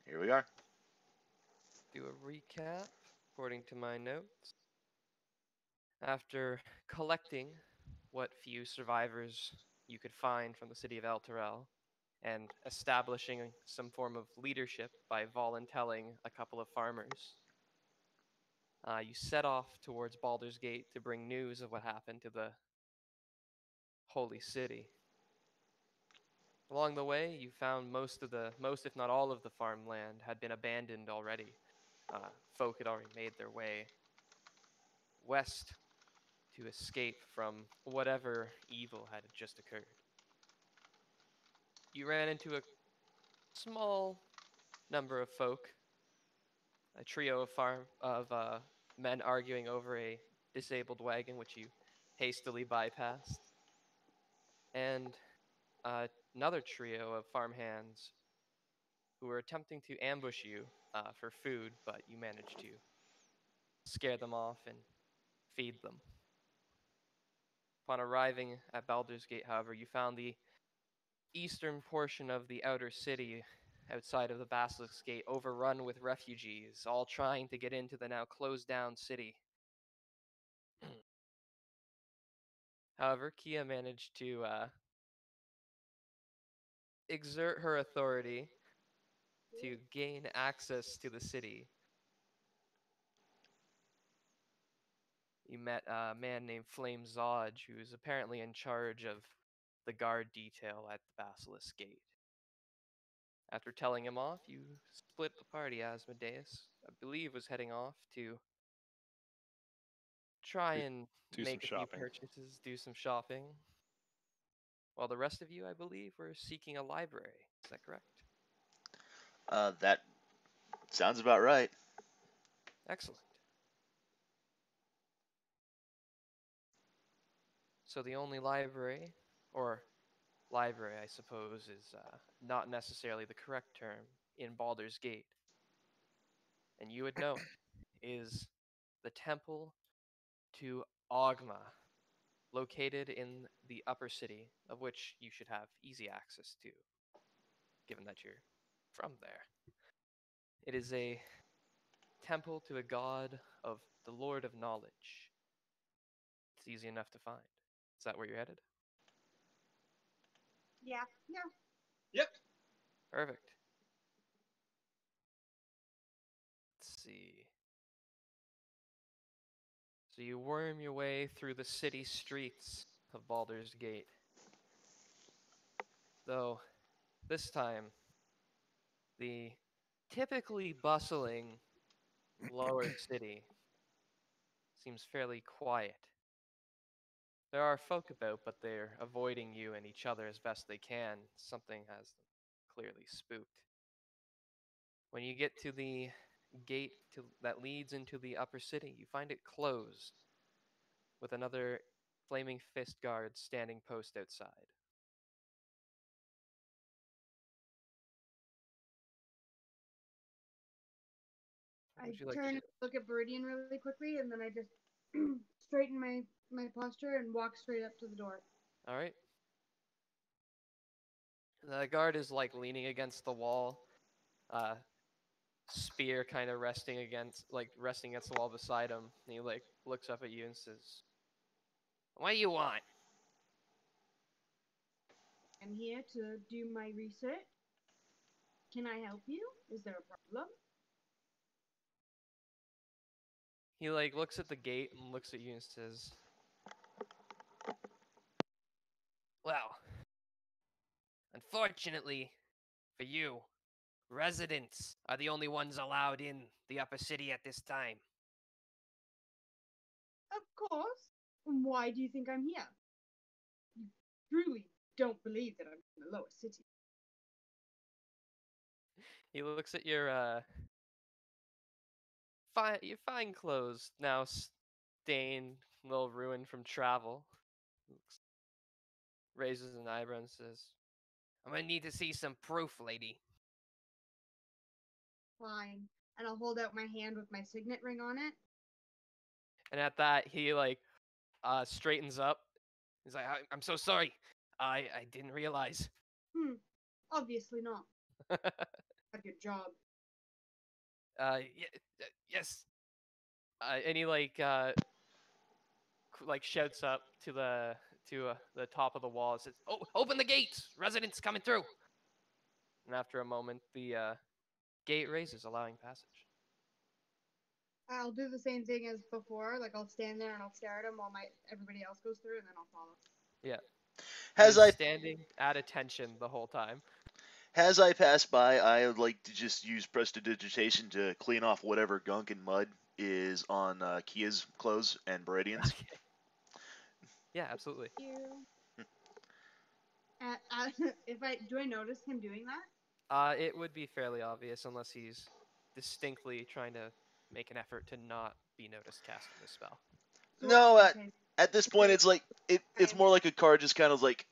Here we are. Do a recap according to my notes. After collecting what few survivors you could find from the city of Elturel and establishing some form of leadership by voluntelling a couple of farmers, you set off towards Baldur's Gate to bring news of what happened to the holy city. Along the way, you found most, if not all, of the farmland had been abandoned already. Folk had already made their way west to escape from whatever evil had just occurred. You ran into a small number of folk, a trio of men arguing over a disabled wagon, which you hastily bypassed, and another trio of farmhands who were attempting to ambush you for food, but you managed to scare them off and feed them. Upon arriving at Baldur's Gate, however, you found the eastern portion of the outer city outside of the Basilisk's Gate overrun with refugees, all trying to get into the now closed down city. However, Keya managed to exert her authority to gain access to the city. You met a man named Flame Zodge, who is apparently in charge of the guard detail at the Basilisk Gate. After telling him off, you split the party. Asmodeus, I believe, was heading off to try and Do some make a few shopping. purchases, do some shopping, while the rest of you, I believe, were seeking a library. Is that correct? That sounds about right. Excellent. So the only library, or library, I suppose, is not necessarily the correct term in Baldur's Gate, and you would know it, is the Temple to Ogma, located in the upper city, of which you should have easy access to, given that you're from there. It is a temple to a god of the Lord of Knowledge. It's easy enough to find. Is that where you're headed? Yeah. Yep. Perfect. Let's see. So you worm your way through the city streets of Baldur's Gate. Though, this time, the typically bustling lower city seems fairly quiet. There are folk about, but they're avoiding you and each other as best they can. Something has them clearly spooked. When you get to the gate that leads into the upper city, you find it closed, with another flaming fist guard standing post outside. I turn and look at Beriadan really quickly, and then I just straighten my posture and walk straight up to the door. All right. The guard is like leaning against the wall, spear kind of resting against the wall beside him. And he like looks up at you and says, "What do you want?" I'm here to do my research. Can I help you? Is there a problem? He like looks at the gate and looks at you and says, "Well, unfortunately for you, residents are the only ones allowed in the upper city at this time." Of course. And why do you think I'm here? You truly don't believe that I'm in the lower city. He looks at your fine clothes, now stained, a little ruined from travel. Raises an eyebrow and says, "I'm gonna need to see some proof, lady." Fine. And I'll hold out my hand with my signet ring on it. And at that, he like straightens up. He's like, "I'm so sorry. I didn't realize." Obviously not. Got your job. Yes. And he shouts up to the top of the wall and says, "Oh, open the gates! Residents coming through!" And after a moment, the gate raises, allowing passage. I'll do the same thing as before. Like I'll stand there and I'll stare at him while everybody else goes through, and then I'll follow. Yeah. As He's I standing at attention the whole time. as I pass by, I would like to just use prestidigitation to clean off whatever gunk and mud is on Keya's clothes and Beriadan's. Okay. Yeah, absolutely. If I notice him doing that? It would be fairly obvious unless he's distinctly trying to make an effort to not be noticed casting this spell. No, at this point, it's like it's more like a card, just kind of like,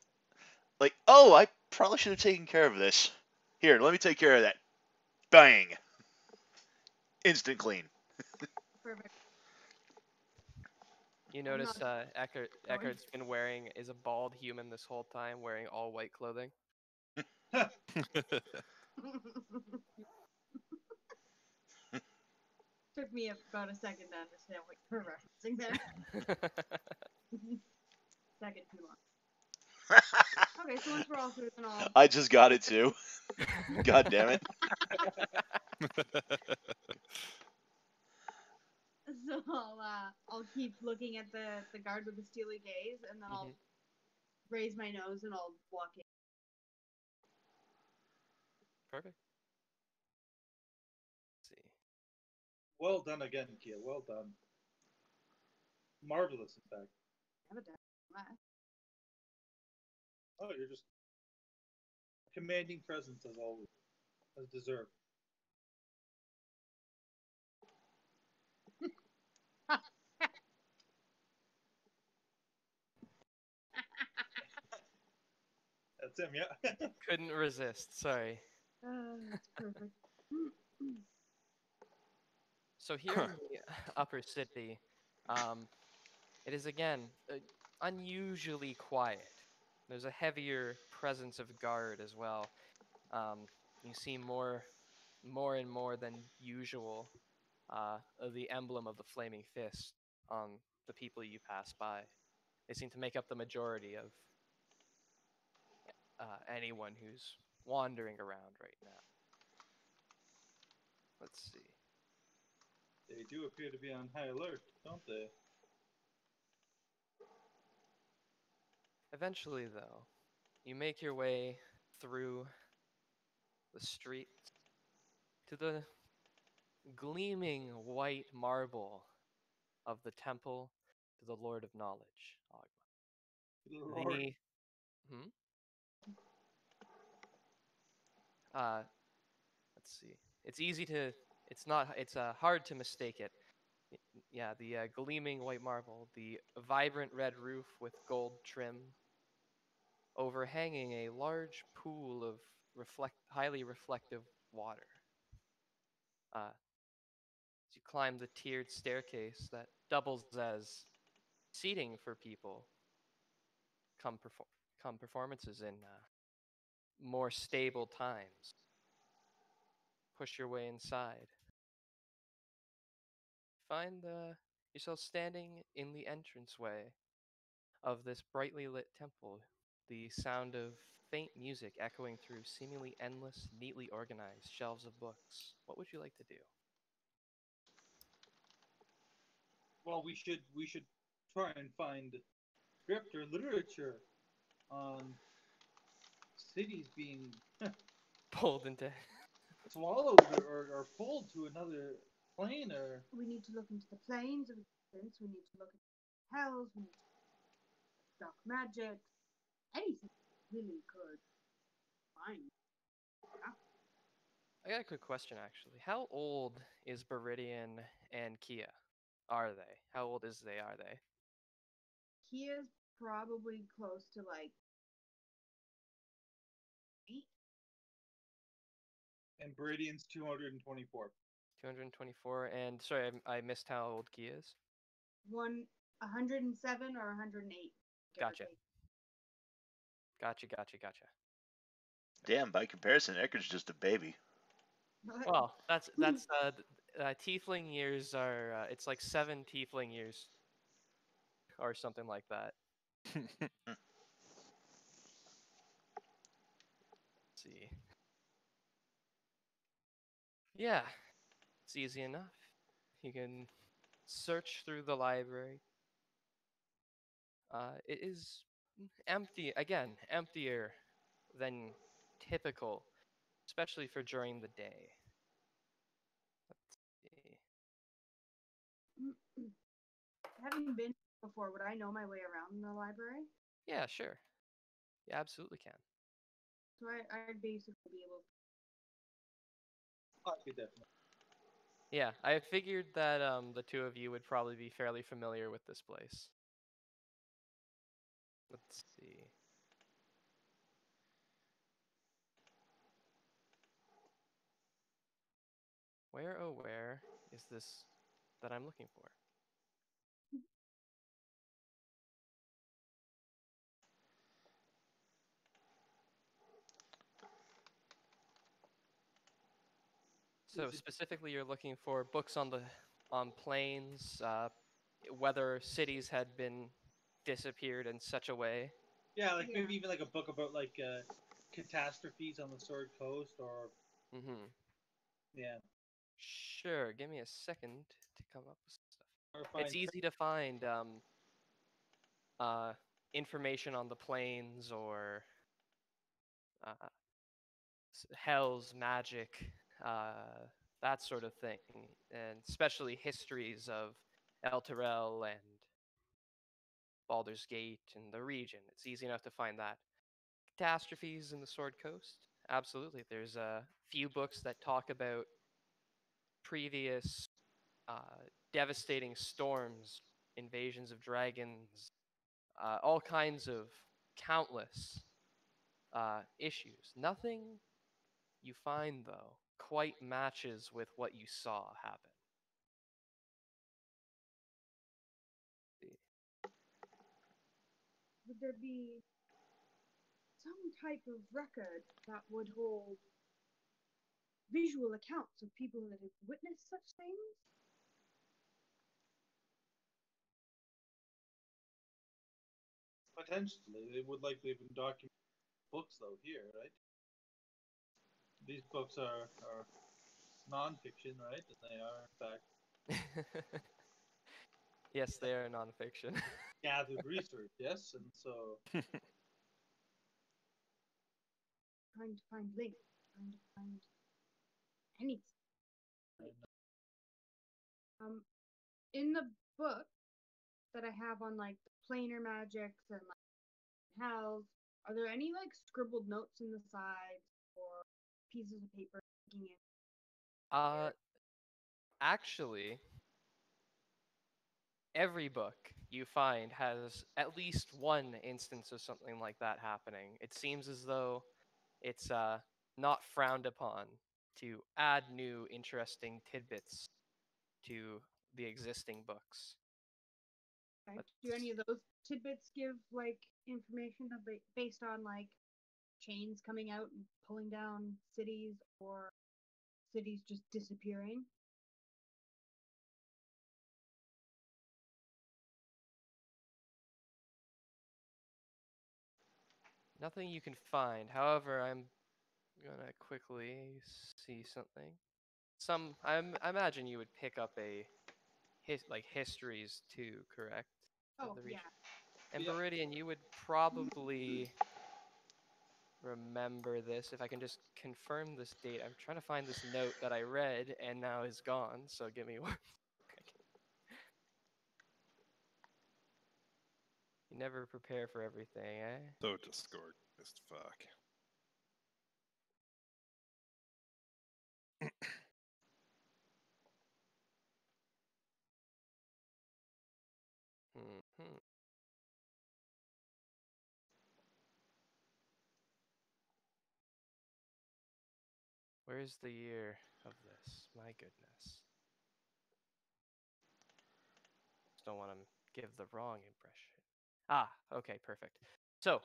oh, I probably should have taken care of this. Here, let me take care of that. Bang! Instant clean. Perfect. You notice Ekard's been is a bald human this whole time, wearing all white clothing. Took me about a second to understand what you're referencing there. Second too long. Okay, so once we're all through, then I just got it too. God damn it. So I'll keep looking at the guard with the steely gaze, and then I'll raise my nose and I'll walk in. Perfect. Let's see. Well done again, Keya. Well done. Marvelous, in fact. I haven't done that. Oh, you're just commanding presence as always, as deserved. That's him, yeah. Couldn't resist. Sorry. That's perfect. So here in the upper city, it is again unusually quiet. There's a heavier presence of guard as well. You see more and more than usual of the emblem of the flaming fist on the people you pass by. They seem to make up the majority of anyone who's wandering around right now. Let's see. They do appear to be on high alert, don't they? Eventually, though, you make your way through the streets to the gleaming white marble of the temple to the Lord of Knowledge, Ogma. Lord. Let's see. It's hard to mistake it. Yeah, the gleaming white marble, the vibrant red roof with gold trim, overhanging a large pool of highly reflective water. As you climb the tiered staircase that doubles as seating for people, come performances in more stable times. Push your way inside. Find yourself standing in the entranceway of this brightly lit temple, the sound of faint music echoing through seemingly endless, neatly organized shelves of books. What would you like to do? Well, we should try and find script or literature on cities being Pulled into swallowed or pulled to another plane, or we need to look into the planes of existence. We need to look at hells. We need to dark magic. Anything really could find. I got a quick question, actually. How old is Beriadan and Keya? Are they? How old are they? Keya's probably close to like 8. and Beriadan's 224. 224. And sorry, I missed how old Keya is. 107 or 108. Gotcha. Damn, by comparison, Ekard's just a baby. Well, that's Tiefling years are, it's like 7 Tiefling years or something like that. Let's see. Yeah, it's easy enough. You can search through the library. It is empty, again, emptier than typical, especially for during the day. Let's see. Having been before, would I know my way around the library? Yeah, sure. You absolutely can. So I'd basically be able I could definitely. Yeah, I figured that the two of you would probably be fairly familiar with this place. Let's see. Where, oh where is this that I'm looking for? So Is it- specifically, you're looking for books on planes, whether cities had been disappeared in such a way. Yeah, like Yeah. maybe even like a book about like catastrophes on the Sword Coast, or Mm-hmm. yeah, Sure. Give me a second to come up with stuff. or It's find. easy to find information on the planes or uh, hell's magic, that sort of thing, and especially histories of El Terrell and Baldur's Gate and the region. It's easy enough to find that. Catastrophes in the Sword Coast? Absolutely. There's a few books that talk about previous devastating storms, invasions of dragons, all kinds of countless issues. Nothing you find, though, quite matches with what you saw happen. would there be some type of record that would hold visual accounts of people that have witnessed such things? Potentially, they would likely have been documented books though here, right? These books are non-fiction, right? And they are in fact Yes, they are nonfiction. gathered research, yes, and so Trying to find links, trying to find anything. In the book that I have on like the planar magics and like hells, are there any like scribbled notes in the sides or pieces of paper sticking in? Actually, every book you find has at least one instance of something like that happening. It seems as though it's not frowned upon to add new interesting tidbits to the existing books. Okay. Do any of those tidbits give like information based on like chains coming out and pulling down cities or cities just disappearing? Nothing you can find. However, I'm gonna quickly see something. I imagine you would pick up a like histories too, correct? Of Oh, the yeah. region. And Yeah. Beriadan, you would probably remember this if I can just confirm this date. I'm trying to find this note that I read and now is gone. So give me one second. You never prepare for everything, eh? So disorganized, fuck. Hmm. Where's the year of this? My goodness. Just don't want to give the wrong impression. Ah, okay, perfect. So,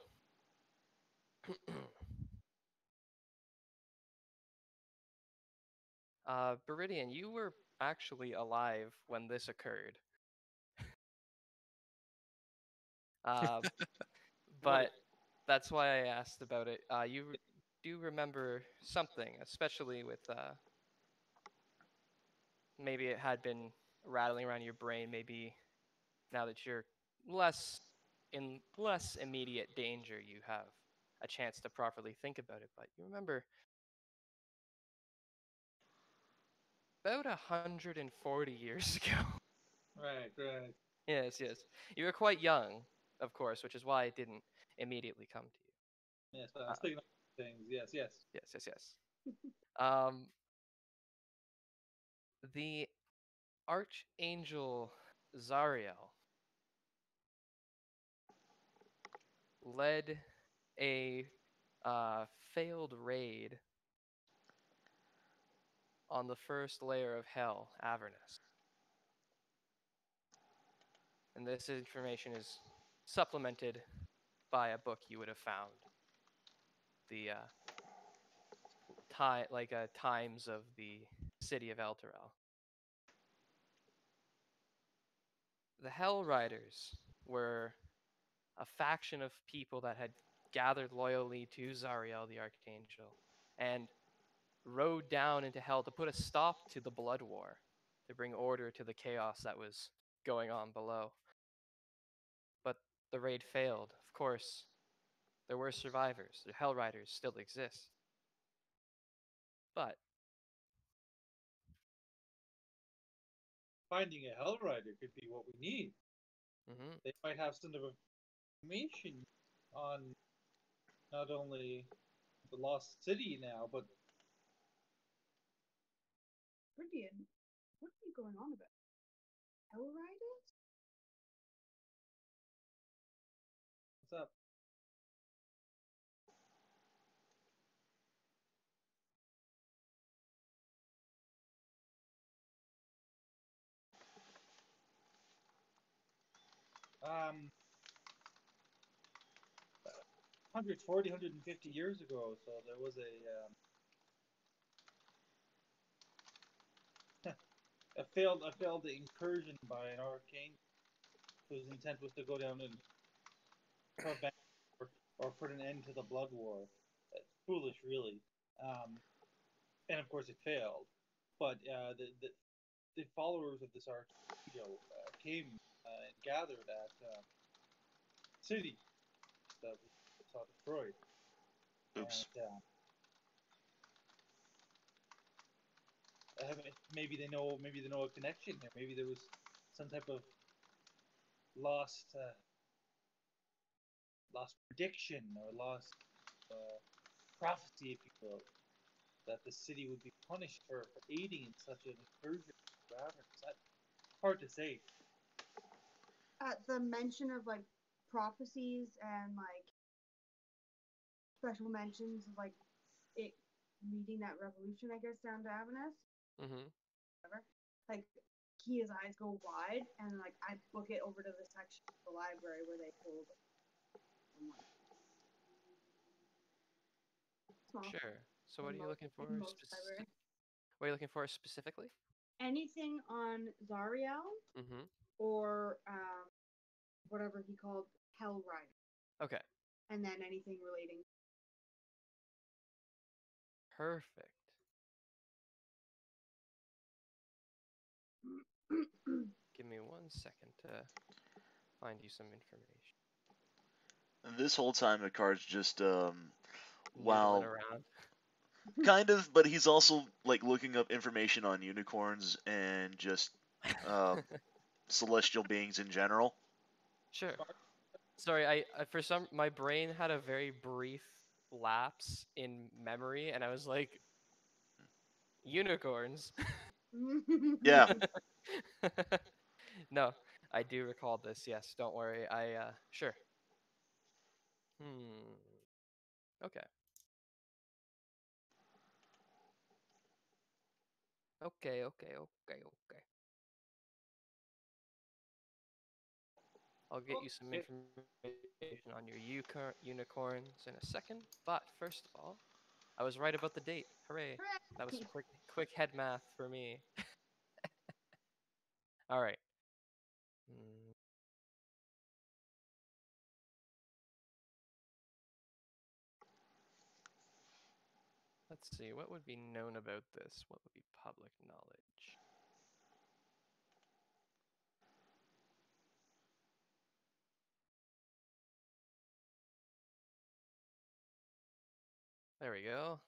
Beridian, you were actually alive when this occurred. Um, but that's why I asked about it. You do remember something, especially with maybe it had been rattling around your brain. Maybe now that you're less in less immediate danger, you have a chance to properly think about it. But you remember about 140 years ago. Right, right. Yes, yes. You were quite young, of course, which is why it didn't immediately come to you. Yes, but I Uh, was thinking of things. Yes, yes. yes, yes, yes. Um, the Archangel Zariel led a failed raid on the first layer of hell, Avernus. And this information is supplemented by a book you would have found. The times of the city of Elturel. The Hell Riders were a faction of people that had gathered loyally to Zariel the Archangel and rode down into hell to put a stop to the blood war, to bring order to the chaos that was going on below. But the raid failed. Of course, there were survivors. The Hell Riders still exist. But Finding a Hell Rider could be what we need. mhm, They might have some of information on not only the lost city now, but Beriadan, what are you going on about? Hell Riders? what's up? Um, 140, 150 years ago, so there was a failed incursion by an arcane whose intent was to go down and prevent or put an end to the blood war. It's foolish, really. And of course, it failed. But the followers of this archangel came and gathered at city that we saw destroyed, Oops. and maybe they know a connection here. Maybe there was some type of lost lost prediction or lost prophecy, if you will, that the city would be punished for aiding in such an incursion into Avernus. That's hard to say. At the mention of like prophecies and like special mentions of like it leading that revolution, I guess, down to Avernus, mhm. whatever. Like Keya's eyes go wide, and like I book it over to the section of the library where they hold someone. Small. Sure. So what are you looking for? In most libraries. What are you looking for specifically? Anything on Zariel Mhm. or whatever he called Hell Rider, Okay. and then anything relating. Perfect. Give me 1 second to find you some information. And this whole time, Ekard's just Noodling wow, around. kind of, but he's also like looking up information on unicorns and just uh, celestial beings in general. Sure. Sorry, I for some my brain had a very brief lapse in memory, and I was like, unicorns. Yeah. No, I do recall this. Yes, don't worry. I sure. Okay. Okay. I'll get you some Okay. information on your unicorns in a second. But first of all, I was right about the date. Hooray! That was quick head math for me. All right. Mm. Let's see, what would be known about this? What would be public knowledge? There we go.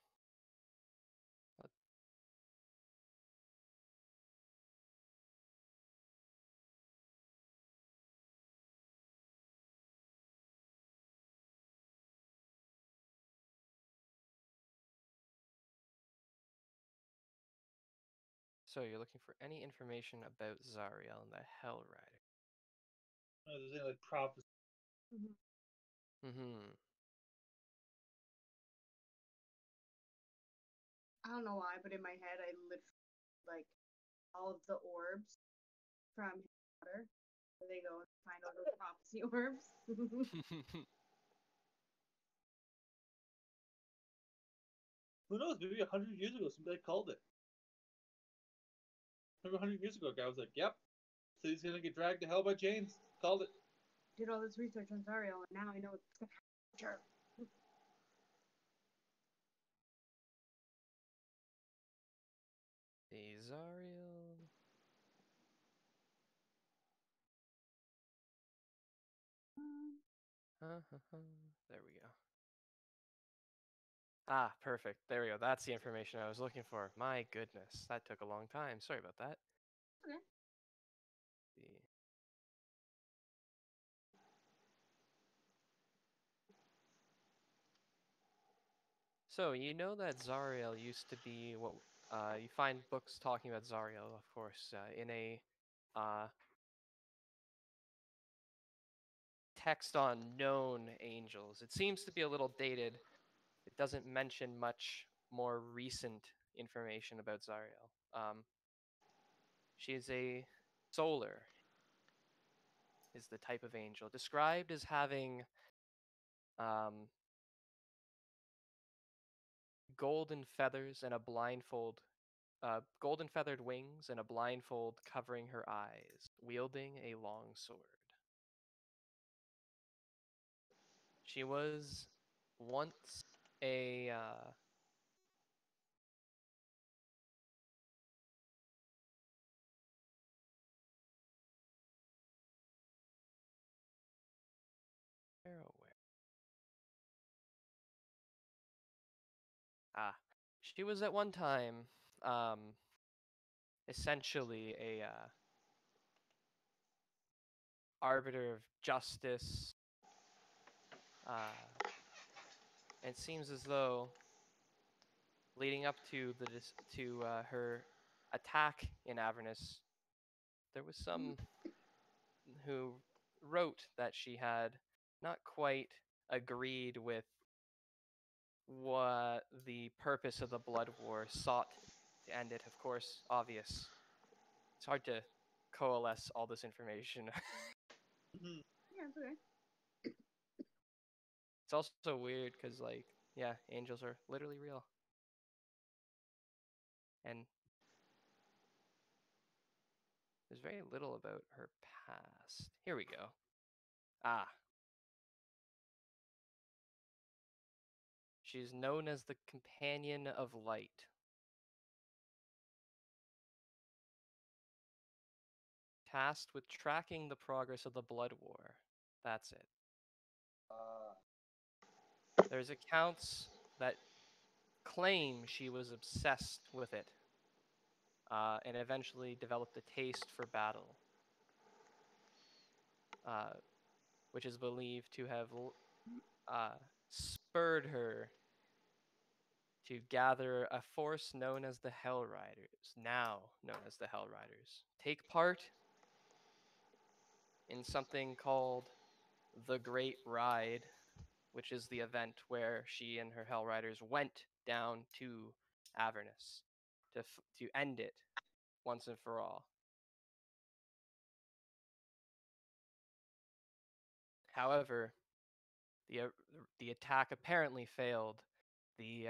So you're looking for any information about Zariel and the Hell Rider. There's any like prophecy. Mm-hmm. I don't know why, but in my head, I literally like all of the orbs from Harry Potter. Where they go and find all those prophecy orbs. Who knows? Maybe 100 years ago, somebody called it. Remember 100 years ago, a guy was like, "Yep, so he's gonna get dragged to hell by chains." Called it. Did all this research on Zariel, and now I know it's gonna happen. Sure. The Zariel. There we go. Ah, perfect. There we go. That's the information I was looking for. My goodness, that took a long time. Sorry about that. Okay. So you know that Zariel used to be what you find books talking about Zariel, of course, in a text on known angels. It seems to be a little dated. It doesn't mention much more recent information about Zariel. She is a solar, is the type of angel described as having golden feathers and a blindfold, golden feathered wings and a blindfold covering her eyes, wielding a long sword. She was once a she was at one time essentially a arbiter of justice. And it seems as though leading up to her attack in Avernus, there was some who wrote that she had not quite agreed with what the purpose of the Blood War sought to end it. Of course, obvious. It's hard to coalesce all this information. Yeah, it's okay. It's also weird because, like, yeah, angels are literally real. And there's very little about her past. Here we go. Ah. She's known as the Companion of Light. Tasked with tracking the progress of the Blood War. That's it. There's accounts that claim she was obsessed with it and eventually developed a taste for battle, which is believed to have spurred her to gather a force known as the Hell Riders, now known as the Hell Riders, take part in something called the Great Ride, which is the event where she and her Hell Riders went down to Avernus to end it once and for all. However, the attack apparently failed. The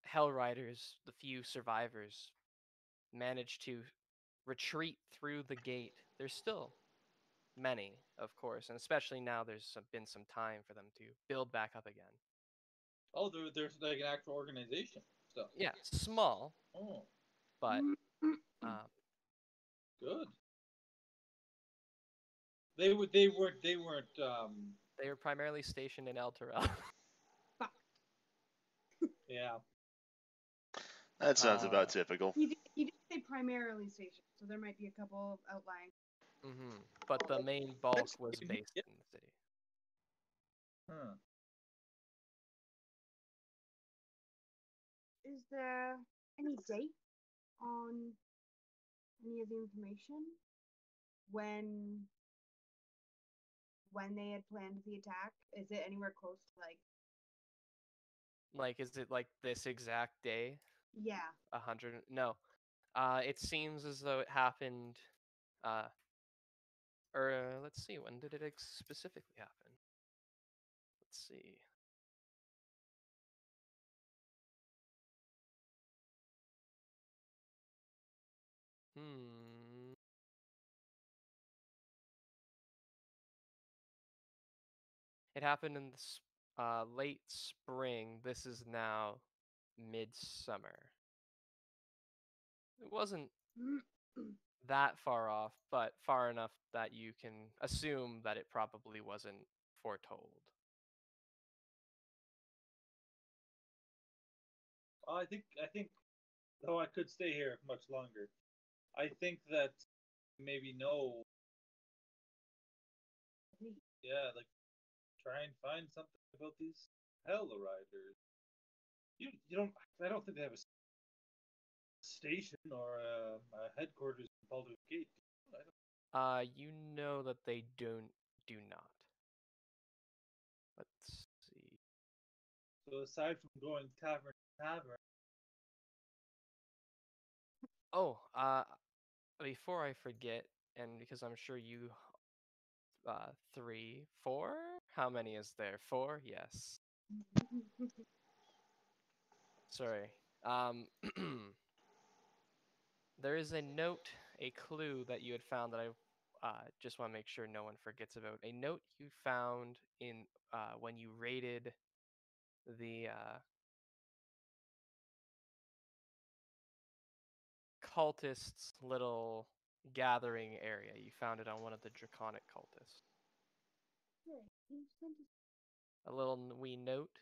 Hell Riders, the few survivors, managed to retreat through the gate. There's still many, of course, and especially now there's been some time for them to build back up again. Oh, there's like an actual organization stuff. Yeah, small, Oh, but good. They weren't. they were primarily stationed in El Terrell. Yeah. That sounds about typical. You did say primarily stationed, so there might be a couple of outlying. But the main bulk was based in the city. Huh. Is there any date on any of the information when they had planned the attack? Is it anywhere close to Like, is it like this exact day? Yeah. 100? No. It seems as though it happened. Let's see. When did it specifically happen? Let's see. It happened in the late spring. This is now midsummer. It wasn't that far off, but far enough that you can assume that it probably wasn't foretold. I think though I could stay here much longer. I think that maybe no. Yeah, like try and find something about these Hell Riders. You don't. I don't think they have a station or a headquarters in Baldur's Gate. You know that they do not. Let's see. So aside from going tavern to tavern. Oh, before I forget, and because I'm sure you 3, 4? How many is there? 4? Yes. Sorry. There is a note, a clue that you had found that I just want to make sure no one forgets about. A note you found in when you raided the cultists' little gathering area. You found it on one of the draconic cultists. A little wee note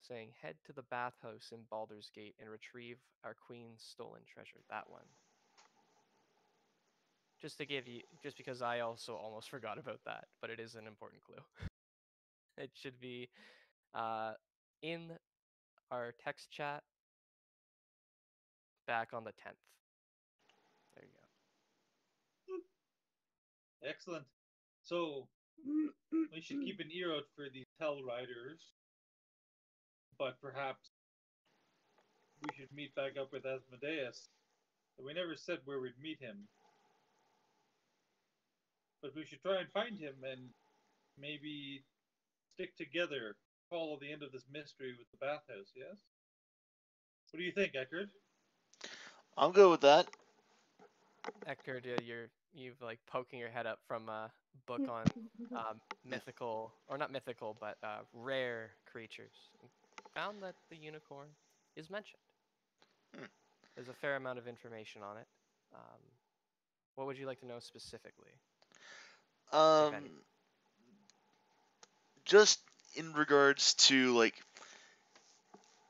saying, "Head to the bathhouse in Baldur's Gate and retrieve our queen's stolen treasure." That one. Just to give you, just because I also almost forgot about that, but it is an important clue. It should be in our text chat back on the 10th. There you go. Excellent. So we should keep an ear out for these Hell Riders, but perhaps we should meet back up with Asmodeus. We never said where we'd meet him, but we should try and find him and maybe stick together, follow the end of this mystery with the bathhouse. Yes. What do you think, Ekard? I'm good with that. Ekard, you've like poking your head up from a book on mythical, or not mythical, but rare creatures. Found that the unicorn is mentioned. There's a fair amount of information on it. What would you like to know specifically? Just in regards to like,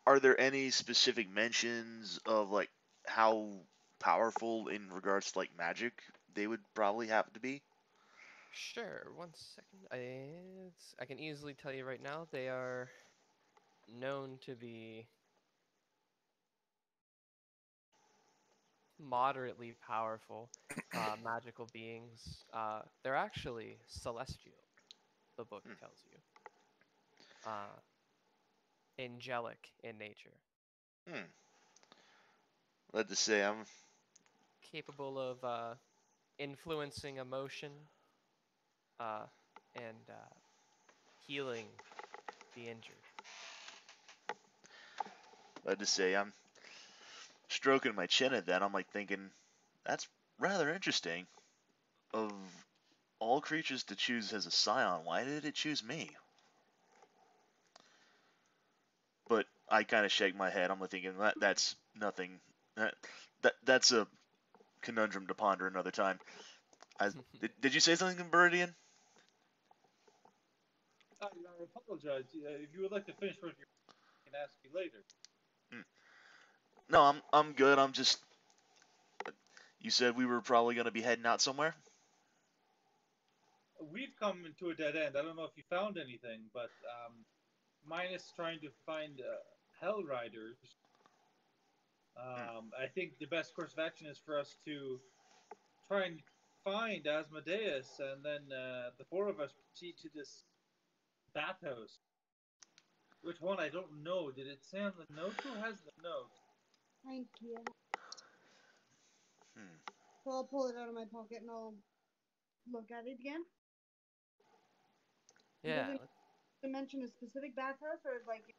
are there any specific mentions of like how powerful in regards to like magic they would probably have to be? Sure, 1 second. I can easily tell you right now, they are known to be moderately powerful magical beings. They're actually celestial, the book tells you. Angelic in nature. Let's just say I'm capable of influencing emotion and healing the injured. Let's just say I'm stroking my chin at that. I'm like thinking, that's rather interesting. Of all creatures to choose as a scion, why did it choose me? But I kind of shake my head. I'm thinking that's nothing. That's a conundrum to ponder another time. Did you say something, Beriadan? I apologize. If you would like to finish what you're I can ask you later. No, I'm good. I'm just. You said we were probably going to be heading out somewhere. We've come to a dead end. I don't know if you found anything, but minus trying to find Hell Riders, I think the best course of action is for us to try and find Asmodeus, and then the four of us proceed to this bathhouse. Which one? I don't know. Did it say on the notes? Who has the notes? Thank you. Hmm. So I'll pull it out of my pocket and I'll look at it again. Yeah. Does it mention a specific bathhouse or like?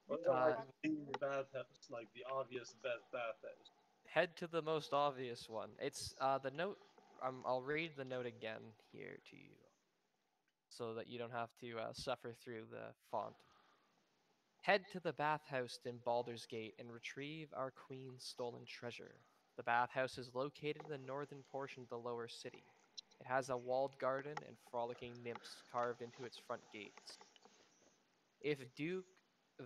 Or like the bathhouse, like the obvious best bathhouse. Head to the most obvious one. It's the note. I'll read the note again here to you, so that you don't have to suffer through the font. Head to the bathhouse in Baldur's Gate and retrieve our queen's stolen treasure. The bathhouse is located in the northern portion of the lower city. It has a walled garden and frolicking nymphs carved into its front gates. If Duke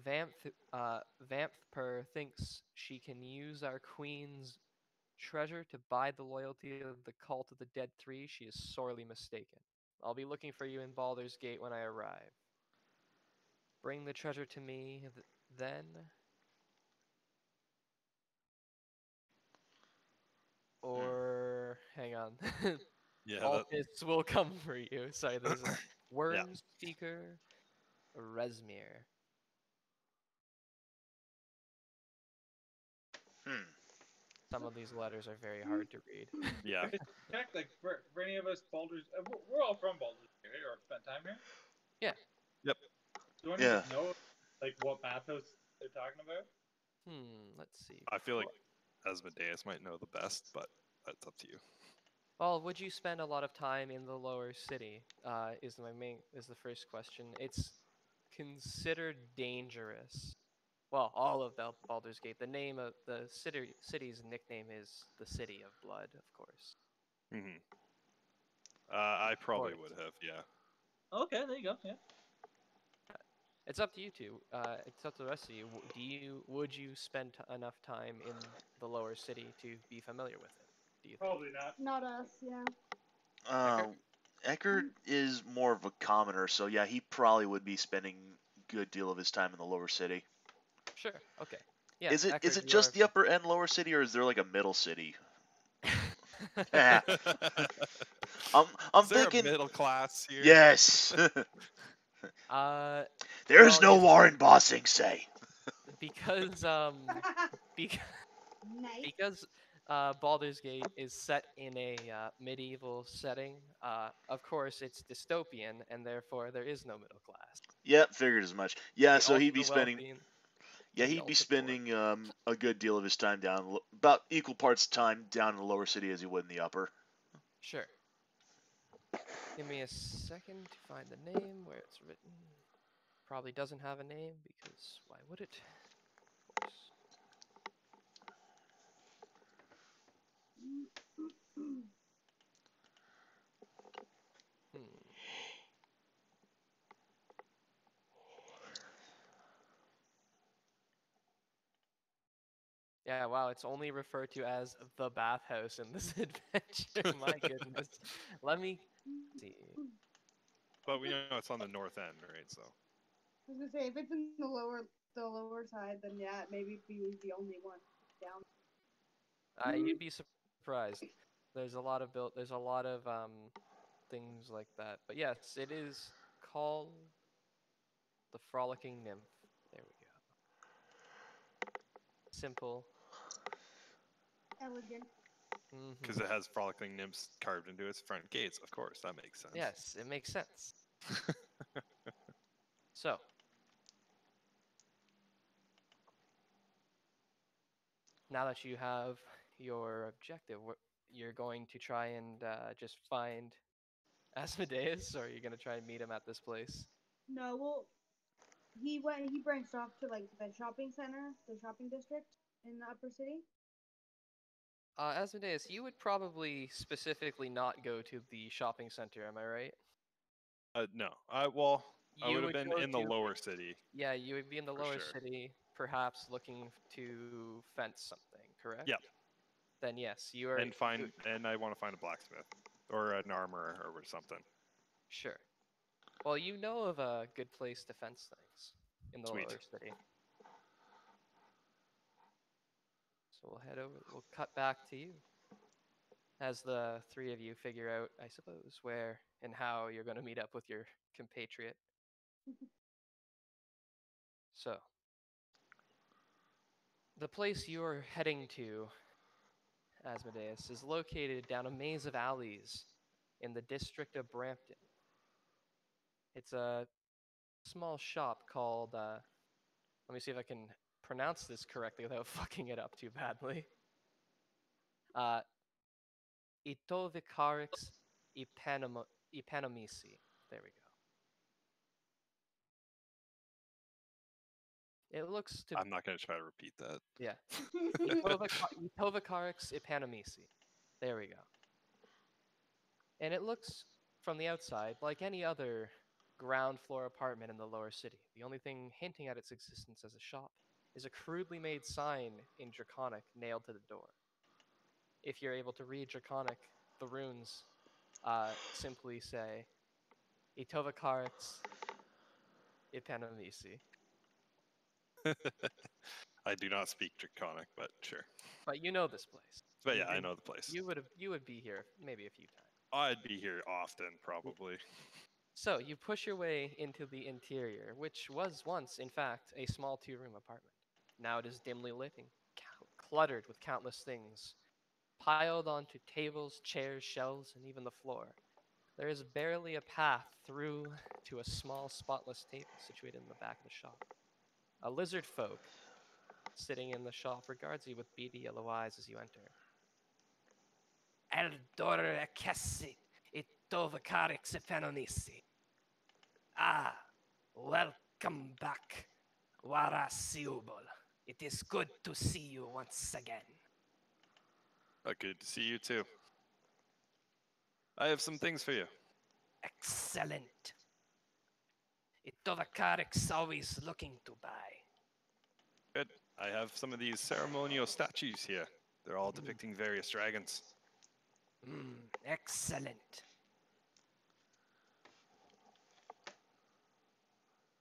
Vamthper thinks she can use our queen's treasure to buy the loyalty of the cult of the Dead Three, she is sorely mistaken. I'll be looking for you in Baldur's Gate when I arrive. Bring the treasure to me, then. Or hang on. Yeah, All that, this will come for you. Sorry, there's a Worm Speaker Resmir. Hmm. Some of these letters are very hard to read. yeah. Check, like, for any of us Baldur's... we're all from Baldur's Gate, right? Or spent time here? Yeah. Yep. Do any of us know, like, what bathhouse they're talking about? Let's see. I feel like Asmodeus might know the best, but that's up to you. Well, would you spend a lot of time in the lower city? Is the first question. It's considered dangerous. Well, all of Baldur's Gate. The name of the city's nickname is the City of Blood, of course. Mm-hmm. I probably course. would have, yeah. Okay, there you go, yeah. It's up to you two. It's up to the rest of you. Would you spend enough time in the lower city to be familiar with it? Do you think? Probably not. Not us, yeah. Ekard is more of a commoner, so yeah, he probably would be spending a good deal of his time in the lower city. Sure. Okay. Yeah. Is it Ekard, just the upper and lower city, or is there like a middle city? I'm Is there thinking. a middle class here? Yes. There's well, no yes, war in Bossing, say. because because Nice. because Baldur's Gate is set in a medieval setting. Of course, it's dystopian, and therefore there is no middle class. Yep, figured as much. Yeah, The so he'd be ultra spending. wealthy Yeah, to the he'd be ultra poor. spending a good deal of his time down, about equal parts time down in the lower city as he would in the upper. Sure. Give me a second to find the name where it's written. Probably doesn't have a name because why would it? Of course. Hmm. Yeah, wow, it's only referred to as the bathhouse in this adventure. My goodness. Let me see. But we know it's on the north end, right? So. I was gonna say if it's in the lower side, then yeah, maybe be the only one down. You'd be surprised. There's a lot of things like that. But yes, it is called the Frolicking Nymph. There we go. Simple. Elegant. Because it has frolicking nymphs carved into its front gates, of course. That makes sense. Yes, it makes sense. So, now that you have your objective, you're going to try and just find Asmodeus, or are you going to try and meet him at this place? No, well, he branched off to like the shopping center, the shopping district in the upper city. Asmodeus, you would probably specifically not go to the shopping center, am I right? No. I would You have been go in the to- lower city. Yeah, you would be in the For lower sure. city, perhaps looking to fence something, correct? Yep. Then yes, you are. And I want to find a blacksmith or an armorer or something. Sure. Well, you know of a good place to fence things in the Sweet. lower city. So we'll head over. We'll cut back to you as the three of you figure out, I suppose, where and how you're going to meet up with your compatriot. So, the place you're heading to, Asmodeus, is located down a maze of alleys in the district of Brampton. It's a small shop called, let me see if I can pronounce this correctly without fucking it up too badly. Itovikarix Epanomisi. There we go. It looks to I'm not going to try to repeat that. yeah. Itovikarix Epanomisi. There we go. And it looks from the outside like any other ground floor apartment in the lower city. The only thing hinting at its existence as a shop is a crudely made sign in Draconic nailed to the door. If you're able to read Draconic, the runes simply say Itovikarix Epanomisi. I do not speak Draconic, but sure. But you know this place. But yeah, I know the place. You would be here maybe a few times. I'd be here often, probably. So you push your way into the interior, which was once, in fact, a small two-room apartment. Now it is dimly lit and cluttered with countless things, piled onto tables, chairs, shelves, and even the floor. There is barely a path through to a small, spotless table situated in the back of the shop. A lizard folk sitting in the shop regards you with beady yellow eyes as you enter. Eldor Kessi, Itovikarix Epanomisi. Ah, welcome back, Warasiubol. It is good to see you once again. Good to see you too. I have some things for you. Excellent. Itovikarix always looking to buy. Good. I have some of these ceremonial statues here. They're all depicting various dragons. Excellent.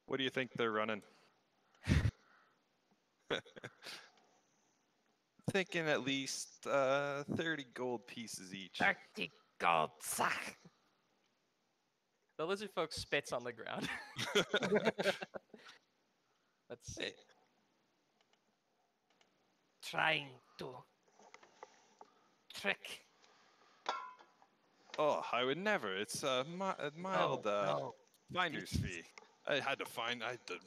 What do you think they're running? Thinking at least 30 gold pieces each. 30 gold, sach. The lizard folk spits on the ground. Let's see. Hey. Trying to trick. Oh, I would never. It's a mild No. finder's fee. I had to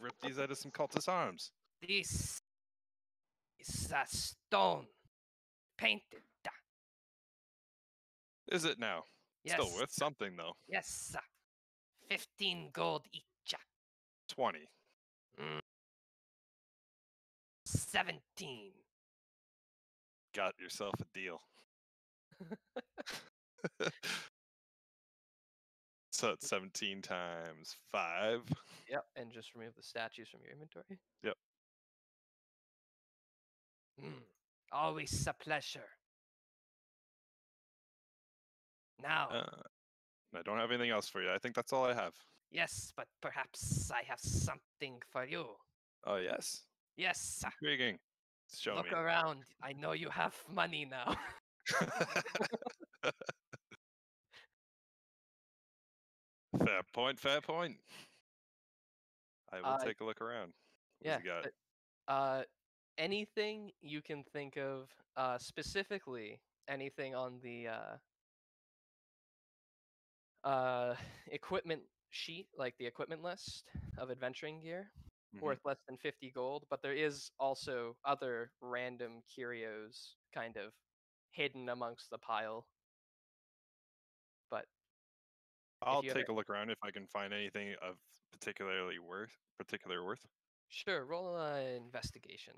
rip these out of some cultist arms. This is a stone painted. Is it now? Yes. Still worth something though. Yes, sir. 15 gold each. 20. 17. Got yourself a deal. So it's 17 times 5. Yep, and just remove the statues from your inventory. Yep. Always a pleasure. Now, I don't have anything else for you. I think that's all I have. yes, but perhaps I have something for you. Oh, yes. Yes, sir. Intriguing. Show Look me. around. I know you have money now. Fair point, fair point. I will take a look around. What you got? Anything you can think of, specifically anything on the equipment sheet, like the equipment list of adventuring gear, worth less than 50 gold, but there is also other random curios kind of hidden amongst the pile. But I'll take a look around if I can find anything of particular worth. Sure, roll an investigation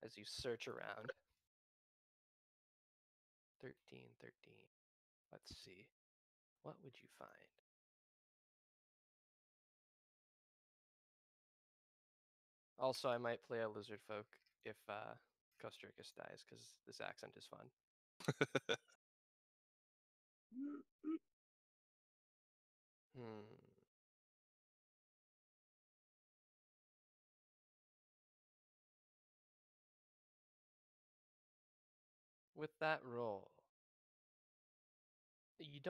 as you search around. 13. Let's see. What would you find? Also, I might play a lizard folk if Kostrikis dies, because this accent is fun. With that roll, you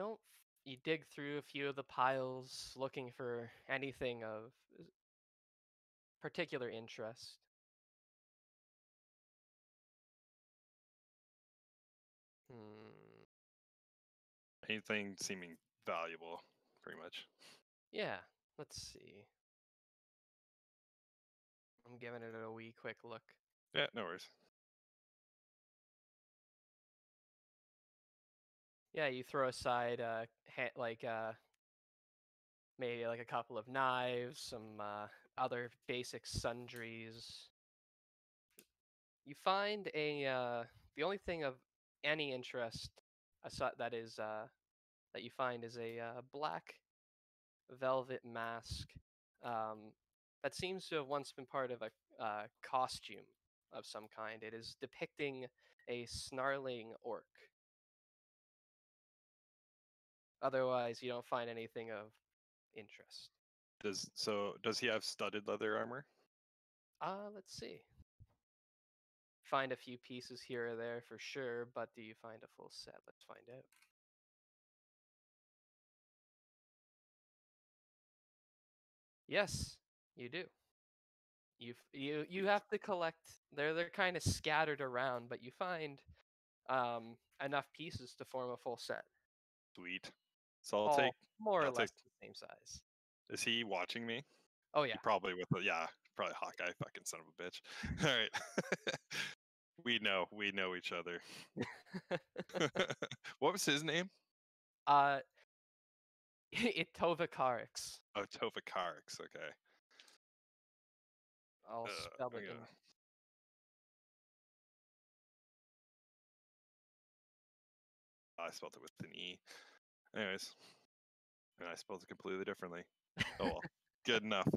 dig through a few of the piles looking for anything of particular interest. Anything seeming valuable, pretty much. Yeah, let's see. I'm giving it a wee quick look. Yeah, no worries. Yeah, you throw aside maybe like a couple of knives, some other basic sundries. You find the only thing of any interest that you find is a black velvet mask that seems to have once been part of a costume of some kind. It is depicting a snarling orc. Otherwise, you don't find anything of interest. Does he have studded leather armor? Let's see. Find a few pieces here or there for sure, but do you find a full set? Let's find out. Yes, you do. You have to collect. They're kind of scattered around, but you find enough pieces to form a full set. Sweet. So All take more or less the same size. Is he watching me? Oh yeah. He probably probably Hawkeye, fucking son of a bitch. All right. we know each other. What was his name? Itovakarix. Oh, Tovakarix. Okay. I'll spell it in. I spelled it with an E. Anyways, and I spelled it completely differently. Oh well, good enough.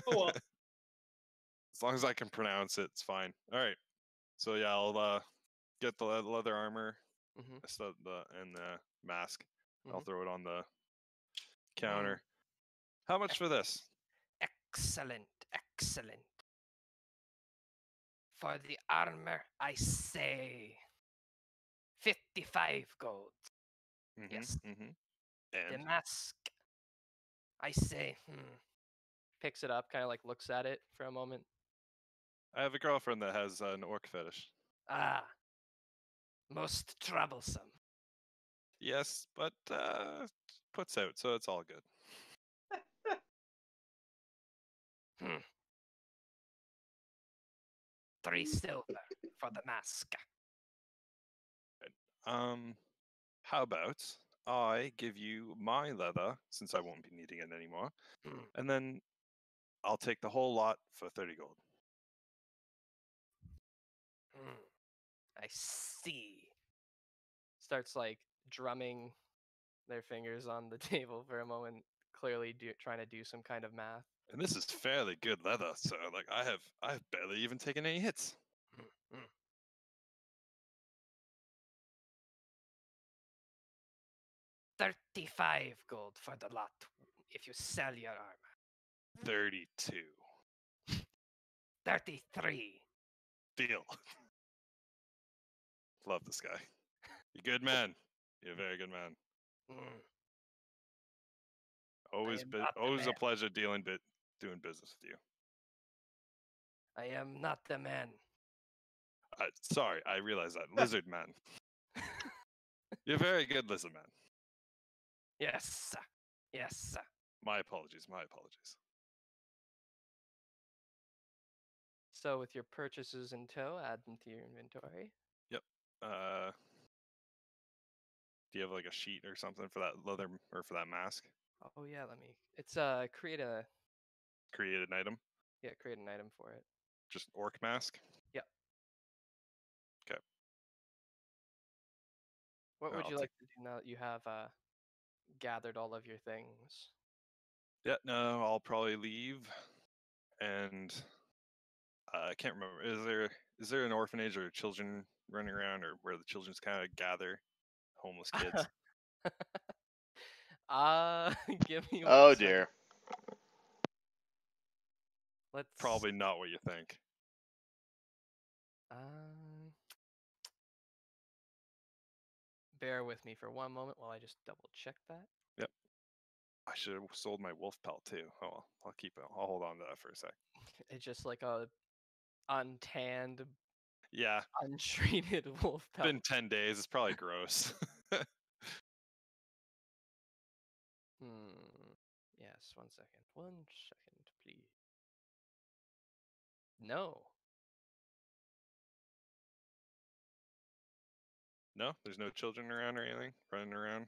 Oh well. As long as I can pronounce it, it's fine. All right. So yeah, I'll get the leather armor, and the mask. I'll throw it on the counter. How much for this? Excellent. For the armor, I say 55 gold. Yes. And the mask, I say, Picks it up, kind of like looks at it for a moment. I have a girlfriend that has an orc fetish. Ah, most troublesome. Yes, but puts out, so it's all good. 3 silver for the mask. How about I give you my leather, since I won't be needing it anymore, and then I'll take the whole lot for 30 gold. I see. Starts like drumming their fingers on the table for a moment, clearly trying to do some kind of math. And this is fairly good leather, so like I've barely even taken any hits. 35 gold for the lot if you sell your armor. 32. 33. Deal. Love this guy. You're a good man. You're a very good man. Always a pleasure doing business with you. I am not the man. Sorry, I realize that. Lizard man. You're a very good lizard man. Yes. My apologies. So with your purchases in tow, add them to your inventory. Yep. Do you have like a sheet or something for that leather or for that mask? Oh yeah, let me. It's create an item. Yeah, create an item for it. Just orc mask. Yep. Okay. What would I'll you like to do now that you have gathered all of your things? Yeah, no, I'll probably leave, and I can't remember. Is there an orphanage or children running around, or where the children's kind of gather, homeless kids? Give me Oh 1 second. dear. Let's Probably not what you think. Bear with me for one moment while I just double check that. Yep. I should have sold my wolf pelt too. Oh well, I'll keep it. I'll hold on to that for a sec. It's just like a untanned, Yeah. untreated wolf It's pelt. been 10 days. It's probably gross. Yes, 1 second. 1 second, please. No. No, there's no children around or anything running around.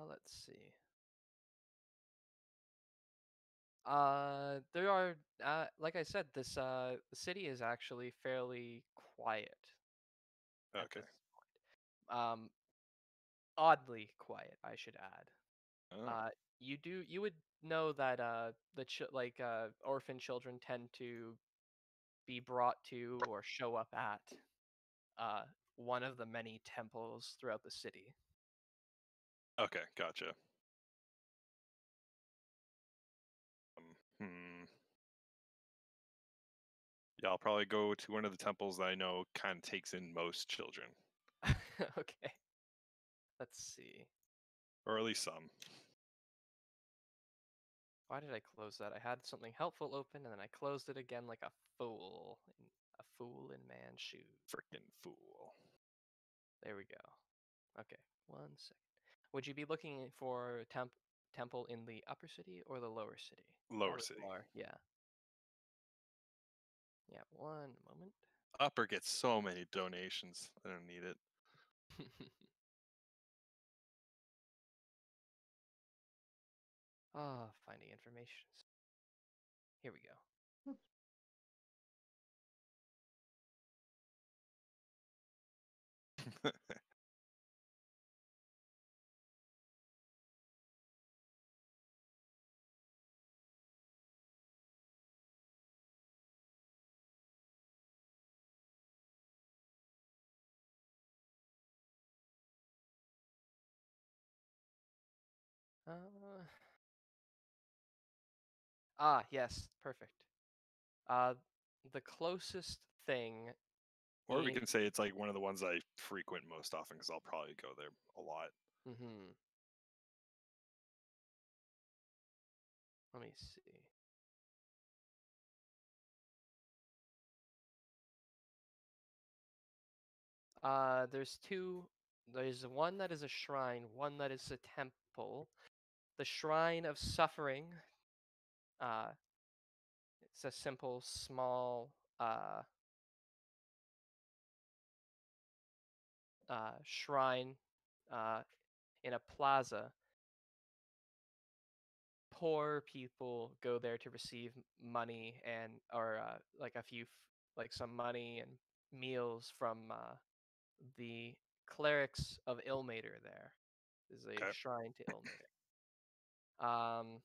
Let's see. There are, like I said, this the city is actually fairly quiet at Okay. this point. Oddly quiet, I should add. Oh. You would know that orphan children tend to be brought to or show up at one of the many temples throughout the city. Okay, gotcha. Hmm. Yeah, I'll probably go to one of the temples that I know kind of takes in most children, Okay. Let's see. or at least some. Why did I close that? I had something helpful open and then I closed it again like a fool. A fool in man's shoes. Frickin' fool. There we go. Okay, 1 second. Would you be looking for a temple in the upper city or the lower city? Lower city. Yeah. Yeah, 1 moment. Upper gets so many donations. I don't need it. Finding information. Here we go. Yes, perfect. The closest thing. Or we can say it's like one of the ones I frequent most often because I'll probably go there a lot. Let me see. There's two. There's one that is a shrine, one that is a temple. The Shrine of Suffering. It's a simple, small shrine in a plaza. Poor people go there to receive money or like like some money and meals from the clerics of Ilmater. There is a shrine to Ilmater.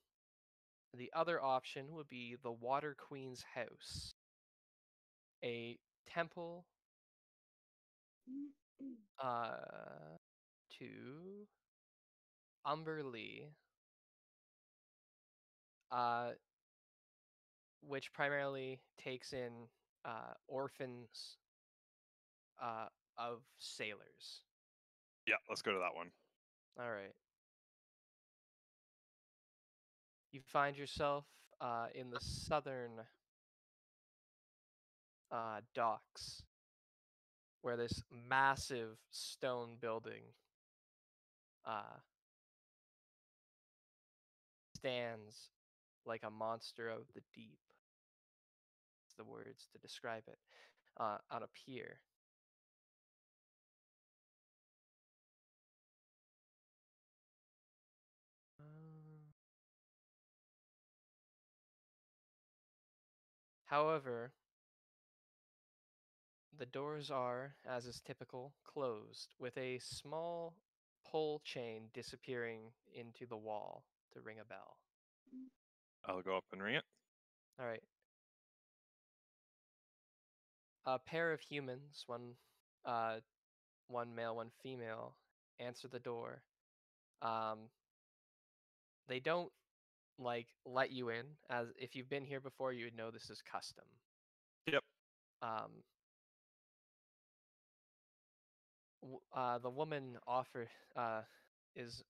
The other option would be the Water Queen's House, a temple to Umberlee, which primarily takes in orphans of sailors. Yeah, let's go to that one. All right. You find yourself in the southern docks, where this massive stone building stands like a monster of the deep. the words to describe it, on a pier. However, the doors are, as is typical, closed, with a small pole chain disappearing into the wall to ring a bell. I'll go up and ring it. All right. A pair of humans, one male, one female, answer the door. They don't let you in, as if you've been here before, you would know this is custom. Yep. The woman is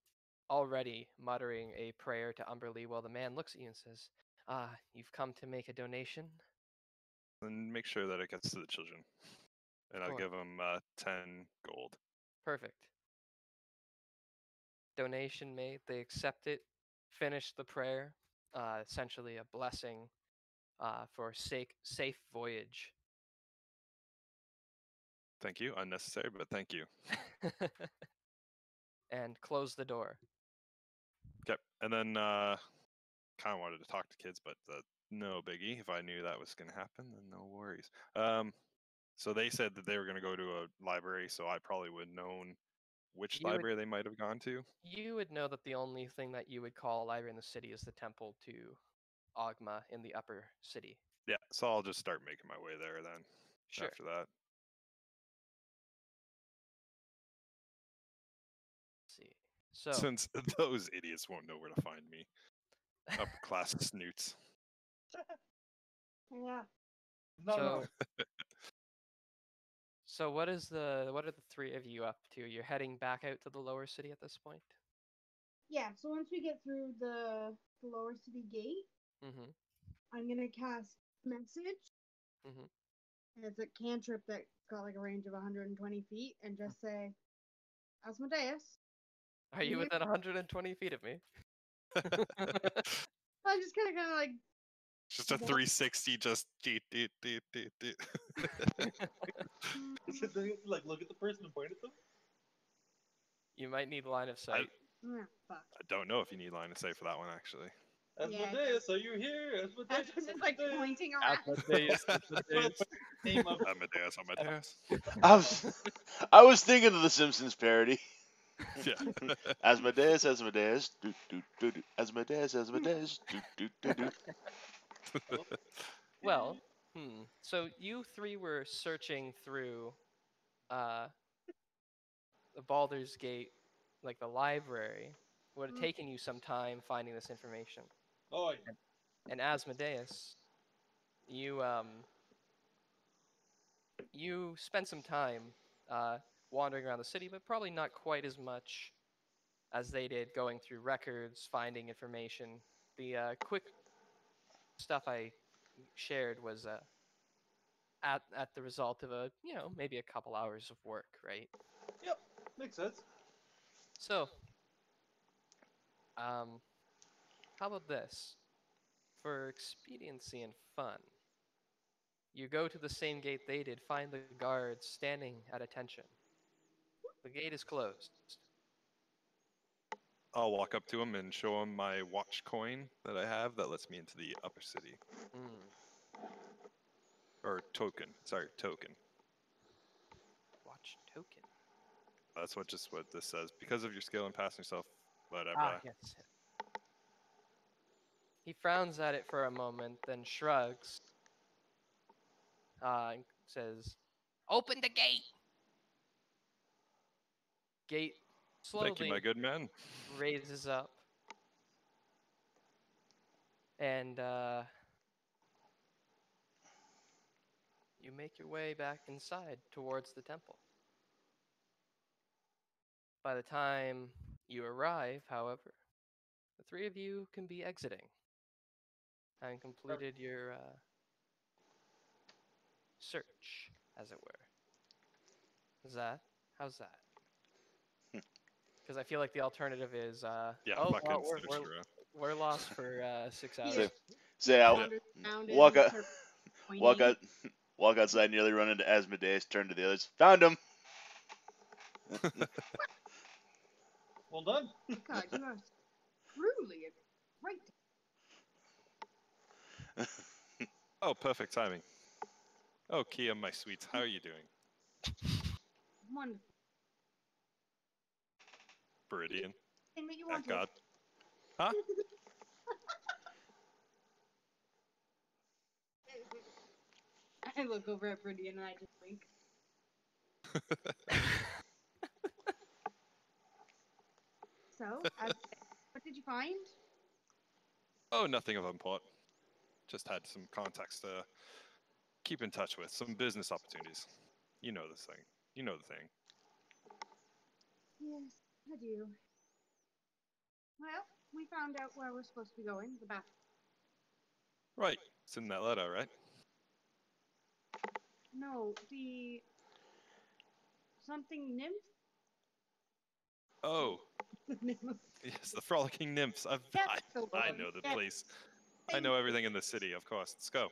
already muttering a prayer to Umberlee while the man looks at you and says, "You've come to make a donation?" And make sure that it gets to the children. And I'll give them 10 gold. Perfect. Donation made. They accept it. Finish the prayer. Essentially a blessing for safe voyage. Thank you. Unnecessary, but thank you. And close the door. Okay. And then kind of wanted to talk to kids, but no biggie. If I knew that was going to happen, then no worries. So they said that they were going to go to a library, so I probably would have known which library they might have gone to. You would know that the only thing that you would call a library in the city is the temple to Ogma in the upper city. Yeah, so I'll just start making my way there then. Sure. After that. Let's see. So since those idiots won't know where to find me. Upper class snoots. Yeah. So what are the three of you up to? You're heading back out to the lower city at this point? Yeah, so once we get through the lower city gate, I'm gonna cast message. It's a cantrip that got like a range of 120 feet, and just say, Asmodeus. Are you within 120 feet of me? I just kind of like. Just a 360, just Is it like look at the person and point at them? You might need line of sight. I don't know if you need line of sight for that one, actually. Asmodeus, are you here? Asmodeus, just like pointing around. Asmodeus. I was thinking of the Simpsons parody. Yeah. Asmodeus, Asmodeus, Asmodeus, Well, so you three were searching through the Baldur's Gate, like the library. Would have taken you some time finding this information. Oh, yeah. And Asmodeus, you spent some time wandering around the city, but probably not quite as much as they did going through records, finding information. The quick stuff I shared was at the result of maybe a couple hours of work, right? Yep, makes sense. So, how about this? For expediency and fun, you go to the same gate they did, find the guards standing at attention. The gate is closed. I'll walk up to him and show him my watch coin that I have that lets me into the upper city. Or token. Sorry, token. Watch token. That's what this says. Because of your skill in passing yourself, whatever. Yes. He frowns at it for a moment, then shrugs. And says, "Open the gate." Gate slowly. Thank you, my good man. Raises up, and you make your way back inside towards the temple. By the time you arrive, however, the three of you can be exiting, having completed your search, as it were. How's that? Because I feel like the alternative is, we're lost for 6 hours. Say I walk walk outside, nearly run into Asmodeus, turn to the others. Found him! Well done. God, you are truly a great. Oh, perfect timing. Oh, Keya, my sweets, how are you doing? Wonderful. Beriadan. Thing that you wanted. Ekard. Huh? I look over at Beriadan and I just wink. So, what did you find? Oh, nothing of import. Just had some contacts to keep in touch with, some business opportunities. You know this thing. You know the thing. Yes, I do. Well, we found out where we're supposed to be going, the bathroom. Right. It's in that letter, right? No, the... something nymph? Oh. Yes, the frolicking nymphs. I know the place. I know everything in the city, of course. Let's go.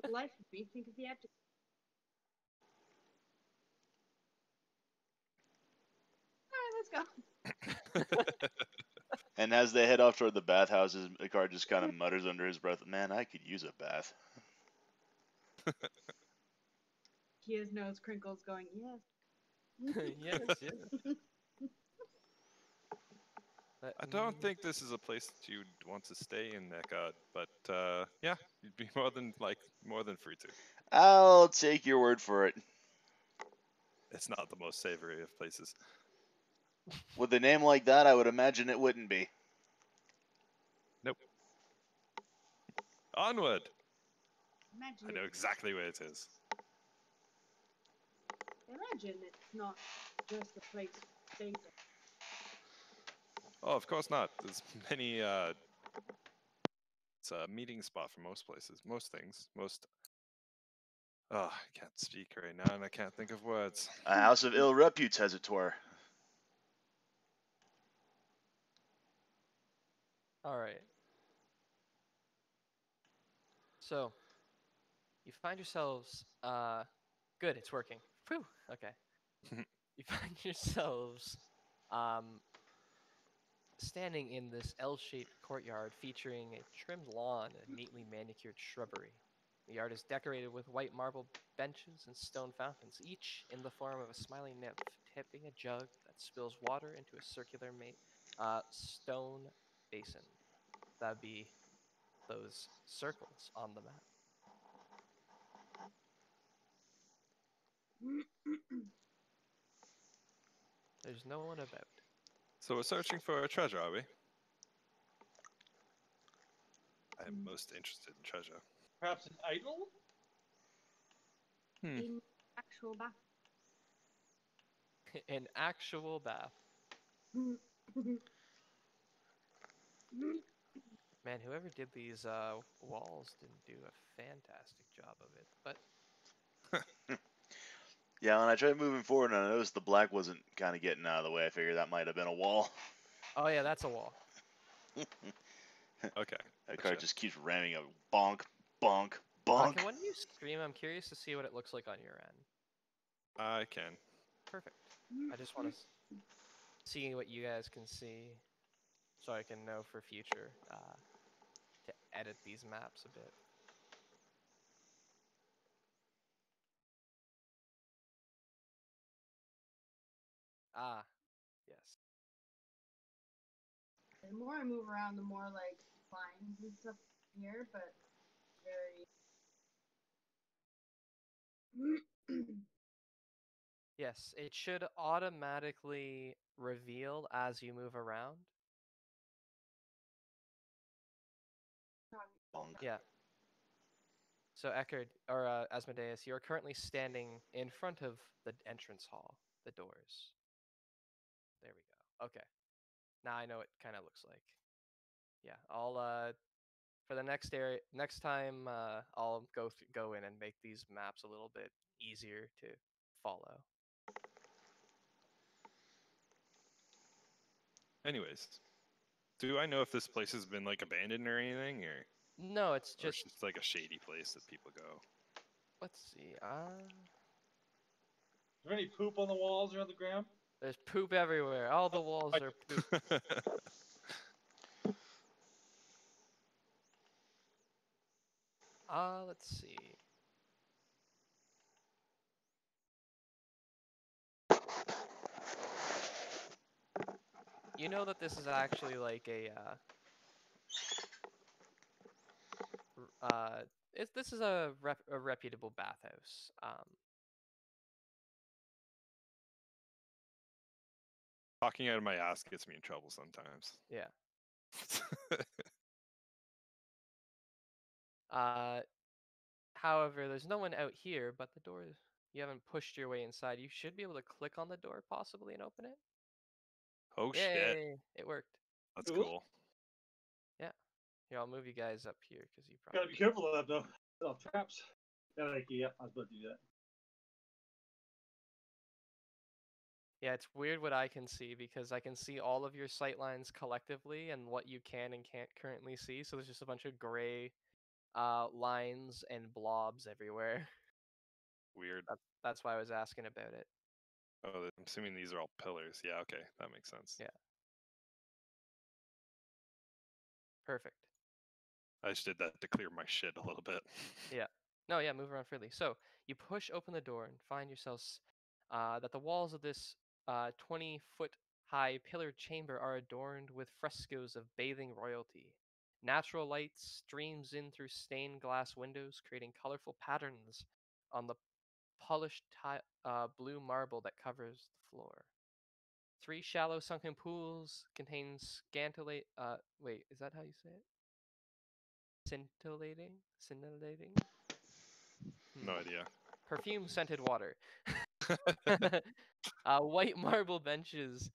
The life of me, think of the adjective. Alright, let's go. And as they head off toward the bathhouses, Ekard just kind of mutters under his breath, "Man, I could use a bath." Keya's nose crinkles, going, yes. Yes, yes. I don't think this is a place that you'd want to stay in, Ekard, but yeah, you'd be more than free to. I'll take your word for it. It's not the most savory of places. With a name like that, I would imagine it wouldn't be. Nope. Onward! Imagine I know exactly where it is. Imagine it's not just a place to stay. Oh, of course not. There's many, it's a meeting spot for most places, most things, Oh, I can't speak right now, and I can't think of words. A house of ill repute, as it were. Alright. So, you find yourselves, good, it's working. Whew, okay. You find yourselves, standing in this L-shaped courtyard featuring a trimmed lawn and neatly manicured shrubbery. The yard is decorated with white marble benches and stone fountains, each in the form of a smiling nymph tipping a jug that spills water into a circular stone basin. That would be those circles on the map. There's no one about. So we're searching for a treasure, are we? I am most interested in treasure. Perhaps an idol? In actual bath. An actual bath. Man, whoever did these walls didn't do a fantastic job of it, but... Yeah, when I tried moving forward and I noticed the black wasn't kind of getting out of the way, I figured that might have been a wall. Oh yeah, that's a wall. Okay. That card just keeps ramming up. Bonk, bonk, bonk. When you scream, I'm curious to see what it looks like on your end. I can. Perfect. I just want to see what you guys can see, so I can know for future to edit these maps a bit. Ah, yes. The more I move around, the more like lines and stuff here, but very. Yes, it should automatically reveal as you move around. Bonk. Yeah. So Ekard, or Asmodeus, you are currently standing in front of the entrance hall, the doors. There we go. Okay. Now I know what it kind of looks like. Yeah, I'll for the next time I'll go in and make these maps a little bit easier to follow. Anyways, do I know if this place has been like abandoned or anything, or? No, it's Or just. it's like a shady place that people go. Let's see. Is there any poop on the walls or on the ground? There's poop everywhere. All the walls are poop. Let's see. You know that this is actually like this is a reputable bathhouse. Talking out of my ass gets me in trouble sometimes. Yeah. However, there's no one out here, but the door, you haven't pushed your way inside. You should be able to click on the door possibly and open it. Oh shit. Yay! It worked. That's cool. Yeah. Here, I'll move you guys up here because you Gotta be careful of that though. Oh, traps. Yeah, I was about to do that. Yeah, it's weird what I can see because I can see all of your sight lines collectively and what you can and can't currently see. So there's just a bunch of gray lines and blobs everywhere. Weird. That's why I was asking about it. Oh, I'm assuming these are all pillars. Yeah, okay, that makes sense. Yeah. Perfect. I just did that to clear my shit a little bit. Yeah. No, yeah, move around freely. So you push open the door and find yourselves that the walls of this 20-foot high pillared chamber are adorned with frescoes of bathing royalty. Natural light streams in through stained glass windows, creating colorful patterns on the polished blue marble that covers the floor. 3 shallow sunken pools contain scantillate. Wait, is that how you say it? Scintillating? No idea. Perfume-scented water. White marble benches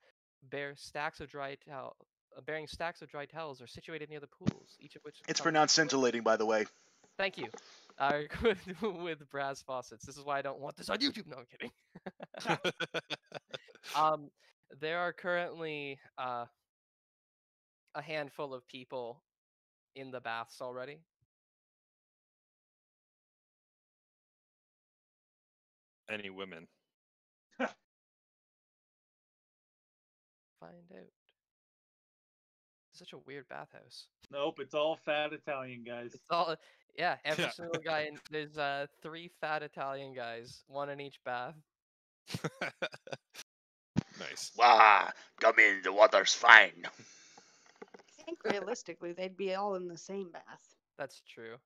bearing stacks of dry towels are situated near the pools, each of which. It's pronounced scintillating, by the way. Thank you. With brass faucets. This is why I don't want this on YouTube. No, I'm kidding. There are currently a handful of people in the baths already. Any women? Find out. It's such a weird bathhouse. Nope, it's all fat Italian guys. It's all every single guy. There's 3 fat Italian guys, 1 in each bath. Nice. Wow, come in, the water's fine. I think realistically they'd be all in the same bath. That's true.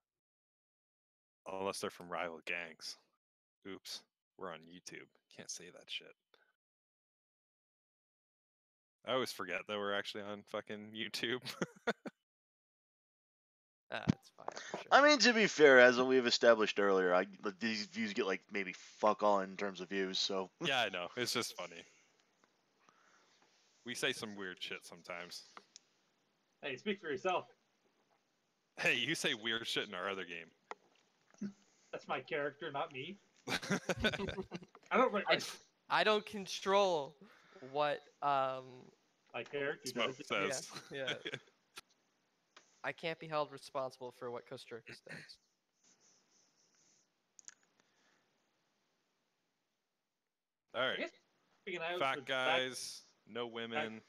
Unless they're from rival gangs. Oops, we're on YouTube. Can't say that shit. I always forget that we're actually on fucking YouTube. It's fine. For sure. I mean, to be fair, as we've established earlier, these views get like maybe fuck all in terms of views. So yeah, I know. It's just funny. We say some weird shit sometimes. Hey, speak for yourself. Hey, you say weird shit in our other game. That's my character, not me. I don't. I don't control what my character Smoke says. Yeah. I can't be held responsible for what Kosterkus does. All right. Fat guys, no women.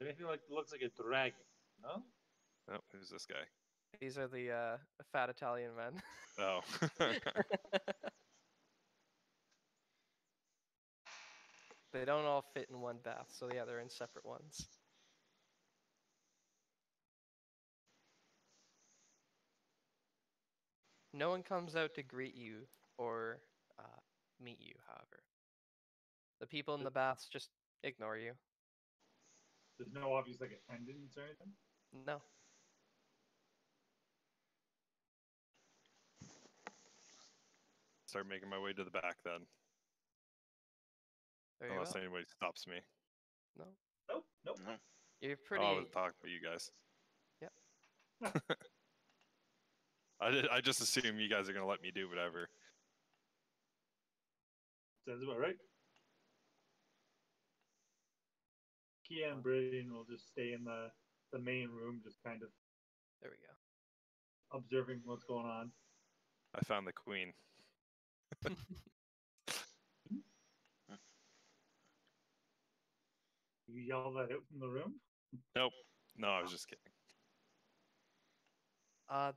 Anything looks like a dragon, no? Oh, who's this guy? These are the fat Italian men. Oh. They don't all fit in one bath, so yeah, they're in separate ones. No one comes out to greet you or meet you, however. The people in the baths just ignore you. There's no obvious attendance or anything? No. Start making my way to the back then. Unless anybody stops me. No. Nope. You're pretty. Oh, I was talking about you guys. Yep. I just assume you guys are gonna let me do whatever. Sounds about right. Keya and Beriadan will just stay in the main room, just kind of. There we go. observing what's going on. I found the queen. You yell that out from the room? Nope. No, I was just kidding.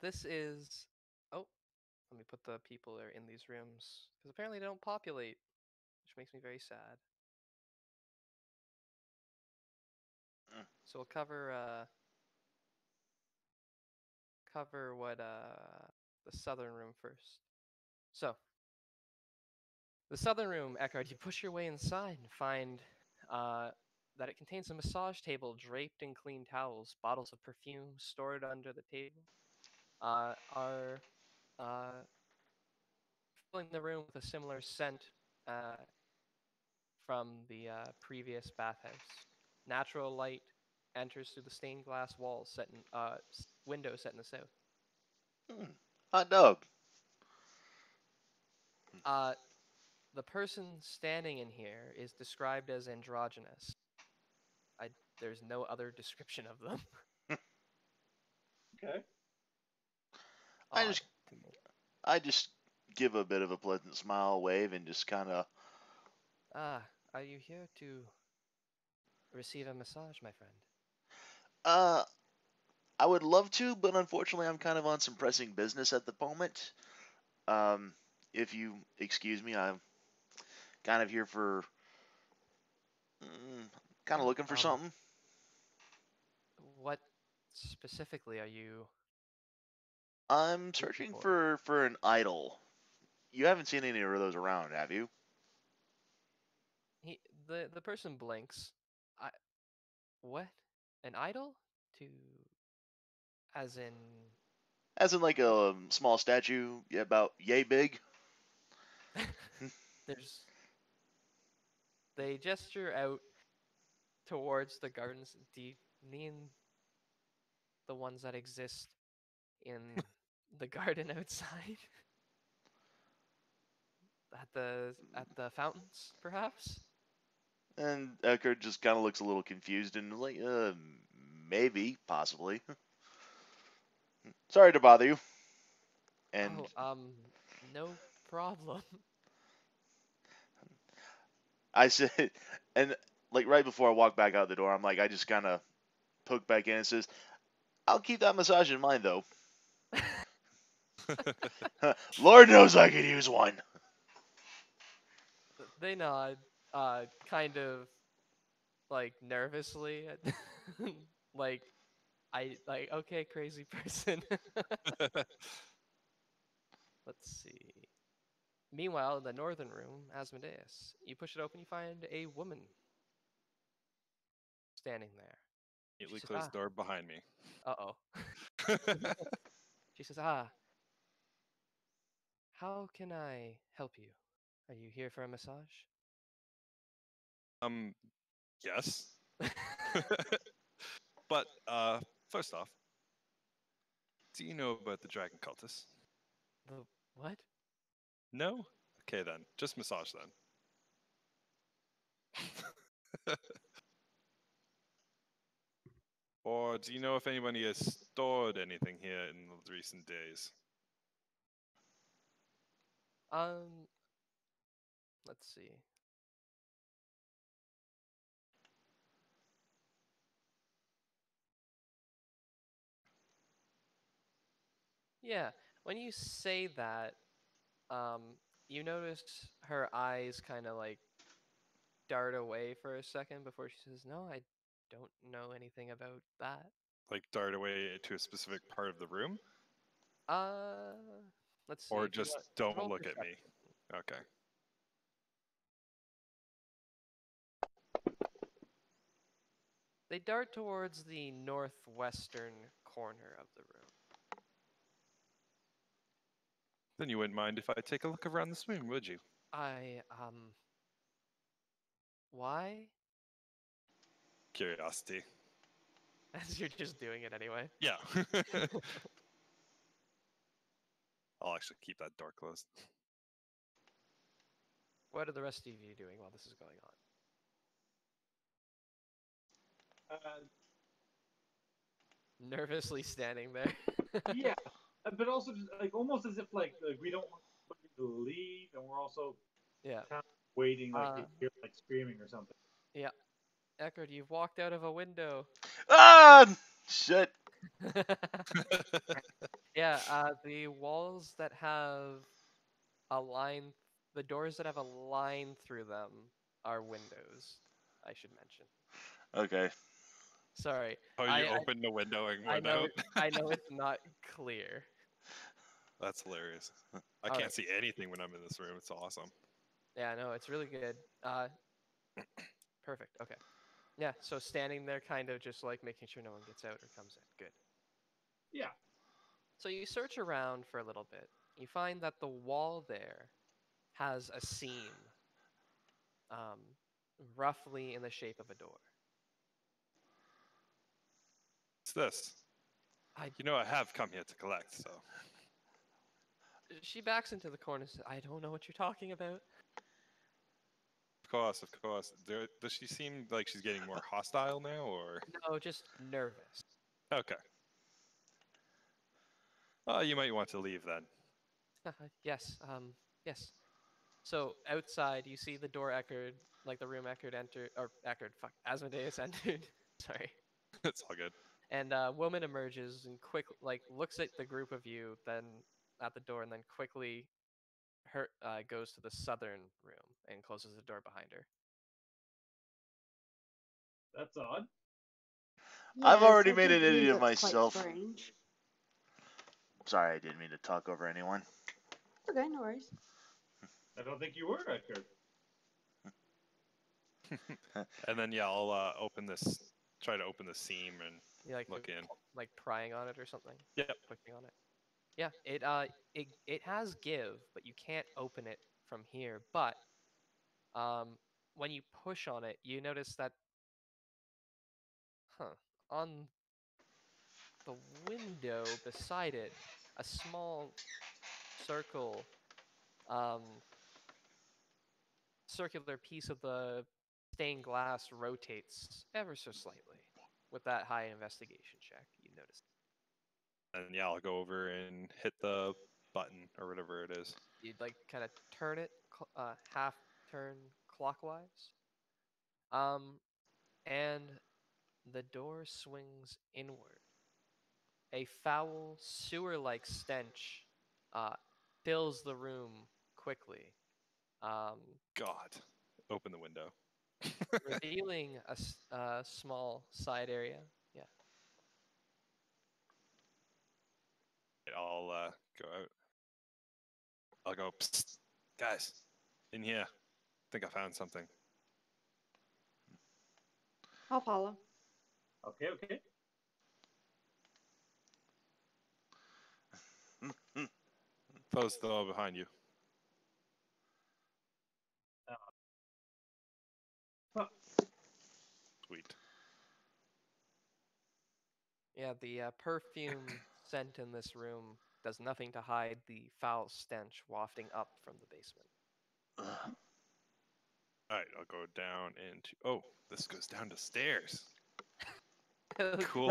This is. Oh, let me put the people that are in these rooms because apparently they don't populate, which makes me very sad. So we'll cover what the southern room first. So the southern room, Ekard, you push your way inside and find that it contains a massage table draped in clean towels. Bottles of perfume stored under the table are filling the room with a similar scent from the previous bathhouse. Natural light enters through the stained glass walls set in window set in the south. Hot dog. The person standing in here is described as androgynous. There's no other description of them. Okay. I just give a bit of a pleasant smile, wave, and just kind of. Are you here to receive a massage, my friend? I would love to, but unfortunately, I'm kind of on some pressing business at the moment. If you excuse me, I'm kind of here for. Kind of looking for something. What specifically are you? I'm searching for an idol. You haven't seen any of those around, have you? The person blinks. What? An idol? As in like a small statue, about yay big. They gesture out towards the gardens. Do you mean the ones that exist in the garden outside? At the fountains, perhaps? And Ekard just kind of looks a little confused and like, maybe, possibly. Sorry to bother you. And no problem. I said, and like right before I walk back out the door, I'm like, I just kind of poke back in and says, I'll keep that massage in mind, though. Lord knows I could use one. They nod, kind of like nervously, like okay, crazy person. Let's see. Meanwhile, in the northern room, Asmodeus, you push it open, you find a woman standing there. Immediately close the door behind me. Uh-oh. She says, how can I help you? Are you here for a massage? Yes. But, first off, do you know about the dragon cultists? The what? No? Okay then, just massage then. Or do you know if anybody has stored anything here in the recent days? Let's see. Yeah, when you say that, you notice her eyes kind of like dart away for a second before she says, "No, I don't know anything about that." Like dart away to a specific part of the room? Let's see. Or just don't look at me. Okay. They dart towards the northwestern corner of the room. Then you wouldn't mind if I take a look around this room, would you? Why? Curiosity. As you're just doing it anyway. Yeah. I'll actually keep that door closed. What are the rest of you doing while this is going on? Nervously standing there. Yeah. But also just like almost as if like we don't want somebody to leave, and we're also Yeah. kind of waiting like to hear like screaming or something. Yeah. Ekard, you've walked out of a window. Ah, shit. Yeah, the walls that have a line, the doors that have a line through them are windows, I should mention. Okay. Sorry. Oh, you opened the window and went out? I know it's not clear. That's hilarious. I All can't right. see anything when I'm in this room. It's awesome. Yeah, no, it's really good. Perfect. Okay. Yeah, so standing there kind of just like making sure no one gets out or comes in. Good. Yeah. So you search around for a little bit. You find that the wall there has a seam, roughly in the shape of a door. What's this? You know I have come here to collect, so. She backs into the corner and says, I don't know what you're talking about. Of course, of course. Does she seem like she's getting more hostile now, or? No, just nervous. Okay. Oh, you might want to leave then. Yes, yes. So outside, you see the door Ekard, like the room Ekard entered, or Ekard, fuck, Asmodeus entered. Sorry. It's all good. And a woman emerges and looks at the group of you, then at the door, and then quickly goes to the southern room and closes the door behind her. That's odd. I've Yes, already I made do an believe idiot of that's quite myself. strange. Sorry, I didn't mean to talk over anyone. Okay, no worries. I don't think you were, Ekard. And then yeah, I'll try to open the seam and look in. Like prying on it or something. Yep. Clicking on it. Yeah, it has give, but you can't open it from here. But when you push on it, you notice that on the window beside it, a small circle, circular piece of the stained glass rotates ever so slightly. With that high investigation check, you notice. And yeah, I'll go over and hit the button or whatever it is. You'd like kind of turn it half turn clockwise. And the door swings inward. A foul, sewer-like stench fills the room quickly. God, open the window. Revealing a small side area. Yeah. I'll go out. I'll go, psst, guys, in here. I think I found something. I'll follow. Okay. Close the door behind you. Sweet. Yeah, the perfume scent in this room does nothing to hide the foul stench wafting up from the basement. Alright, I'll go down into... Oh, this goes down the stairs. Cool.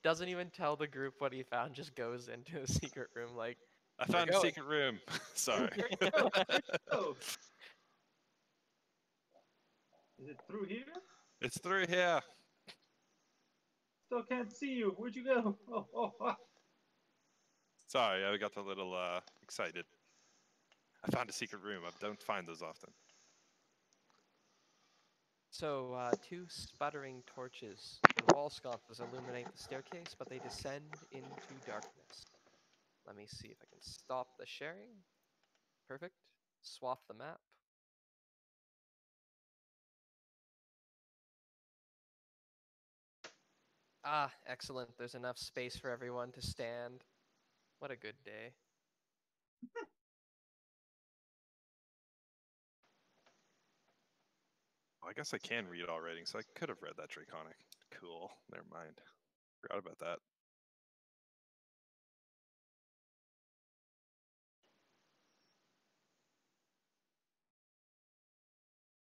Doesn't even tell the group what he found, just goes into a secret room like... I found a secret room. Sorry. Oh. Is it through here? It's through here. Still can't see you. Where'd you go? Oh. Sorry, I got a little excited. I found a secret room. I don't find those often. So, two sputtering torches and wall sconces illuminate the staircase, but they descend into darkness. Let me see if I can stop the sharing. Perfect. Swap the map. Ah, excellent. There's enough space for everyone to stand. What a good day. I guess I can read all writing, so I could have read that Draconic. Cool. Never mind. Forgot about that.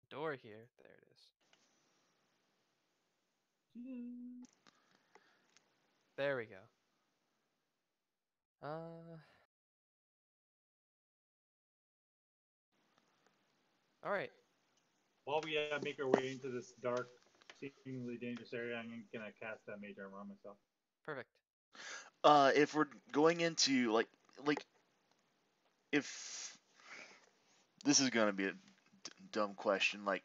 Door here. There it is. There we go. All right. While we make our way into this dark, seemingly dangerous area, I'm gonna cast that mage armor on myself. Perfect. If we're going into like if this is gonna be a dumb question, like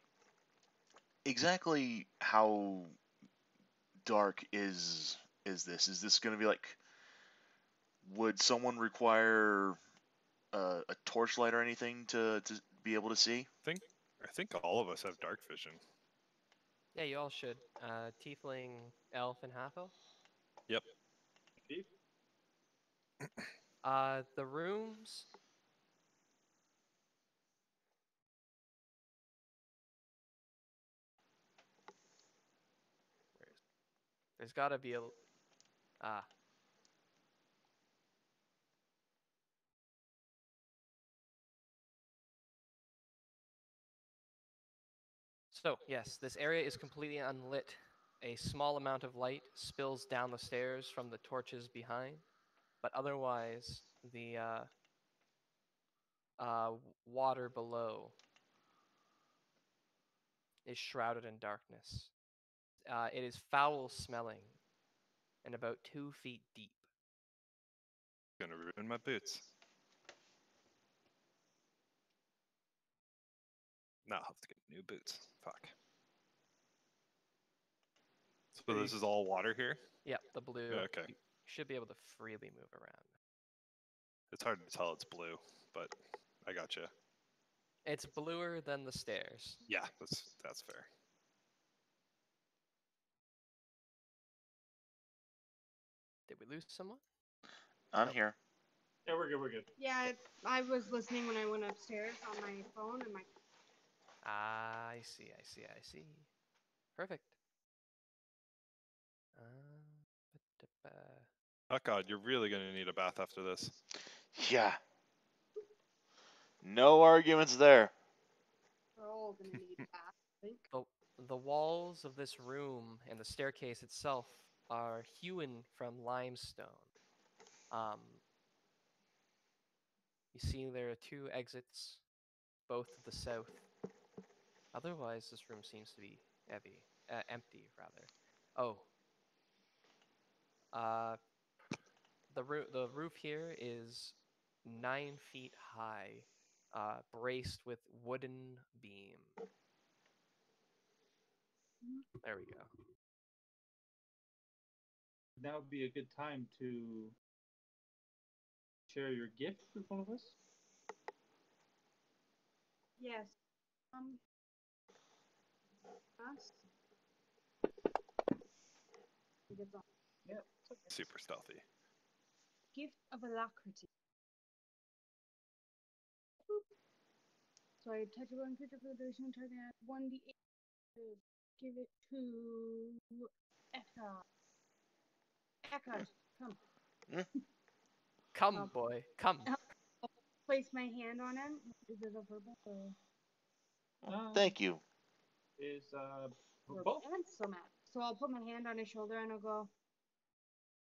exactly how dark is this? Is this gonna be like? Would someone require a torchlight or anything to be able to see? I think all of us have dark vision. Yeah, you all should. Tiefling, elf, and half elf. Yep. The rooms. There's got to be a. So, yes, this area is completely unlit. A small amount of light spills down the stairs from the torches behind, but otherwise, the water below is shrouded in darkness. It is foul smelling and about 2 feet deep. Gonna ruin my boots. Now I'll have to get new boots. Fuck. So this is all water here? Yep, the blue. Yeah, okay. You should be able to freely move around. It's hard to tell it's blue, but I gotcha. It's bluer than the stairs. Yeah, that's fair. Did we lose someone? I'm here. Yeah, we're good. We're good. Yeah, I was listening when I went upstairs on my phone and my. I see. Perfect. Oh god, you're really gonna need a bath after this. Yeah. No arguments there. We're all gonna need that, I think. The walls of this room and the staircase itself are hewn from limestone. You see there are 2 exits, both to the south. Otherwise, this room seems to be empty, rather. Oh. The roof here is 9 feet high, braced with wooden beam. There we go. Now would be a good time to share your gift with one of us. Yes. Us. Yeah. Super stealthy. Gift of alacrity. Boop. So I touch one creature for the duration target at 1d8. Give it to Ekard. Ekard, come. Come, boy, come. I'll place my hand on him. Is it a verbal or? Thank you. Is verbal and somatic. So I'll put my hand on his shoulder and I'll go.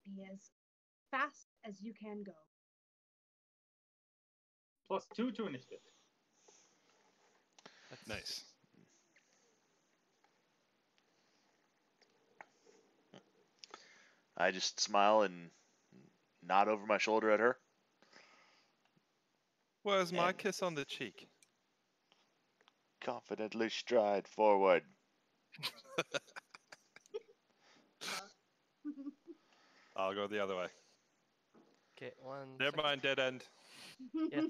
Be as fast as you can go. +2 to initiative. That's nice. I just smile and nod over my shoulder at her. Where's my kiss on the cheek? Confidently stride forward. I'll go the other way. Okay, one. Never mind, dead end. Yes,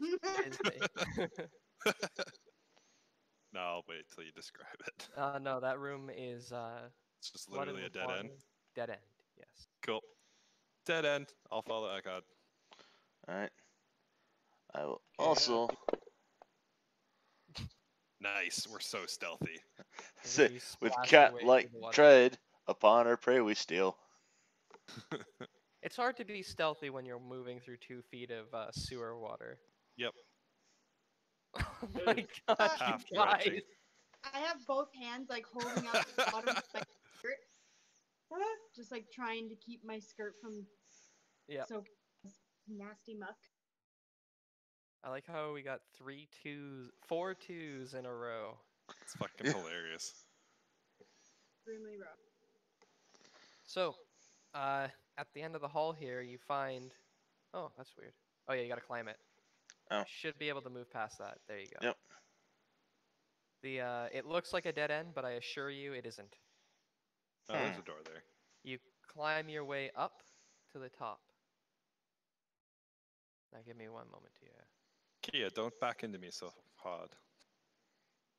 No, I'll wait till you describe it. no, that room is It's just literally a dead end. Dead end, yes. Cool. Dead end. I'll follow Ekard. Alright. I will also... Nice. We're so stealthy. Sit with cat-like tread upon our prey we steal. It's hard to be stealthy when you're moving through 2 feet of sewer water. Yep. Oh my gosh, you guys! I have both hands like holding up the bottom of my skirt, just like trying to keep my skirt from soaking nasty muck. I like how we got 4 twos in a row. It's fucking hilarious. Extremely rough. So, at the end of the hall here, you find... Oh, that's weird. Oh yeah, you gotta climb it. Oh. Should be able to move past that. There you go. Yep. It looks like a dead end, but I assure you it isn't. Oh, there's a door there. You climb your way up to the top. Now give me one moment here. Keya, don't back into me so hard.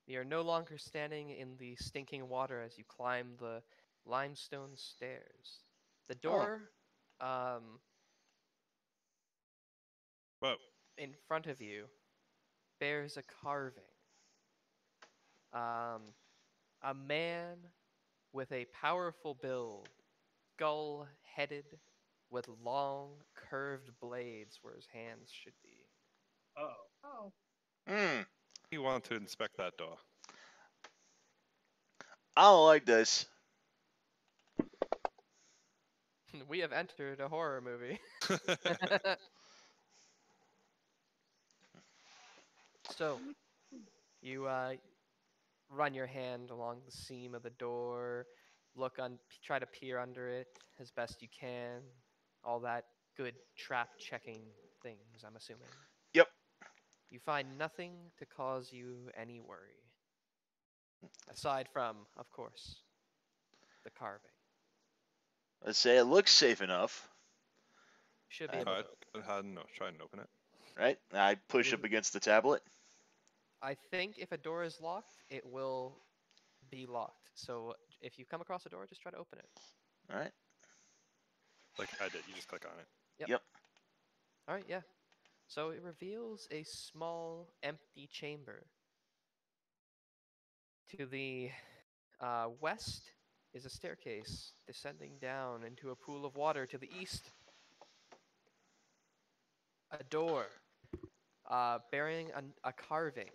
You're no longer standing in the stinking water as you climb the limestone stairs. The door Whoa. in front of you bears a carving. A man with a powerful build, skull-headed, with long, curved blades where his hands should be. Oh. Oh. You want to inspect that door? I don't like this. We have entered a horror movie. So, you run your hand along the seam of the door, try to peer under it as best you can. All that good trap checking things, I'm assuming. Yep. You find nothing to cause you any worry. Aside from, of course, the carving. Let's say it looks safe enough. Should be able to open it. Try and open it. Right? I push up against the tablet. I think if a door is locked, it will be locked. So if you come across a door, just try to open it. Alright. Like I did, you just click on it. Yep. Alright, yeah. So it reveals a small, empty chamber. To the west is a staircase descending down into a pool of water. To the east, a door bearing a carving.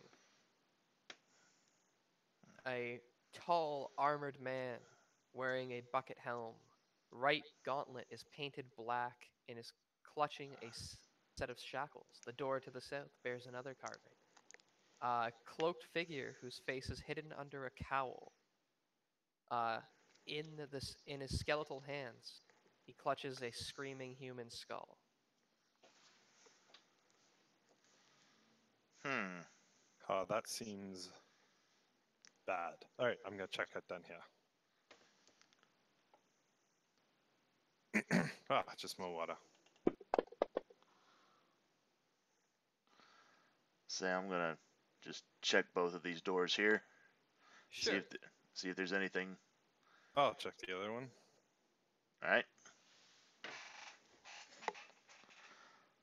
A tall, armored man wearing a bucket helm. Right gauntlet is painted black and is clutching a set of shackles. The door to the south bears another carving. A cloaked figure whose face is hidden under a cowl. In his skeletal hands, he clutches a screaming human skull. That seems bad. Alright, I'm gonna check that down here. Just more water. Say I'm gonna just check both of these doors here. Sure. See if there's anything. I'll check the other one. Alright.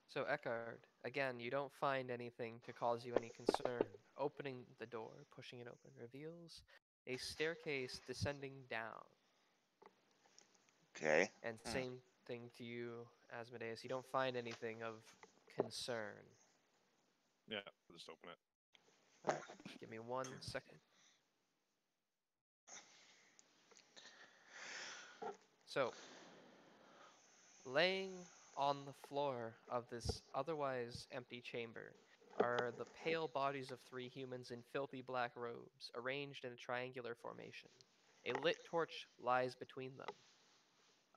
So Ekard, again, you don't find anything to cause you any concern. Opening the door, pushing it open, reveals a staircase descending down. Okay. And same thing to you, Asmodeus. You don't find anything of concern. Yeah, I'll just open it. Alright, give me 1 second. So, laying on the floor of this otherwise empty chamber are the pale bodies of 3 humans in filthy black robes, arranged in a triangular formation. A lit torch lies between them.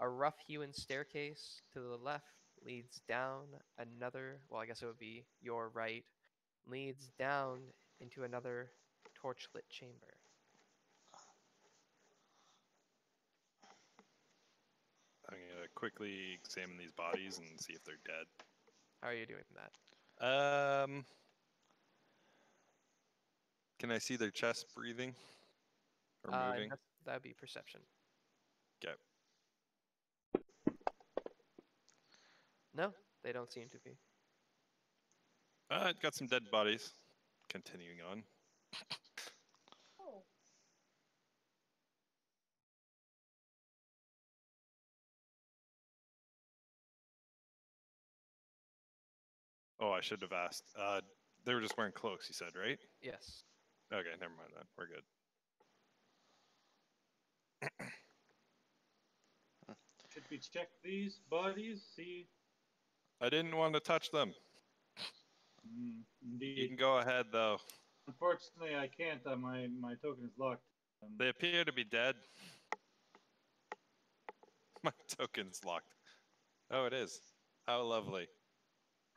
A rough-hewn staircase to the left leads down another, well, I guess it would be your right, leads down into another torchlit chamber. I'm gonna quickly examine these bodies and see if they're dead. How are you doing that? Can I see their chest breathing or moving? That would be perception. Okay. No, they don't seem to be. Got some dead bodies. Continuing on. Oh. Oh, I should have asked. They were just wearing cloaks, you said, right? Yes. Okay, never mind then. We're good. Should we check these bodies? See. I didn't want to touch them. Indeed. You can go ahead, though. Unfortunately, I can't. My token is locked. They appear to be dead. My token's locked. Oh, it is. How lovely.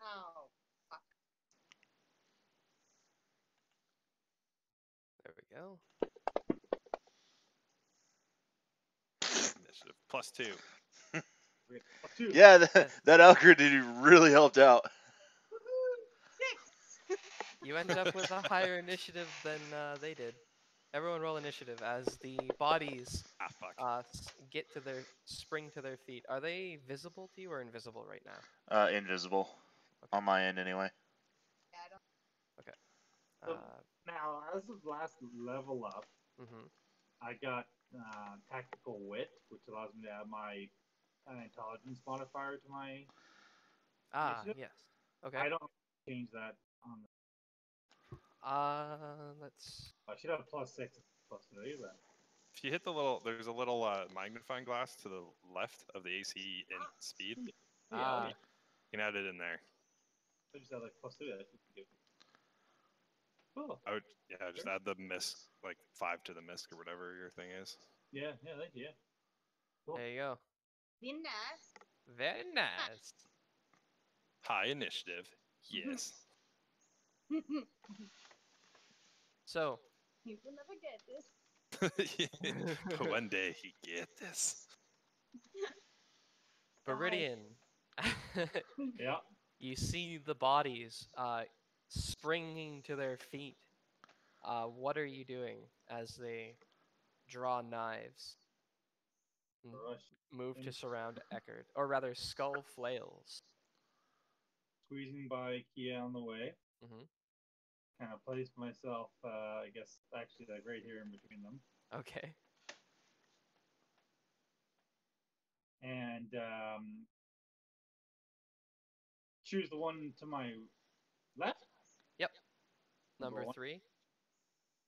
Oh, fuck. There we go. Initiative +2. Yeah, that algorithm really helped out. You ended up with a higher initiative than they did. Everyone roll initiative as the bodies get to spring to their feet. Are they visible to you or invisible right now? Invisible. Okay. On my end, anyway. Yeah, I don't... Okay. So now, as of last level up, I got tactical wit, which allows me to add my intelligence modifier to my initiative. Yes. Okay. I don't change that on the... Let's... I should have +6, +3 then. If you hit there's a little magnifying glass to the left of the AC and speed. Yeah, you can add it in there. I just had like +3. That should give me... Cool. I would, just add the misc, like 5 to the misc or whatever your thing is. Yeah, thank you. Cool. There you go. Be nice. Very nice. High initiative. Yes. So. You will never get this. One day he get this. Beriadan. Yeah. You see the bodies springing to their feet. What are you doing as they draw knives? Move to surround Ekard, or rather skull flails. Squeezing by Keya on the way. Kind of place myself, I guess, actually, like right here in between them. Okay. And choose the one to my left? Yep. Number 3?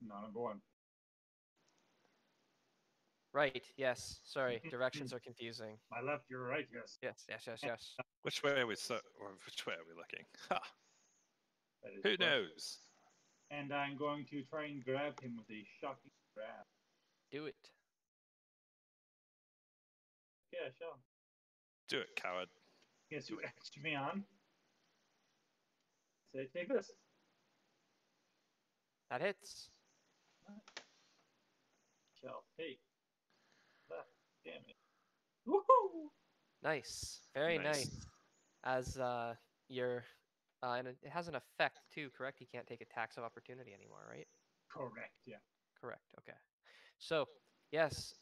No, number 1. Right, yes. Sorry, directions are confusing. My left, your right, yes. Yes. Which way are we looking? Ha! Who knows? And I'm going to try and grab him with a shocking grab. Do it. Yeah, sure. Do it, coward. Guess who etched me on? Say, take this. That hits. Shall take that damage. Woohoo! Nice. Very nice. As you're... and it has an effect too, correct? He can't take attacks of opportunity anymore, right? Correct, yeah. Correct, okay. So, yes,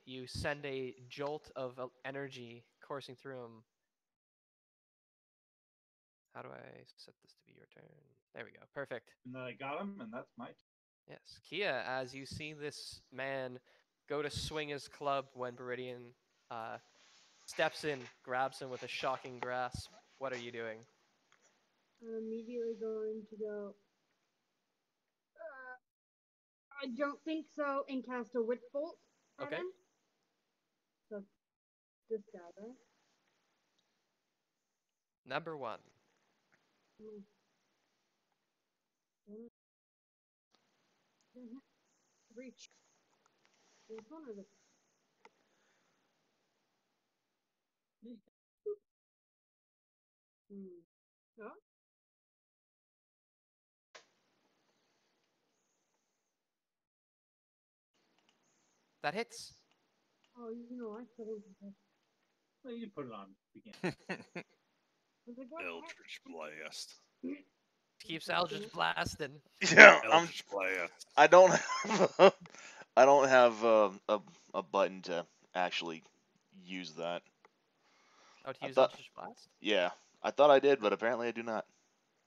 you send a jolt of energy coursing through him. How do I set this to be your turn? There we go, perfect. And then I got him, and that's my turn. Yes, Keya, as you see this man go to swing his club when Beriadan steps in, grabs him with a shocking grasp. What are you doing? I'm immediately going to go. I don't think so, and cast a witch bolt at him. So this guy, right? Number 1. Reach. This one or this? Huh? That hits. Oh, I still don't. Well, you put it on again. Eldritch Blast. Keeps Eldritch blasting. Yeah, Eldritch Blast. I don't have a button to actually use that. Oh, to use Eldritch Blast? Yeah, I thought I did, but apparently I do not.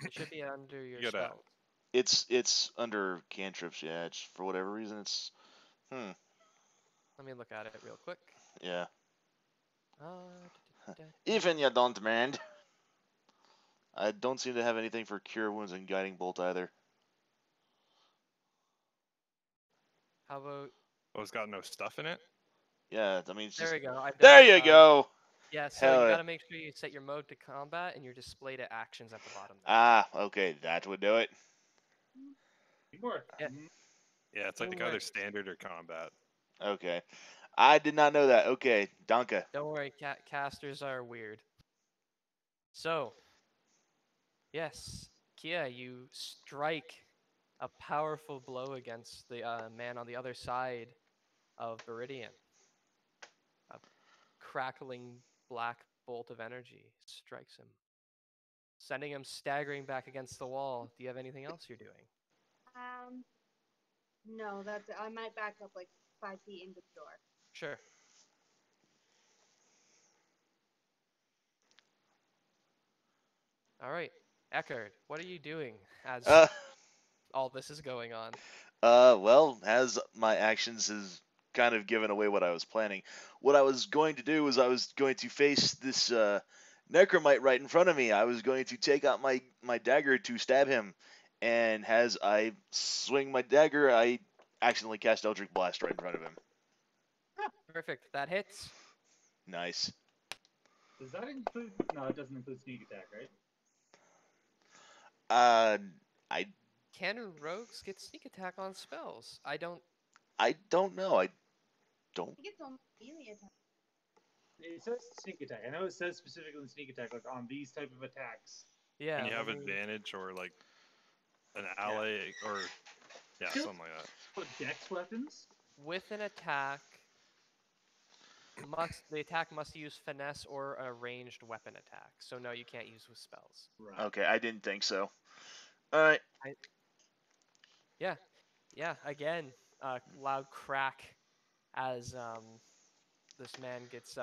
It should be under your spells. It's under cantrips. Yeah, it's for whatever reason it's. Let me look at it real quick. Yeah. Even you don't mind. I don't seem to have anything for Cure Wounds and Guiding Bolt either. How about... Oh, it's got no stuff in it? Yeah, I mean... There we go. There you go! Yeah, so Hell you yeah. gotta make sure you set your mode to combat and your display to actions at the bottom there. Ah, okay, that would do it. Teamwork. Yeah. Yeah, it's like Don't either worry. standard or combat. Okay. I did not know that. Okay, Danke. Don't worry, casters are weird. So, yes, Keya, you strike a powerful blow against the man on the other side of Beriadan. A crackling black bolt of energy strikes him, sending him staggering back against the wall. Do you have anything else you're doing? No, that's it. I might back up like 5 feet into the door. Sure. All right, Ekard, what are you doing as Uh, all this is going on? well, as my actions has kind of given away what I was planning. What I was going to do was I was going to face this necromite right in front of me. I was going to take out my dagger to stab him, and as I swing my dagger, I accidentally cast Eldritch Blast right in front of him. Perfect. That hits. Nice. Does that include? No, it doesn't include sneak attack, right? I Can rogues get sneak attack on spells? I don't don't know. I I don't. think it's only melee attack. It says sneak attack. I know it says specifically sneak attack, like on these type of attacks. Yeah. When you have let me- advantage or like an ally or yeah, Still- something like that. But dex weapons? With an attack, the attack must use finesse or a ranged weapon attack. So no, you can't use with spells. Right. Okay, I didn't think so. All right. Yeah. Again, loud crack as this man gets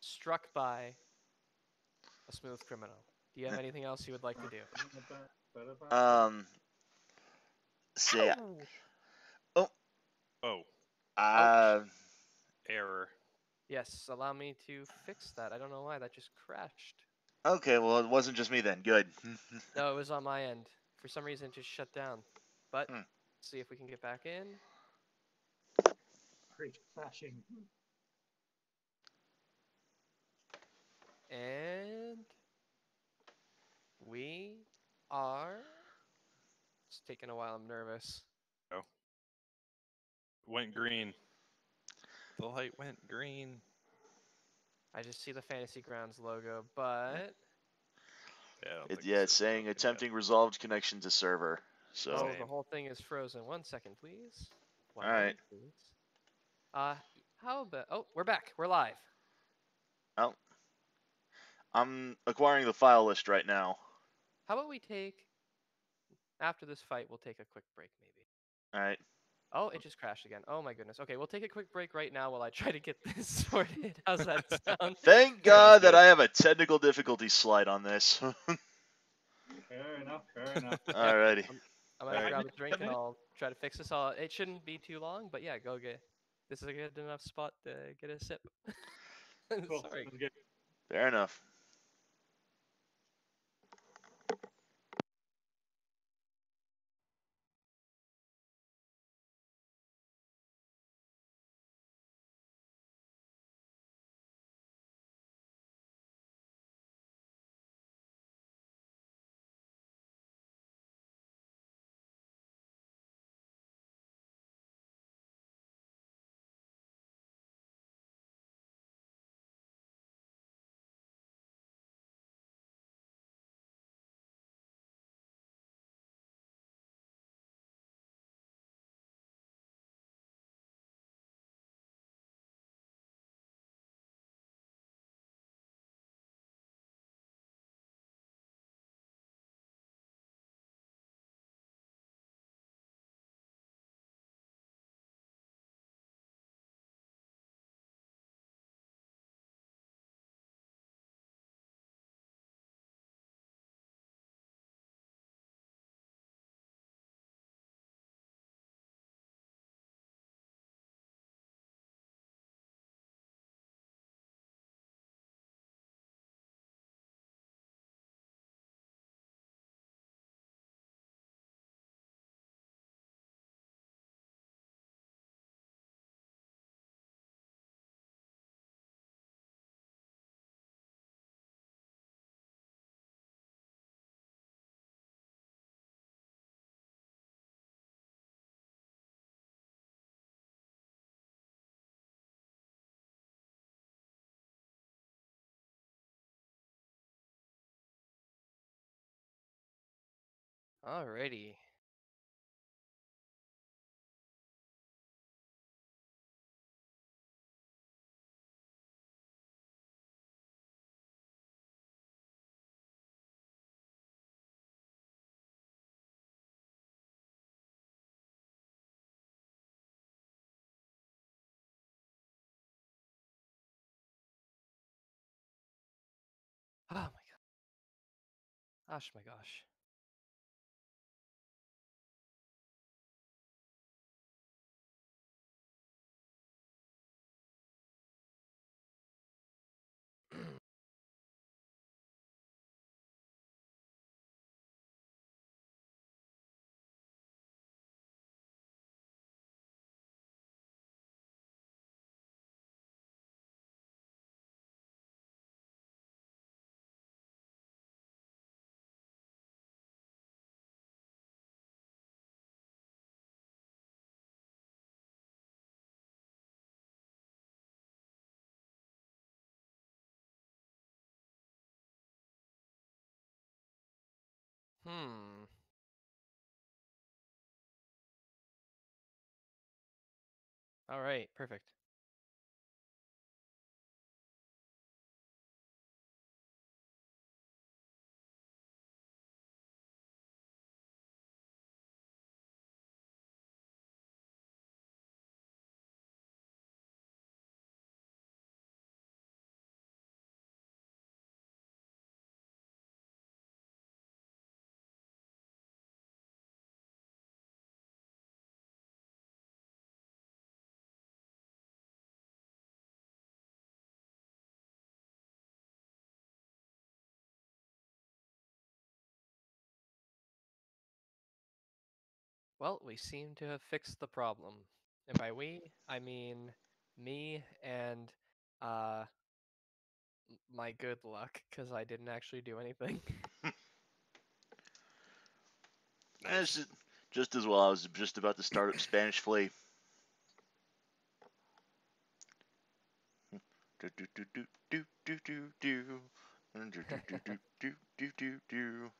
struck by a smooth criminal. Do you have anything else you would like to do? Say. Ow! Oh, Uh. error. Yes, allow me to fix that. I don't know why that just crashed. Okay, well, it wasn't just me then. Good. No, it was on my end. For some reason, it just shut down. But Hmm. let's see if we can get back in. Great crashing. And we are. It's taking a while. I'm nervous. Went green. The light went green. I just see the Fantasy Grounds logo, but Yeah, I don't think Yeah, the it's server's saying open yet. attempting resolved connection to server. So. oh, Same. the whole thing is frozen. 1 second, please. One All right. moment, please. How about? Oh, we're back. We're live. Oh. I'm acquiring the file list right now. How about we take after this fight? We'll take a quick break, maybe. All right. Oh, it just crashed again. Oh my goodness. Okay, we'll take a quick break right now while I try to get this sorted. How's that sound? Thank God that I have a technical difficulty slide on this. Fair enough, fair enough. Alrighty. I'm gonna Alright. grab a drink and I'll try to fix this. It shouldn't be too long, but yeah, go get. This is a good enough spot to get a sip. Cool. Sorry. Sounds good. Fair enough. Alrighty. Oh my god. Gosh, my gosh. All right, perfect. Well, we seem to have fixed the problem. And by we, I mean me and my good luck, because I didn't actually do anything. Nice. Just as well. I was just about to start up Spanish Flea. Do do do do do do do do. Do do do do do do do do.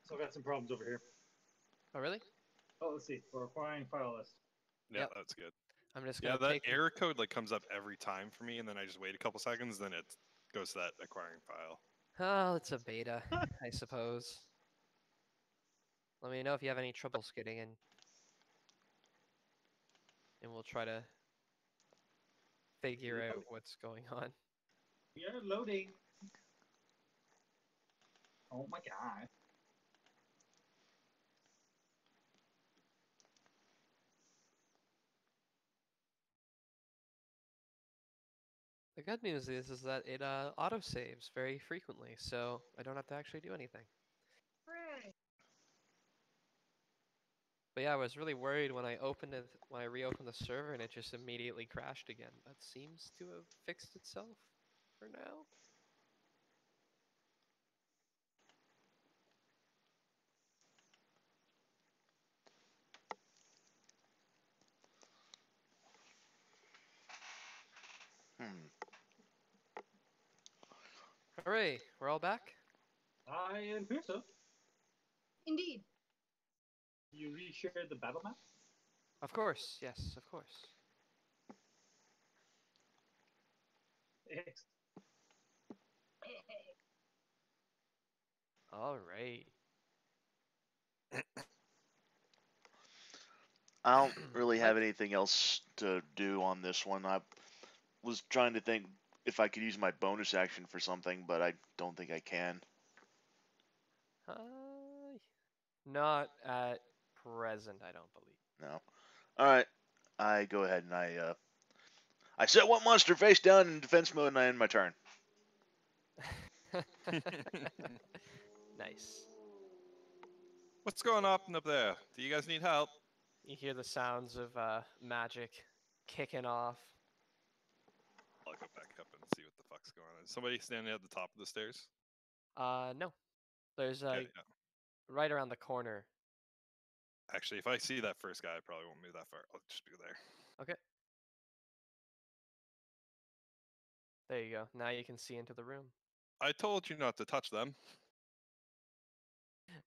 So I got some problems over here. Oh, really? Oh, let's see. We're acquiring file list. Yeah, Yep. that's good. I'm just gonna Yeah, that take error code like comes up every time for me, and then I just wait a couple seconds, then it goes to that acquiring file. Oh, it's a beta, I suppose. Let me know if you have any troubles getting in. And we'll try to figure out what's going on. We are loading. Oh my god. The good news is that it autosaves very frequently, so I don't have to actually do anything. Hooray. But yeah, I was really worried when I reopened the server and it just immediately crashed again. That seems to have fixed itself for now. Hooray, we're all back? I appear so. Indeed. You reshared the battle map? Of course, yes, of course. All right. I don't really have anything else to do on this one. I was trying to think if I could use my bonus action for something, but I don't think I can. Not at present, I don't believe. No. All right. I go ahead and I set one monster face down in defense mode and I end my turn. Nice. What's going on up there? Do you guys need help? You hear the sounds of magic kicking off. I'll go back up and see what the fuck's going on. Is somebody standing at the top of the stairs? No. There's Okay, yeah. right around the corner. Actually, if I see that first guy, I probably won't move that far. I'll just be there. Okay. There you go. Now you can see into the room. I told you not to touch them.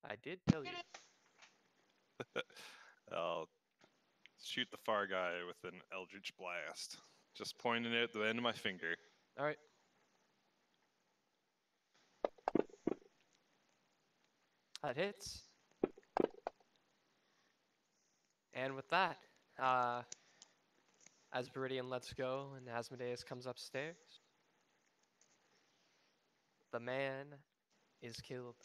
I did tell you. I'll shoot the far guy with an Eldritch Blast. Just pointing it at the end of my finger. All right. That hits. And with that, as Beriadan lets go and Asmodeus comes upstairs, the man is killed.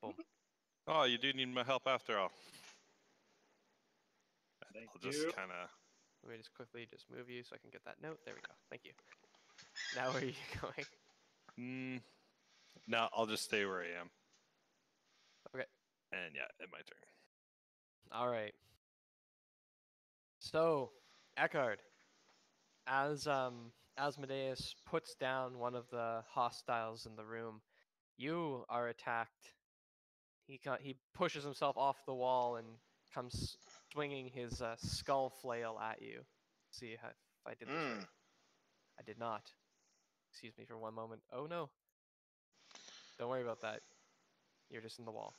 Boom. Oh, you do need my help after all. Thank I'll just you. kind of... Let me just quickly move you so I can get that note. There we go. Thank you. Now where are you going? No, I'll just stay where I am. Okay. And yeah, it's my turn. All right. So, Ekard, as Asmodeus puts down one of the hostiles in the room, you are attacked. He pushes himself off the wall and comes swinging his skull flail at you. See if I did this right. I did not. Excuse me for one moment. Oh no. Don't worry about that. You're just in the wall.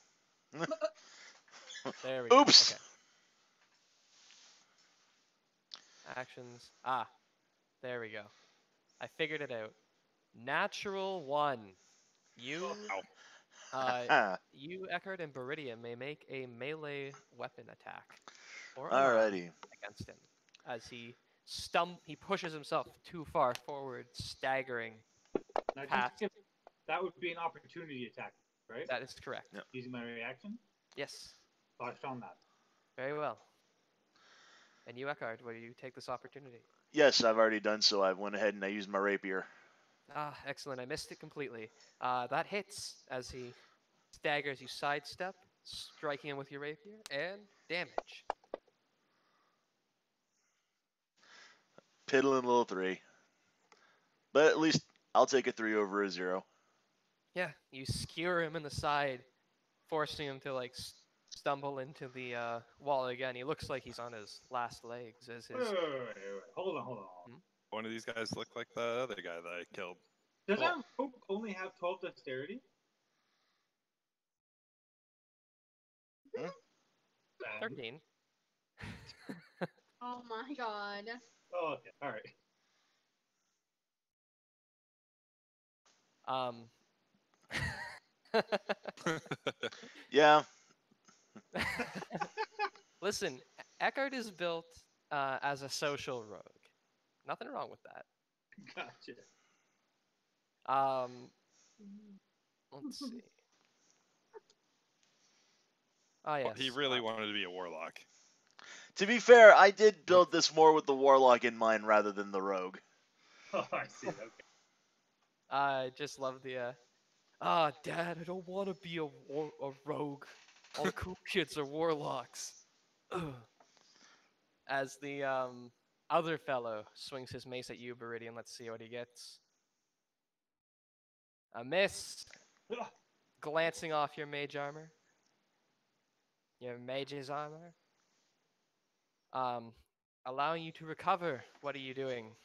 There we go. Oops. Okay. Actions. Ah, there we go. I figured it out. Natural 1. You, you, Ekard, and Beriadan may make a melee weapon attack or unarmed Alrighty. against him as he pushes himself too far forward, staggering Now, past. that would be an opportunity attack, right? That is correct. Yep. Using my reaction? Yes. Touched on that. Very well. And you, Ekard, will you take this opportunity? Yes, I've already done so. I went ahead and I used my rapier. Ah, excellent. I missed it completely. That hits as he staggers. You sidestep, striking him with your rapier, and damage. Piddling little 3. But at least I'll take a 3 over a 0. Yeah, you skewer him in the side, forcing him to stumble into the wall again. He looks like he's on his last legs as his. Wait. Hold on. One of these guys look like the other guy that I killed. Does our rope only have 12 dexterity? 13. Oh my god. Oh, okay. All right. Yeah. Listen, Ekard is built as a social rogue. Nothing wrong with that. Gotcha. Let's see. Oh yes. Well, he really wanted to be a warlock. To be fair, I did build this more with the warlock in mind rather than the rogue. Oh, I see. Okay. I just love the. Dad, I don't want to be a rogue. All cool kids are warlocks. Ugh. As the other fellow swings his mace at you, Beriadan, let's see what he gets. A miss. Glancing off your mage armor. Your mage's armor. Allowing you to recover. What are you doing?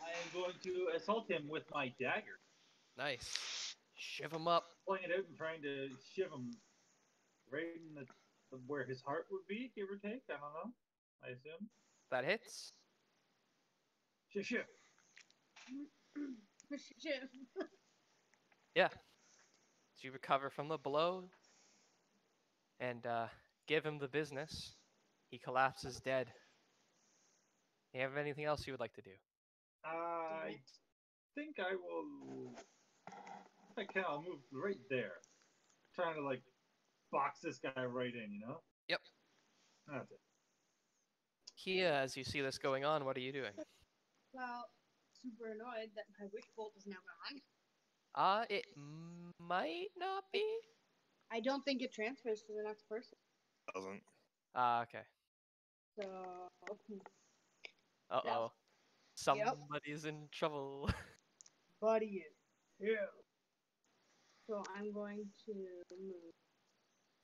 I am going to assault him with my dagger. Nice. Shiv him up. Pulling it out and trying to shiv him right in the where his heart would be, give or take. I don't know. I assume. That hits. Shiv. Yeah. So you recover from the blow and give him the business. He collapses dead. Do you have anything else you would like to do? I think I will. If I can, I'll move right there. Trying to box this guy right in, you know? Yep. That's it. Keya, as you see this going on, what are you doing? Well, super annoyed that my wish bolt is now gone. It might not be. I don't think it transfers to the next person. Doesn't. Okay. So. Uh-oh. Somebody's in trouble. Buddy is here. So I'm going to move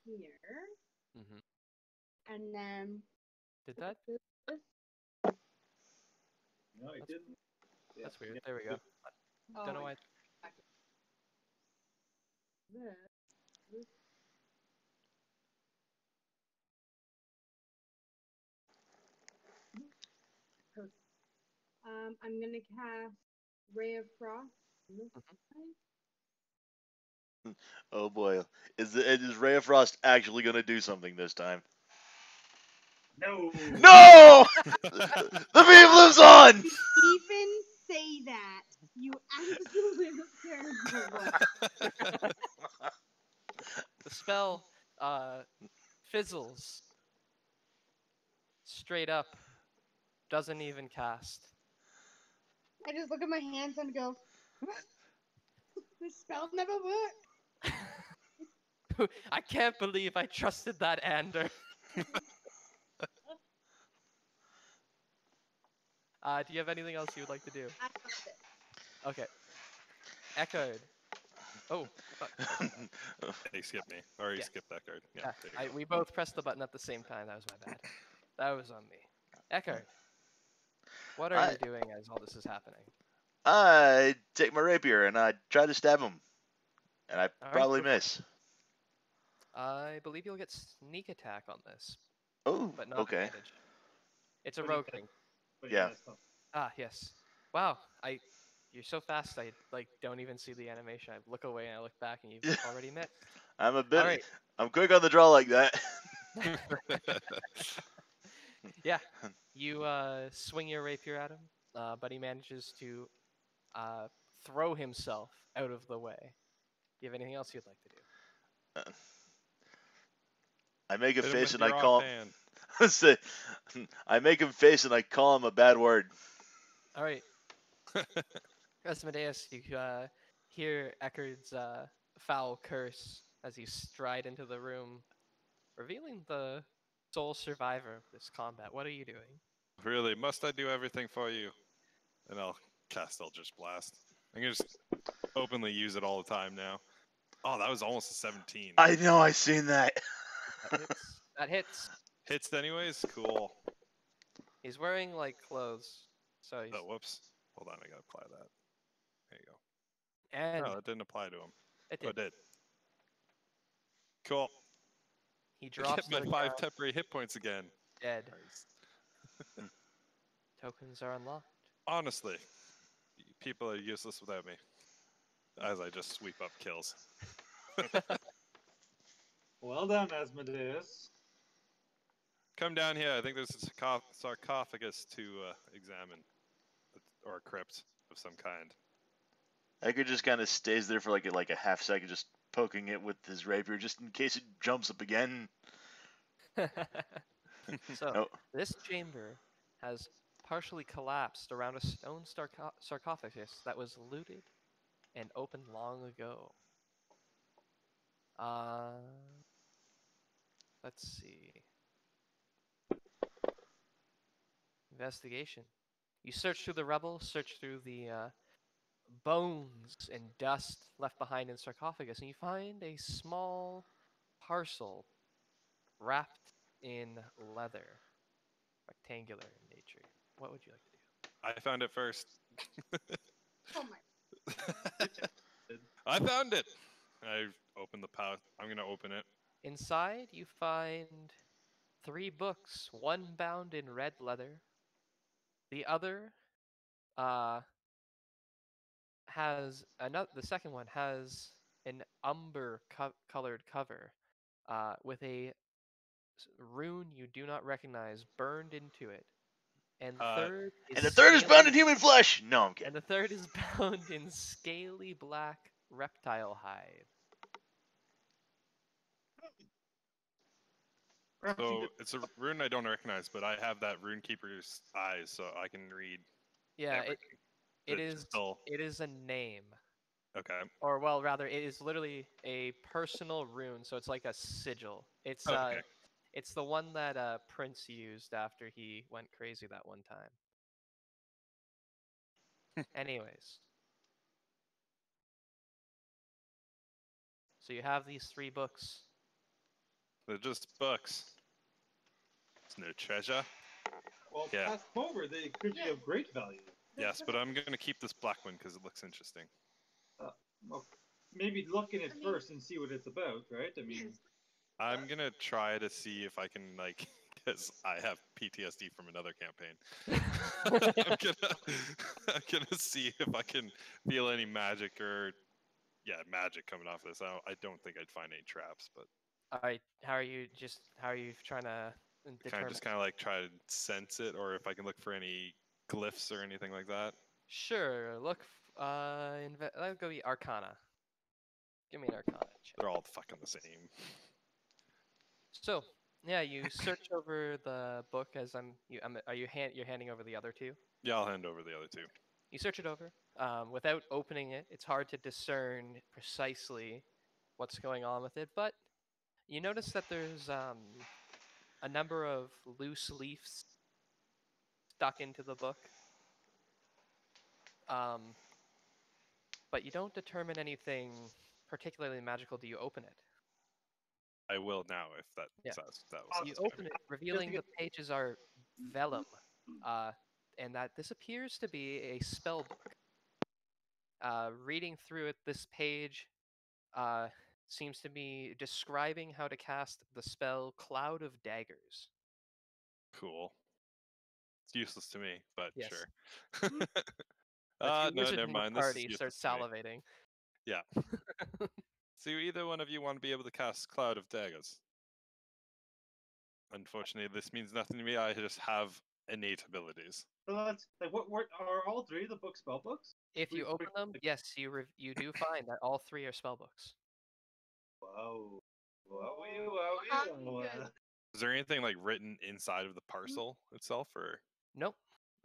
here. Mm-hmm. And then. Did that? No, he That's- didn't. Yeah. That's weird. There we go. Don't know why. This. Perfect. I'm gonna cast Ray of Frost. On this side. Oh boy, is Ray of Frost actually gonna do something this time? No. No! The beam lives on! Even say that, you absolute terrible. The spell fizzles. Straight up. Doesn't even cast. I just look at my hands and go, this spell never worked. I can't believe I trusted that Ander. Do you have anything else you would like to do? I trust it. Okay. Ekard. Oh. He skipped me. Or he Yeah. skipped that card. Yeah, there you go. We both pressed the button at the same time. That was my bad. That was on me. Ekard. What are you doing as all this is happening? I take my rapier and I try to stab him. And I right, probably go for it. miss. I believe you'll get sneak attack on this, Oh, but not okay. advantage. It's a But he rogue does- thing. but Yeah. he does something. Ah, yes. Wow, you're so fast. I don't even see the animation. I look away and I look back, and you've already missed. I'm a bit. All right. I'm quick on the draw like that. Yeah, you swing your rapier at him, but he manages to throw himself out of the way. Do you have anything else you'd like to do? I make a Hit him face with and I your call. offhand. I make him face and I call him a bad word. All right. Asmodeus, you hear Ekard's foul curse as you stride into the room, revealing the sole survivor of this combat. What are you doing? Really, must I do everything for you? And I'll cast Eldritch Blast. I can just openly use it all the time now. Oh, that was almost a 17. I know, I seen that. That hits. That hits. Hits anyways? Cool. He's wearing like clothes, so he's Oh, whoops. Hold on, I gotta apply that. There you go. and No, that didn't apply to him. it Oh, did. it did. Cool. He I drops get my to the 5 ground temporary hit points again. dead. Nice. Tokens are unlocked. Honestly, people are useless without me. As I just sweep up kills. Well done, Asmodeus. Come down here. I think there's a sarcophagus to examine. Or a crypt of some kind. Ekard just kind of stays there for like a half second, just poking it with his rapier, just in case it jumps up again. So Oh. this chamber has partially collapsed around a stone sarcophagus that was looted and opened long ago. Let's see. Investigation. You search through the rubble, search through the bones and dust left behind in sarcophagus, and you find a small parcel wrapped in leather, rectangular in nature. What would you like to do? I found it first. Oh my. I found it! I opened the pouch. I'm gonna open it. Inside, you find 3 books, one bound in red leather. The other has another. The second one has an umber colored cover with a rune you do not recognize burned into it. And the third is And the third is bound in human flesh. No, I'm kidding. And the third is bound in scaly black reptile hide. So it's a rune I don't recognize, but I have that rune keeper's eyes, so I can read. Yeah, everything. it It's is. still- It is a name, Okay. or well, rather, it is literally a personal rune. So it's like a sigil. It's Okay. it's the one that Prince used after he went crazy that one time. Anyways, so you have these 3 books. They're just books. It's no treasure. Well, Yeah. pass them over. They could be of great value. Yes, but I'm going to keep this black one because it looks interesting. Well, maybe look in it first and see what it's about, right? I mean, I'm going to try to see if I can, like, because I have PTSD from another campaign. I'm gonna see if I can feel any magic or, magic coming off this. I don't think I'd find any traps, but How are you trying to determine? just kind of like try to sense it, or if I can look for any glyphs or anything like that. Sure. Look. Let's go. Arcana. Give me an Arcana check. They're all fucking the same. So, yeah, you search over the book as you're handing over the other two? Yeah, I'll hand over the other two. You search it over. Without opening it, it's hard to discern precisely what's going on with it, but you notice that there's a number of loose leaves stuck into the book. But you don't determine anything particularly magical. Do you open it? I will now, if that was. You open it, revealing the pages are vellum, and that this appears to be a spell book. Reading through it, this page seems to be describing how to cast the spell Cloud of Daggers. Cool. It's useless to me, but Yes. sure. No, never mind. Party This is starts useless to me. salivating. Yeah. So either one of you want to be able to cast Cloud of Daggers? Unfortunately, this means nothing to me. I just have innate abilities. so that's like what are all three of the books spell books? If you open them, yes, you do find that all three are spell books. Wow. Is there anything like written inside of the parcel itself, or? Nope.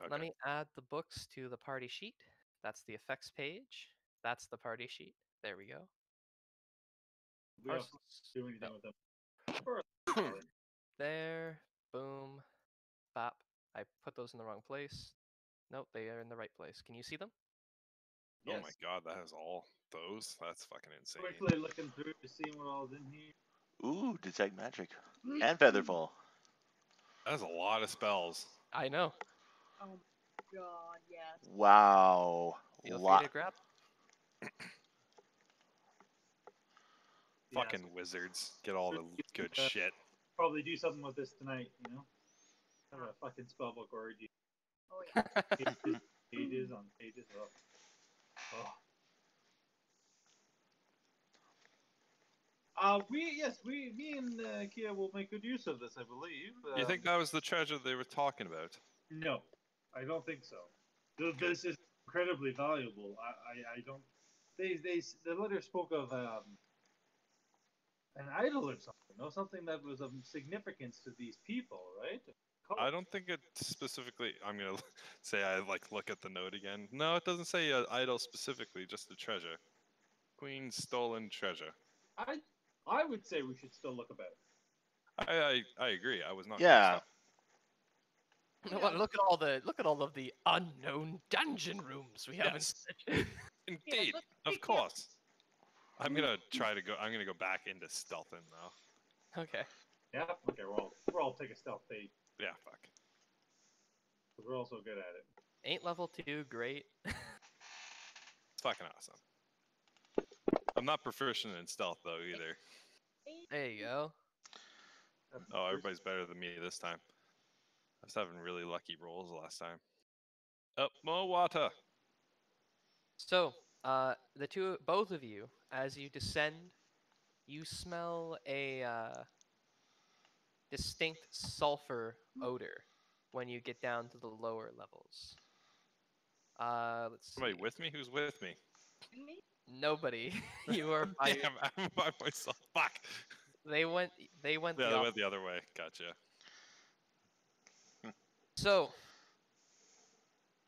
Okay. Let me add the books to the party sheet. That's the effects page. That's the party sheet. There we go. We have to do anything with them. There. Boom. Bop. I put those in the wrong place. Nope, they are in the right place. Can you see them? Oh my god, that has all those? That's fucking insane. Quickly looking through to see what all's in here. Ooh, detect magic. And featherfall. That's a lot of spells. I know. Oh my god, yes. Wow. Feel free to grab. Fucking wizards. Get all the good shit. Probably do something with this tonight, you know? Have a fucking spellbook orgy. Oh yeah. Pages on pages of. Me and Keya will make good use of this, I believe. You think that was the treasure they were talking about? No, I don't think so. This is incredibly valuable. I don't. The letter spoke of an idol or something. No, something that was of significance to these people, right? I don't think it specifically. I'm gonna say I look at the note again. No, it doesn't say idol specifically, just the treasure. Queen's stolen treasure. I would say we should still look about it. I agree. I was not. Yeah. Look at all of the unknown dungeon rooms we have. Yes. Indeed, of course. I'm gonna go back into stealthing though. Okay. Yeah. Okay. We're all take a stealth phase. Yeah. Fuck. Because we're also good at it. Ain't level 2 great? It's fucking awesome. I'm not proficient in stealth though either. There you go. Oh, everybody's better than me this time. I was having really lucky rolls last time. Oh, more water. So, both of you, as you descend, you smell a distinct sulfur odor when you get down to the lower levels. Let's see. Somebody with me? Who's with me? Nobody. You are by Damn, I'm by myself. Fuck. They went They went the other way. Gotcha. So,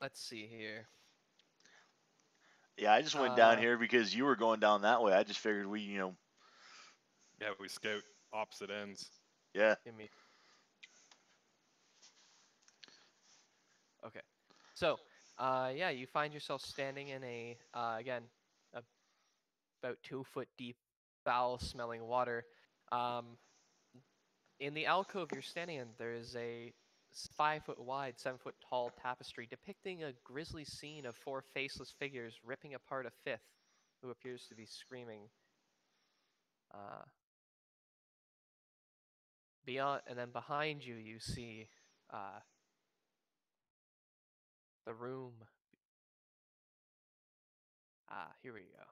let's see here. Yeah, I just went down here because you were going down that way. I just figured we. Yeah, we scout opposite ends. Yeah. Give me. Okay. So, yeah, you find yourself standing in again, about 2 foot deep, foul-smelling water. In the alcove you're standing in, there is a 5-foot wide, 7-foot tall tapestry depicting a grisly scene of 4 faceless figures ripping apart a 5th, who appears to be screaming. Beyond, and then behind you, you see the room. Here we go.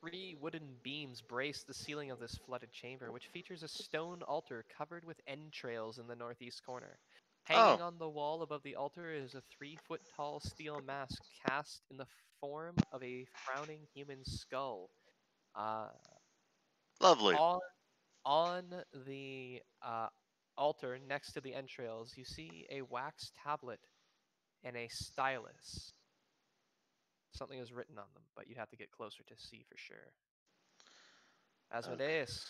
3 wooden beams brace the ceiling of this flooded chamber, which features a stone altar covered with entrails in the northeast corner. Hanging on the wall above the altar is a 3-foot tall steel mask cast in the form of a frowning human skull. Lovely. On the altar next to the entrails, you see a wax tablet and a stylus. Something is written on them, but you'd have to get closer to see for sure. Asmodeus,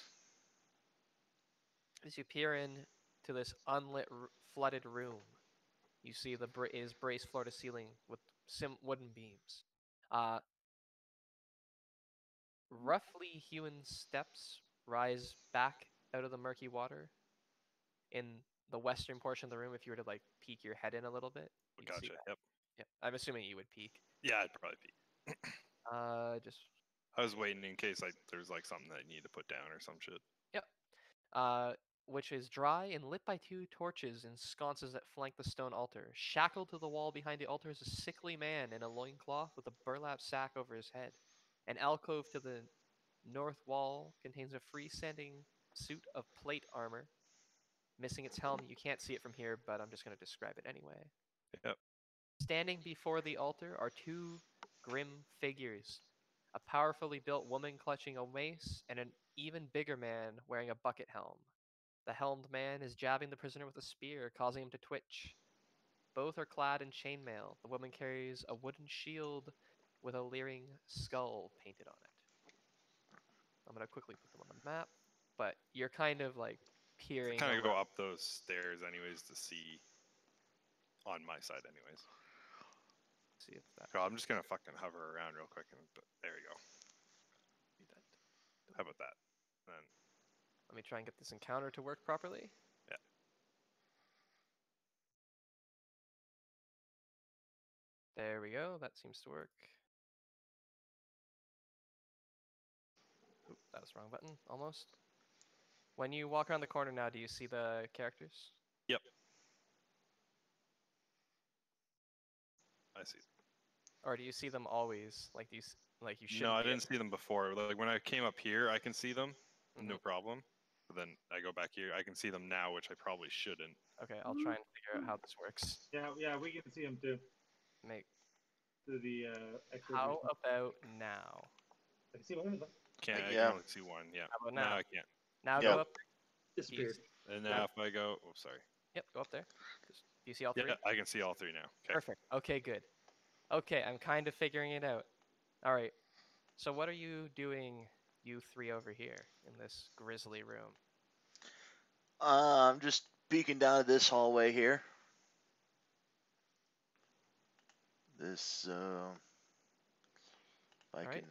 as you peer in to this unlit, flooded room, you see the is braced floor to ceiling with wooden beams. Roughly human steps rise back out of the murky water in the western portion of the room. If you were to like peek your head in a little bit, you'd Gotcha. see that. Yep. Yep. I'm assuming you would peek. Yeah, I'd probably peek. Just. I was waiting in case there's like something that I need to put down or some shit. Yep. Which is dry and lit by 2 torches and sconces that flank the stone altar. Shackled to the wall behind the altar is a sickly man in a loincloth with a burlap sack over his head. An alcove to the north wall contains a freestanding suit of plate armor. Missing its helm, you can't see it from here, but I'm just going to describe it anyway. Yep. Standing before the altar are 2 grim figures. A powerfully built woman clutching a mace, and an even bigger man wearing a bucket helm. The helmed man is jabbing the prisoner with a spear, causing him to twitch. Both are clad in chainmail. The woman carries a wooden shield with a leering skull painted on it. I'm going to quickly put them on the map, but you're kind of like peering. Kind of go up those stairs anyways to see on my side anyways. See if that. So I'm just going to fucking hover around real quick and there you go. How about that? Then let me try and get this encounter to work properly. Yeah. There we go. That seems to work. Oop, that was the wrong button. Almost. When you walk around the corner now, do you see the characters? Yep. I see. Or do you see them always? Like you should. No, I didn't see them before. Like when I came up here, I can see them, no problem. But then I go back here, I can see them now, which I probably shouldn't. Okay, I'll try and figure out how this works. Yeah, we can see them too. Through the How about now? I can see one of them. Can't. I Yeah. can only see one. Yeah. How about now? I can't. Now Yep. go up. Disappeared. And now if I go, oh sorry. Yep, go up there. Do you see all 3? Yeah, I can see all 3 now. Okay. Perfect. Okay, good. Okay, I'm kind of figuring it out. All right. So what are you doing, you 3 over here in this grisly room? I'm just peeking down at this hallway here. This, I Alright.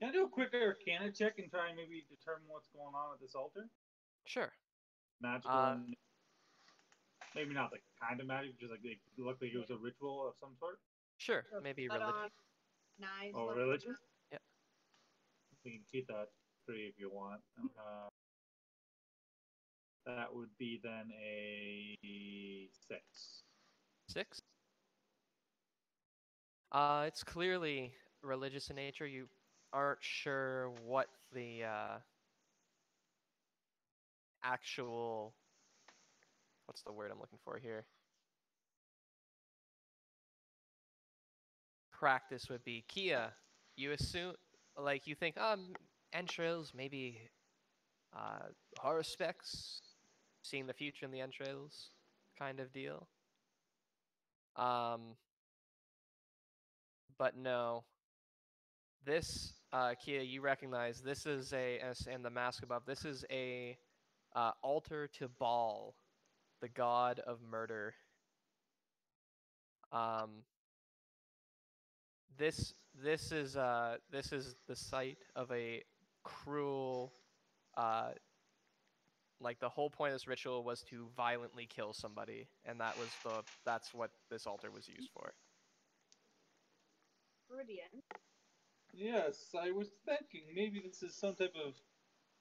Can I do a quick Arcana check and try and maybe determine what's going on at this altar? Sure. Magical, maybe not the kind of magic, just like it looked like it was a ritual of some sort. Sure. Maybe religion. Knives. Oh, religion? Yeah. We can keep that 3 if you want. That would be then a 6. 6? It's clearly religious in nature. You aren't sure what the actual, what's the word I'm looking for here? Practice would be. Keya, you assume, like, you think, entrails, maybe horror specs, seeing the future in the entrails kind of deal. But no. This, Keya, you recognize, this is and the mask above, this is a altar to Baal, the god of murder. This is the site of a cruel like the whole point of this ritual was to violently kill somebody, and that's what this altar was used for. Brilliant. Yes, I was thinking maybe this is some type of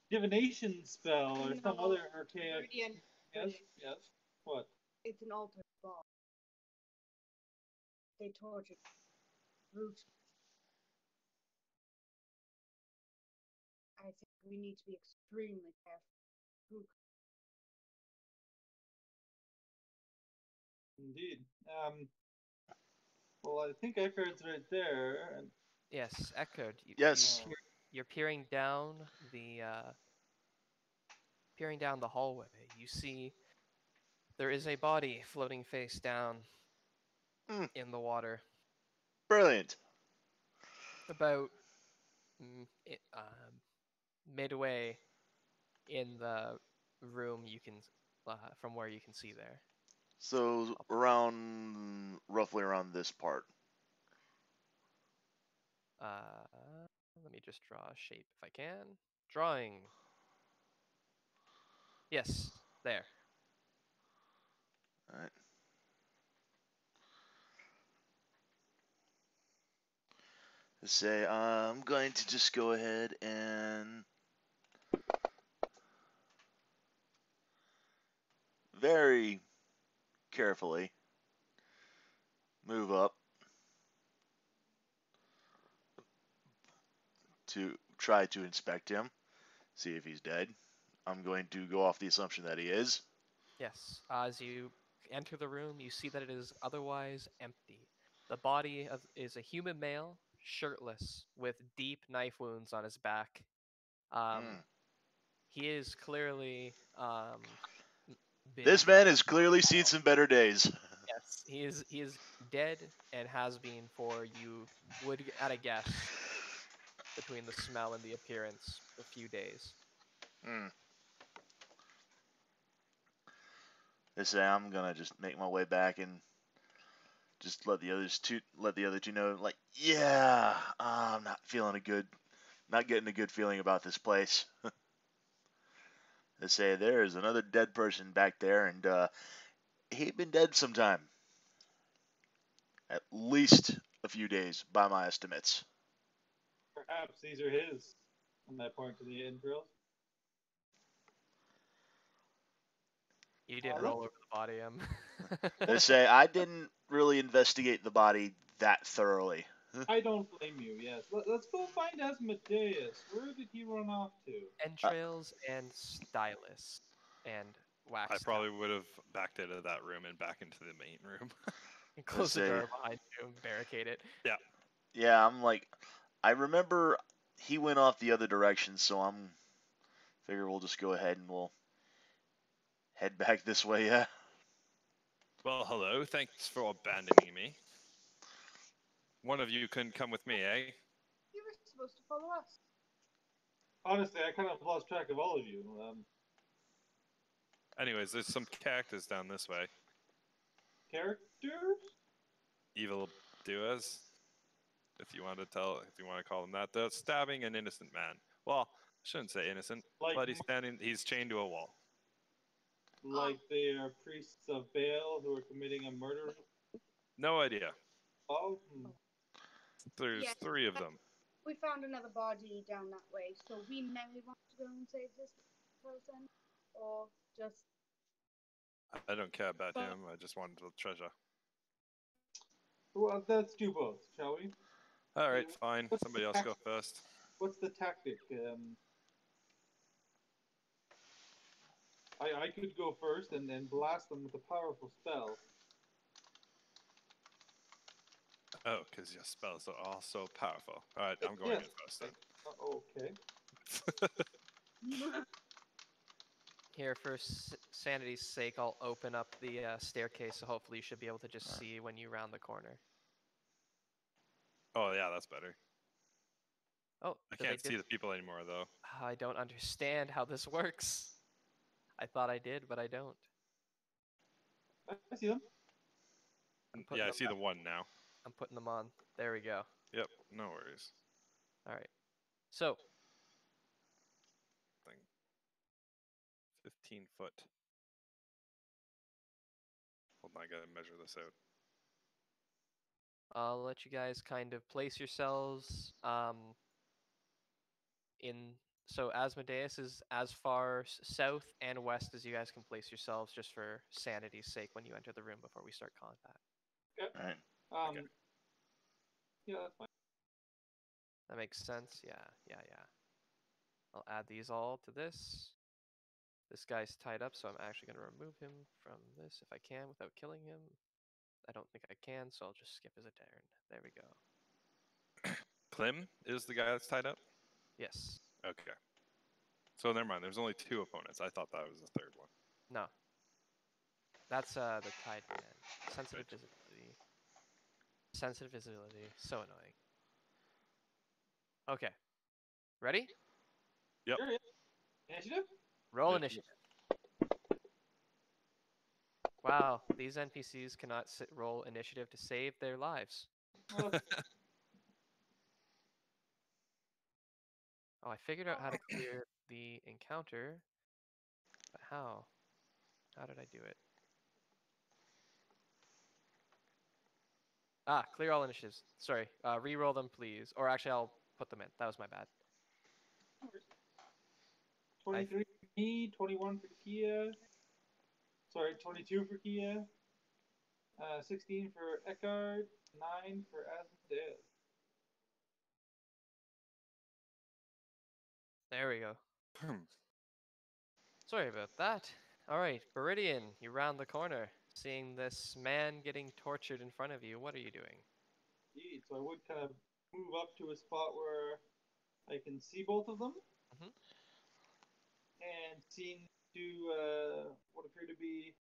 divination spell or some other archaic. Brilliant. Yes, yes. What? It's an altar ball. They tortured brute. I think we need to be extremely careful. Indeed. Well, I think Ekard's right there. And Yes, Ekard. Yes. You're peering down the hallway. You see there is a body floating face down in the water. Brilliant. About midway in the room, you can from where you can see there. So roughly around this part. Let me just draw a shape if I can. Drawing. Yes, there. All right. Say I'm going to just go ahead and very carefully move up to try to inspect him, see if he's dead. I'm going to go off the assumption that he is. Yes. As you enter the room, you see that it is otherwise empty. The body is a human male, shirtless, with deep knife wounds on his back. He is clearly This man has clearly seen some better days. Yes, he is dead and has been for, you would at a guess, between the smell and the appearance, a few days. They say I'm gonna just make my way back and just let the other two know, like, yeah, I'm not getting a good feeling about this place. They say there is another dead person back there, and he'd been dead some time. At least a few days, by my estimates. Perhaps these are his. And I point to the entrails. You didn't roll over the body, They say I didn't really investigate the body that thoroughly. I don't blame you, yes. Let's go find Asmodeus. Where did he run off to? Entrails and stylus and wax. I probably would have backed out of that room and back into the main room. And close the door behind you and barricade it. Yeah. Yeah, I'm like, I remember he went off the other direction, so figure we'll just go ahead and we'll head back this way, yeah? Well, hello. Thanks for abandoning me. One of you couldn't come with me, eh? You were supposed to follow us. Honestly, I kind of lost track of all of you. Anyways, there's some characters down this way. Characters? Evil duos, if you want to call them that. They're stabbing an innocent man. Well, I shouldn't say innocent, but he's chained to a wall. Like they are priests of Baal who are committing a murder? No idea. Oh. There's 3 of them. We found another body down that way, so we may want to go and save this person, or just... I don't care about him, I just wanted the treasure. Well, let's do both, shall we? Alright, fine. Somebody else go first. What's the tactic? I could go first and then blast them with a powerful spell. Oh, because your spells are all so powerful. Alright, I'm going in first then. Okay. Here, for sanity's sake, I'll open up the staircase, so hopefully you should be able to just see when you round the corner. Oh, yeah, that's better. Oh, I can't see the people anymore, though. I don't understand how this works. I thought I did, but I don't. I see them. Yeah, I see the one now. I'm putting them on. There we go. Yep, no worries. All right. So, 15 foot. Hold on, I gotta measure this out. I'll let you guys kind of place yourselves so Asmodeus is as far south and west as you guys can place yourselves, just for sanity's sake when you enter the room before we start combat. Okay. Alright. Okay. Yeah, that's fine. That makes sense. Yeah. I'll add these all to this. This guy's tied up, so I'm actually going to remove him from this if I can without killing him. I don't think I can, so I'll just skip his turn. There we go. Clem is the guy that's tied up? Yes. Okay. So never mind, there's only 2 opponents. I thought that was the 3rd one. No. That's the tied man. Sensitive Right. visibility. Sensitive visibility. So annoying. Okay. Ready? Yep. Sure, yeah. Initiative? Roll Yep. initiative. Wow, these NPCs cannot roll initiative to save their lives. Well, Oh, I figured out how to clear the encounter. But how? How did I do it? Ah, clear all initiatives. Sorry. Re-roll them, please. Or actually, I'll put them in. That was my bad. 23 for me, 21 for Keya. Sorry, 22 for Keya. 16 for Ekard. 9 for Asmodeus. There we go. Sorry about that. All right, Beriadan, you round the corner. Seeing this man getting tortured in front of you, what are you doing? Indeed, so I would kind of move up to a spot where I can see both of them. Mhm. And seeing to what appear to be,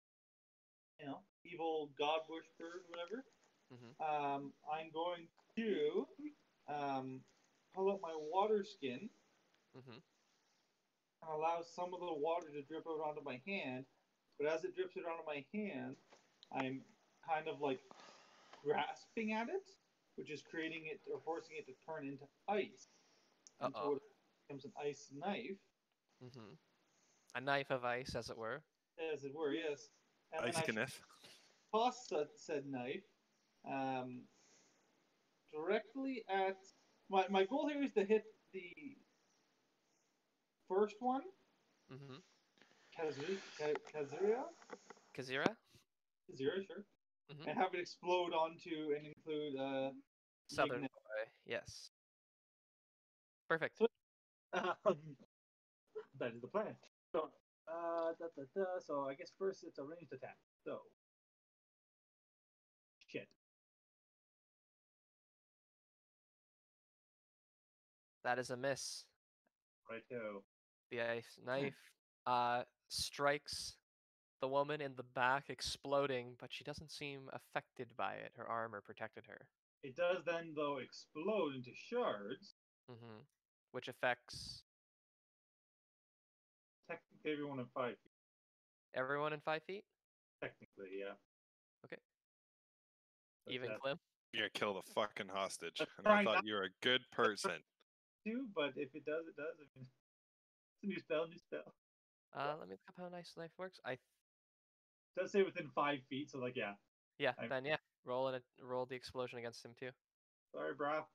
evil god worshippers, whatever. Mhm. I'm going to pull out my water skin Mhm. and allow some of the water to drip out onto my hand. But as it drips out onto my hand, I'm kind of like grasping at it, which is creating it or forcing it to turn into ice. Until it becomes an ice knife. Mhm. A knife of ice, as it were. As it were, yes. And Ice then I Kenneth. toss said knife directly at my goal here is to hit the first one. Mhm. Kazira, Kazira? sure. Mhm. And have it explode onto and include Southern Ignis. boy. Yes. Perfect. So, that is the plan. So, so I guess first it's a ranged attack. So, shit. That is a miss. Righto. The ice knife strikes the woman in the back, exploding, but she doesn't seem affected by it. Her armor protected her. It does then, though, explode into shards. Mhm. Which affects Technically, everyone in 5 feet. everyone in 5 feet? Technically, yeah. Okay. But Even Clem? You're gonna kill the fucking hostage. I'm And I trying thought not you were a good person. to, but if it does, it does. I mean, it's a new spell, Let me look up how nice knife works. It does say within 5 feet, so like, yeah. Yeah, then yeah. Roll the explosion against him too. Sorry, brah.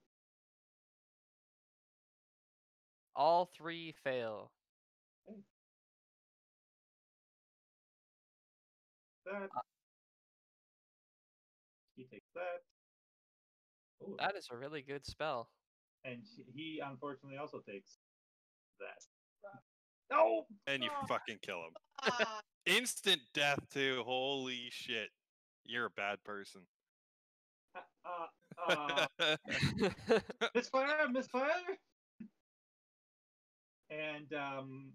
All 3 fail. Hey. That. He takes that. Oh, That is a really good spell. and he unfortunately also takes that. No! And you fucking kill him. Instant death too. Holy shit. You're a bad person. Misfire! And I'm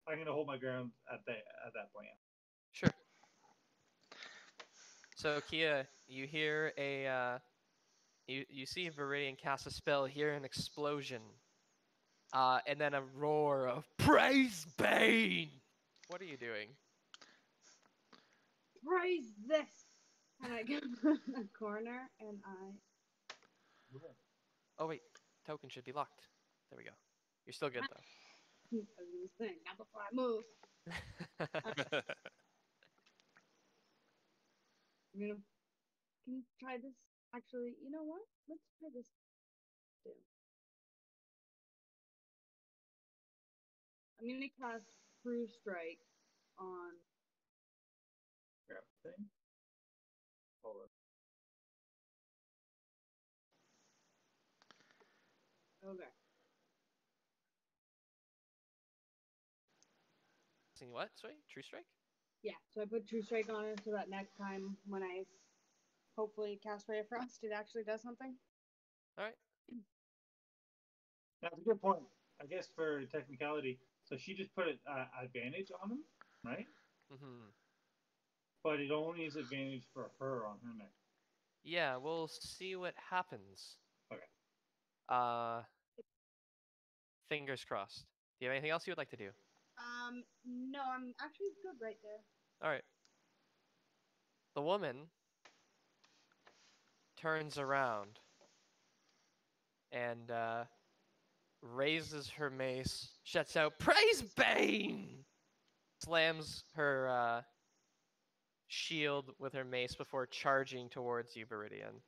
gonna hold my ground at that point. Sure. So Keya, you hear you see Viridian cast a spell, hear an explosion, and then a roar of "Praise Bane!" What are you doing? Praise this! And I go to the corner and I. Oh wait, token should be locked. There we go. You're still good though. I was gonna say, not before I move. Can you try this? Actually, you know what? Let's try this. I'm gonna cast True Strike on. Grab the thing. Hold on. Okay. Seeing what? Sorry, True Strike? Yeah, so I put True Strike on it so that next time when I hopefully cast Ray of Frost, it actually does something. All right. That's a good point. I guess for technicality, so she just put an advantage on him, right? Mm-hmm. But it only is advantage for her on her next. Yeah, we'll see what happens. Okay. Fingers crossed. Do you have anything else you would like to do? No, I'm actually good right there. All right. The woman turns around and raises her mace, shuts out, "Praise Bane!" Slams her shield with her mace before charging towards you, Beriadan.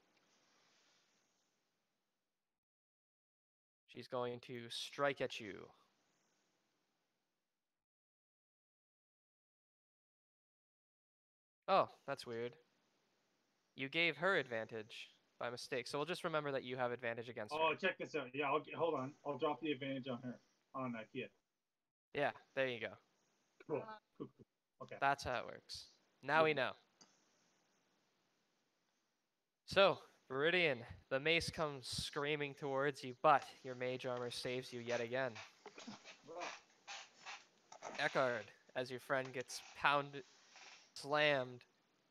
She's going to strike at you. Oh, that's weird. You gave her advantage by mistake, so we'll just remember that you have advantage against her. Oh, check this out. Yeah, hold on. I'll drop the advantage on her, on Keya. Yeah, there you go. Cool. Okay. That's how it works. Now we know. So, Beriadan, the mace comes screaming towards you, but your mage armor saves you yet again. Ekard, as your friend gets pounded, slammed,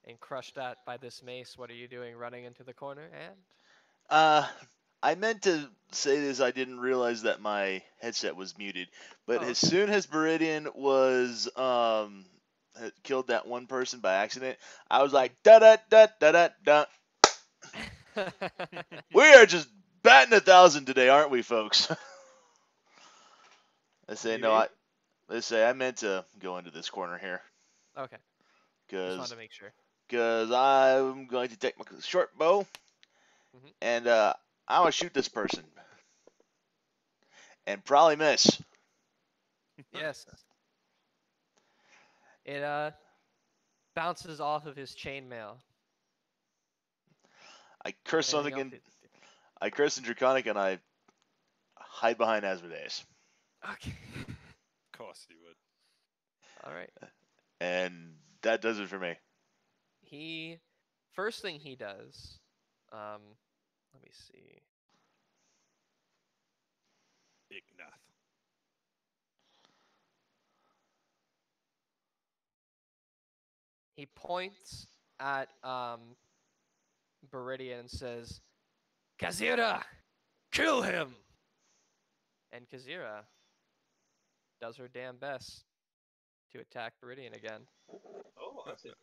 and crushed at by this mace, what are you doing, running into the corner? And I meant to say this. I didn't realize that my headset was muted. But Oh, as soon as Beriadan was had killed that one person by accident, I was like, da da da da da da. We are just batting 1,000 today, aren't we, folks? I meant to go into this corner here. Okay. Just wanted to make sure. Because I'm going to take my short bow, and I'm going to shoot this person. And probably miss. Yes. It bounces off of his chainmail. I curse something I curse in Draconic, and I hide behind Asmodeus. Okay. Of course you would. All right. And that does it for me. First thing he does, let me see. Ignath. He points at Beriadan and says, "Kazira, kill him!" And Kazira does her damn best to attack Beriadan again. Oh, that's it.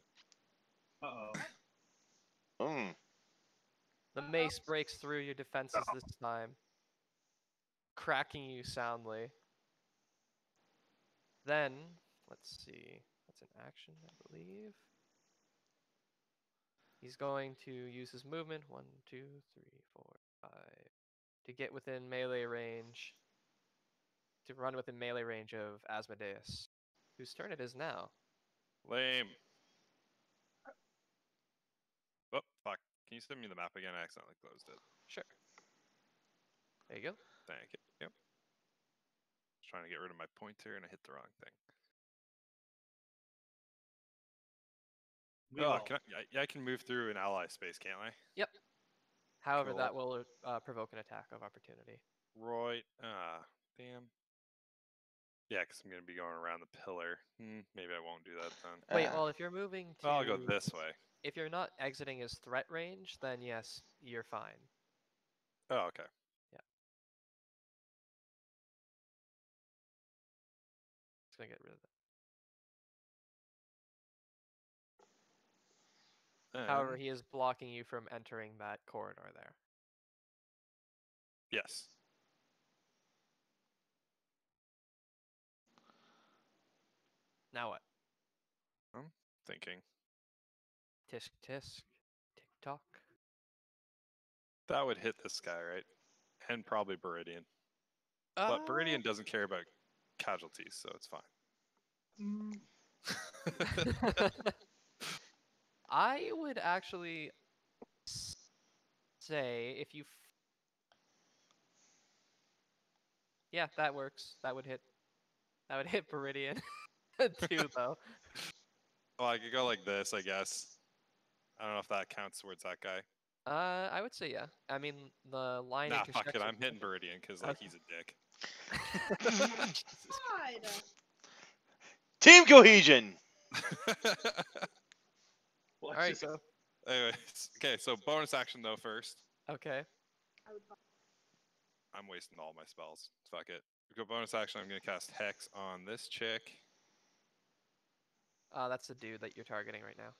Uh-oh. The mace breaks through your defenses this time, cracking you soundly. Then, let's see. That's an action, I believe. He's going to use his movement, 1, 2, 3, 4, 5, to get within melee range, to run within melee range of Asmodeus, whose turn it is now. Lame. Oh, fuck. Can you send me the map again? I accidentally closed it. Sure. There you go. Thank you. Yep. I was trying to get rid of my pointer and I hit the wrong thing. I can move through an ally space, can't I? Yep. However, Cool. that will provoke an attack of opportunity. Right. Damn. Yeah, because I'm going to be going around the pillar. Maybe I won't do that then. Wait, well, if you're moving to... I'll go this way. If you're not exiting his threat range, then yes, you're fine. Oh, okay. Yeah. Just going to get rid of that. However, he is blocking you from entering that corridor there. Yes. Now what? I'm thinking. Tisk tisk. Tick tock. That would hit this guy, right? And probably Beriadan. But Beriadan doesn't care about casualties, so it's fine. I would actually say if you... Yeah, that works. That would hit. That would hit Beriadan too, though. Well, I could go like this, I guess. I don't know if that counts towards that guy. I would say yeah. I mean, the line Nah, intersects. fuck it. I'm hitting Beriadan because like he's a dick. God. Team cohesion. All right, go. Anyways, okay. So bonus action though first. Okay. I'm wasting all my spells. Fuck it. We go bonus action. I'm gonna cast Hex on this chick. That's the dude that you're targeting right now.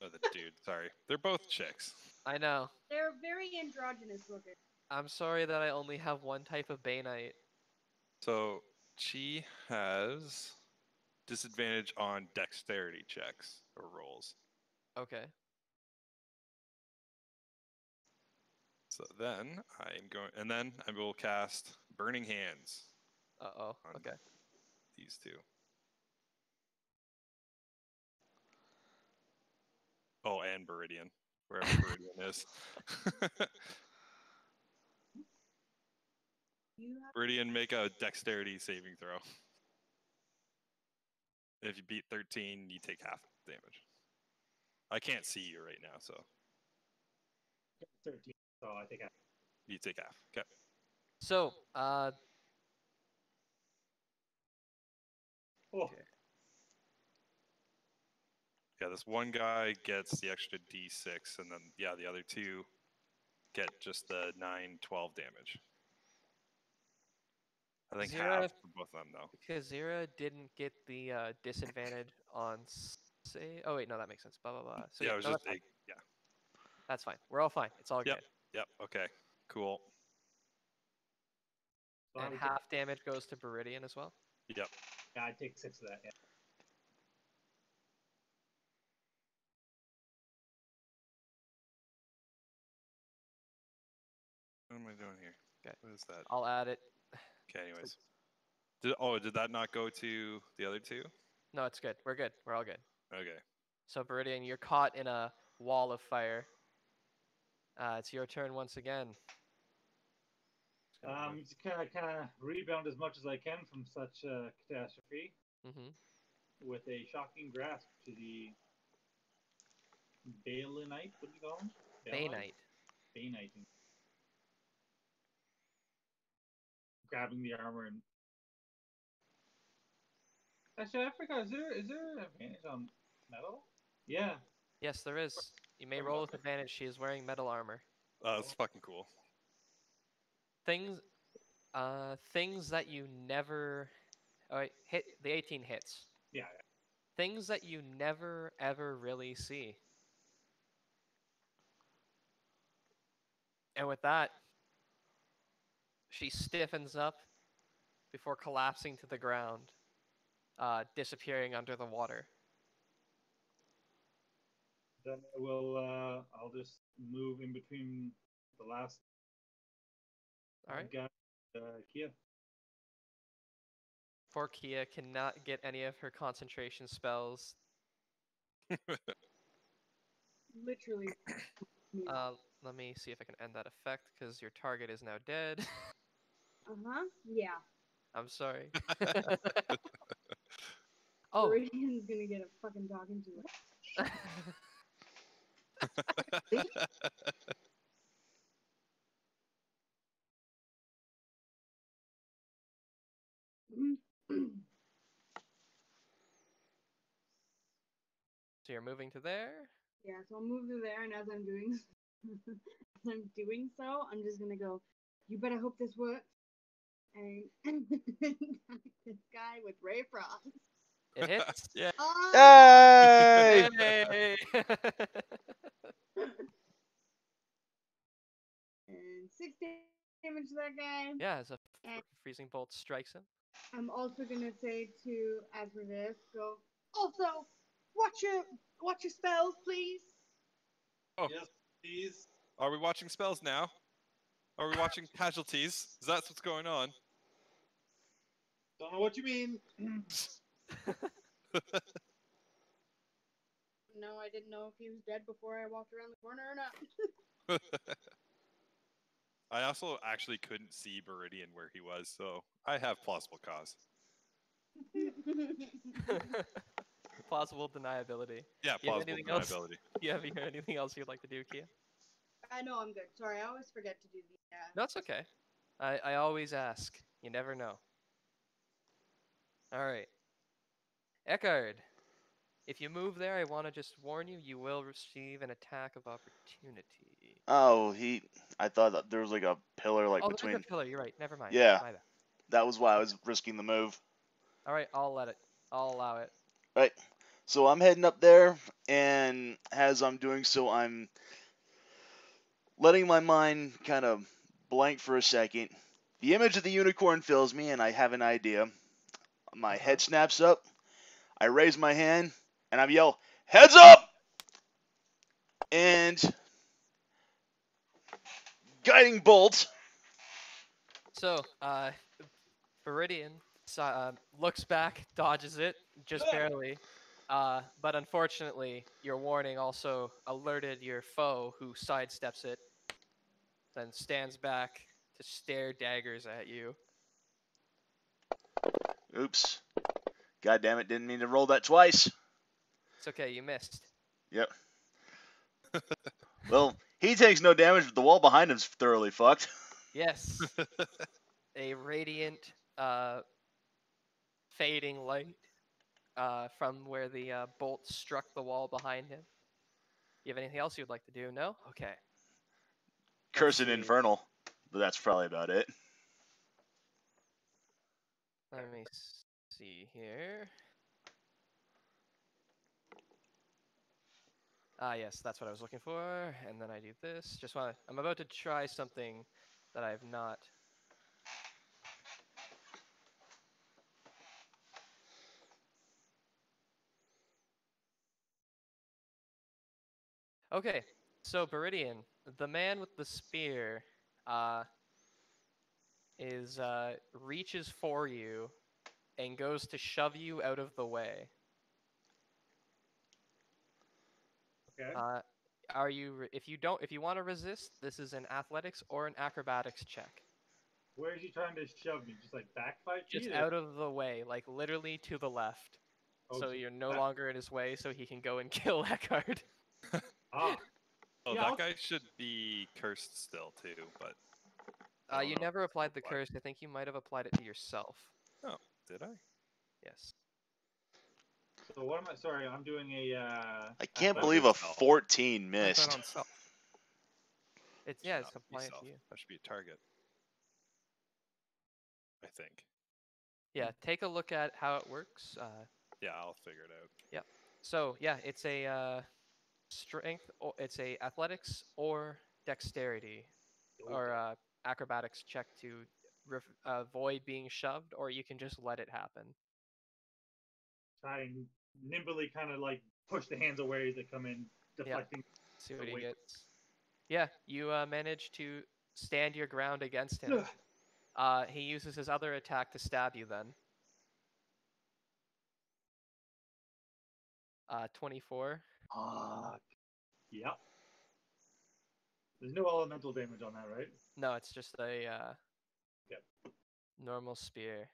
Oh, the dude. Sorry, they're both chicks. I know. They're very androgynous looking. I'm sorry that I only have one type of Baneite. So she has disadvantage on dexterity checks or rolls. Okay. So then I'm going, and then I will cast Burning Hands. Uh-oh. Okay. These two. Oh, and Beriadan, wherever Beriadan is. Beriadan, make a dexterity saving throw. If you beat 13, you take half damage. I can't see you right now, so. 13, so I think you take half. Okay. So, Oh. Okay. Yeah, this one guy gets the extra d6, and then, yeah, the other two get just the 9, 12 damage. I think half for both of them, though. Kazira didn't get the disadvantage on say. Oh wait, no, that makes sense. Blah blah blah. So yeah, it was no, just that's fine. yeah. That's fine. We're all fine. It's all Yep. good. Yep. Okay. Cool. And half damage goes to Beriadan as well. Yep. Yeah, I take 6 of that. Yeah. What am I doing here? Okay. What is that? I'll add it. Okay. Anyways, did that not go to the other two? No, it's good. We're good. We're all good. Okay. So Beriadan, you're caught in a wall of fire. It's your turn once again. Just kind of rebound as much as I can from such a catastrophe. With a shocking grasp to the Balinite. What do you call him? Baneite. Baneite. Grabbing the armor and. Actually, I forgot. Is there an advantage on metal? Yeah. Yes, there is. You may roll with advantage. She is wearing metal armor. That's fucking cool. Things that you never. Oh wait, hit the 18 hits. Yeah. Things that you never ever really see. And with that, she stiffens up before collapsing to the ground, disappearing under the water. Then I'll just move in between the last guy, Keya. Poor Keya cannot get any of her concentration spells. Literally. Let me see if I can end that effect, because your target is now dead. Yeah. I'm sorry. Oh. Beriadan's gonna get a fucking talking to. So you're moving to there? Yeah, so I'll move to there, and as I'm doing so, I'm just gonna go, you better hope this works. And this guy with Ray Frost. It hits. Yeah. Hey! Hey! And 6 damage to that guy. Yeah, as a freezing bolt strikes him. I'm also gonna say to Avernus, go. Also, watch your spells, please. Oh. Yes, please. Are we watching spells now? Are we watching casualties? Is that what's going on? Don't know what you mean. No, I didn't know if he was dead before I walked around the corner or not. I also actually couldn't see Beriadan where he was, so I have plausible cause. Plausible deniability. Yeah, plausible deniability. You have anything else you'd like to do, Keya? I know I'm good. Sorry, I always forget to do the. No, it's okay. I always ask. You never know. All right. Ekard, if you move there, I want to just warn you, you will receive an attack of opportunity. Oh, I thought that there was like a pillar like There's between. a pillar. You're right. Never mind. Yeah. My bad. That was why I was risking the move. All right, I'll allow it. Right. So I'm heading up there, and as I'm doing so, I'm letting my mind kind of blank for a second. The image of the unicorn fills me, and I have an idea. My head snaps up. I raise my hand, and I yell, "Heads up!" And guiding bolt. So, Beriadan looks back, dodges it, just barely. But unfortunately, your warning also alerted your foe, who sidesteps it, then stands back to stare daggers at you. Oops. God damn it, didn't mean to roll that twice. It's okay, you missed. Yep. Well, he takes no damage, but the wall behind him's thoroughly fucked. Yes. A radiant, fading light from where the bolt struck the wall behind him. You have anything else you'd like to do? No? Okay. Cursed Infernal. But that's probably about it. Let me see here. Ah, yes, that's what I was looking for. And then I do this. I'm about to try something that I have not. Okay, so Beriadan, the man with the spear, reaches for you and goes to shove you out of the way. Okay. If you want to resist, this is an athletics or an acrobatics check. Where is he trying to shove me? Just like back 5 feet? Just out of the way, like literally to the left. Oh, So you're no longer in his way, so he can go and kill Ekard. Ah. Oh, Yeah, that guy should be cursed still too, but. You never applied the curse. I think you might have applied it to yourself. Oh, did I? Yes. So what am I? Sorry, I'm doing a. I can't believe a 14 missed. On self. It's applying it to you. That should be a target. I think. Yeah, take a look at how it works. Yeah, I'll figure it out. Yeah. So yeah, it's a strength. It's a athletics or dexterity, or acrobatics check to avoid being shoved, or you can just let it happen. Try and nimbly kind of like push the hands away as they come in, deflecting. See what he gets. Yeah, you manage to stand your ground against him. He uses his other attack to stab you then. 24. Yep. There's no elemental damage on that, right? No, it's just a normal spear.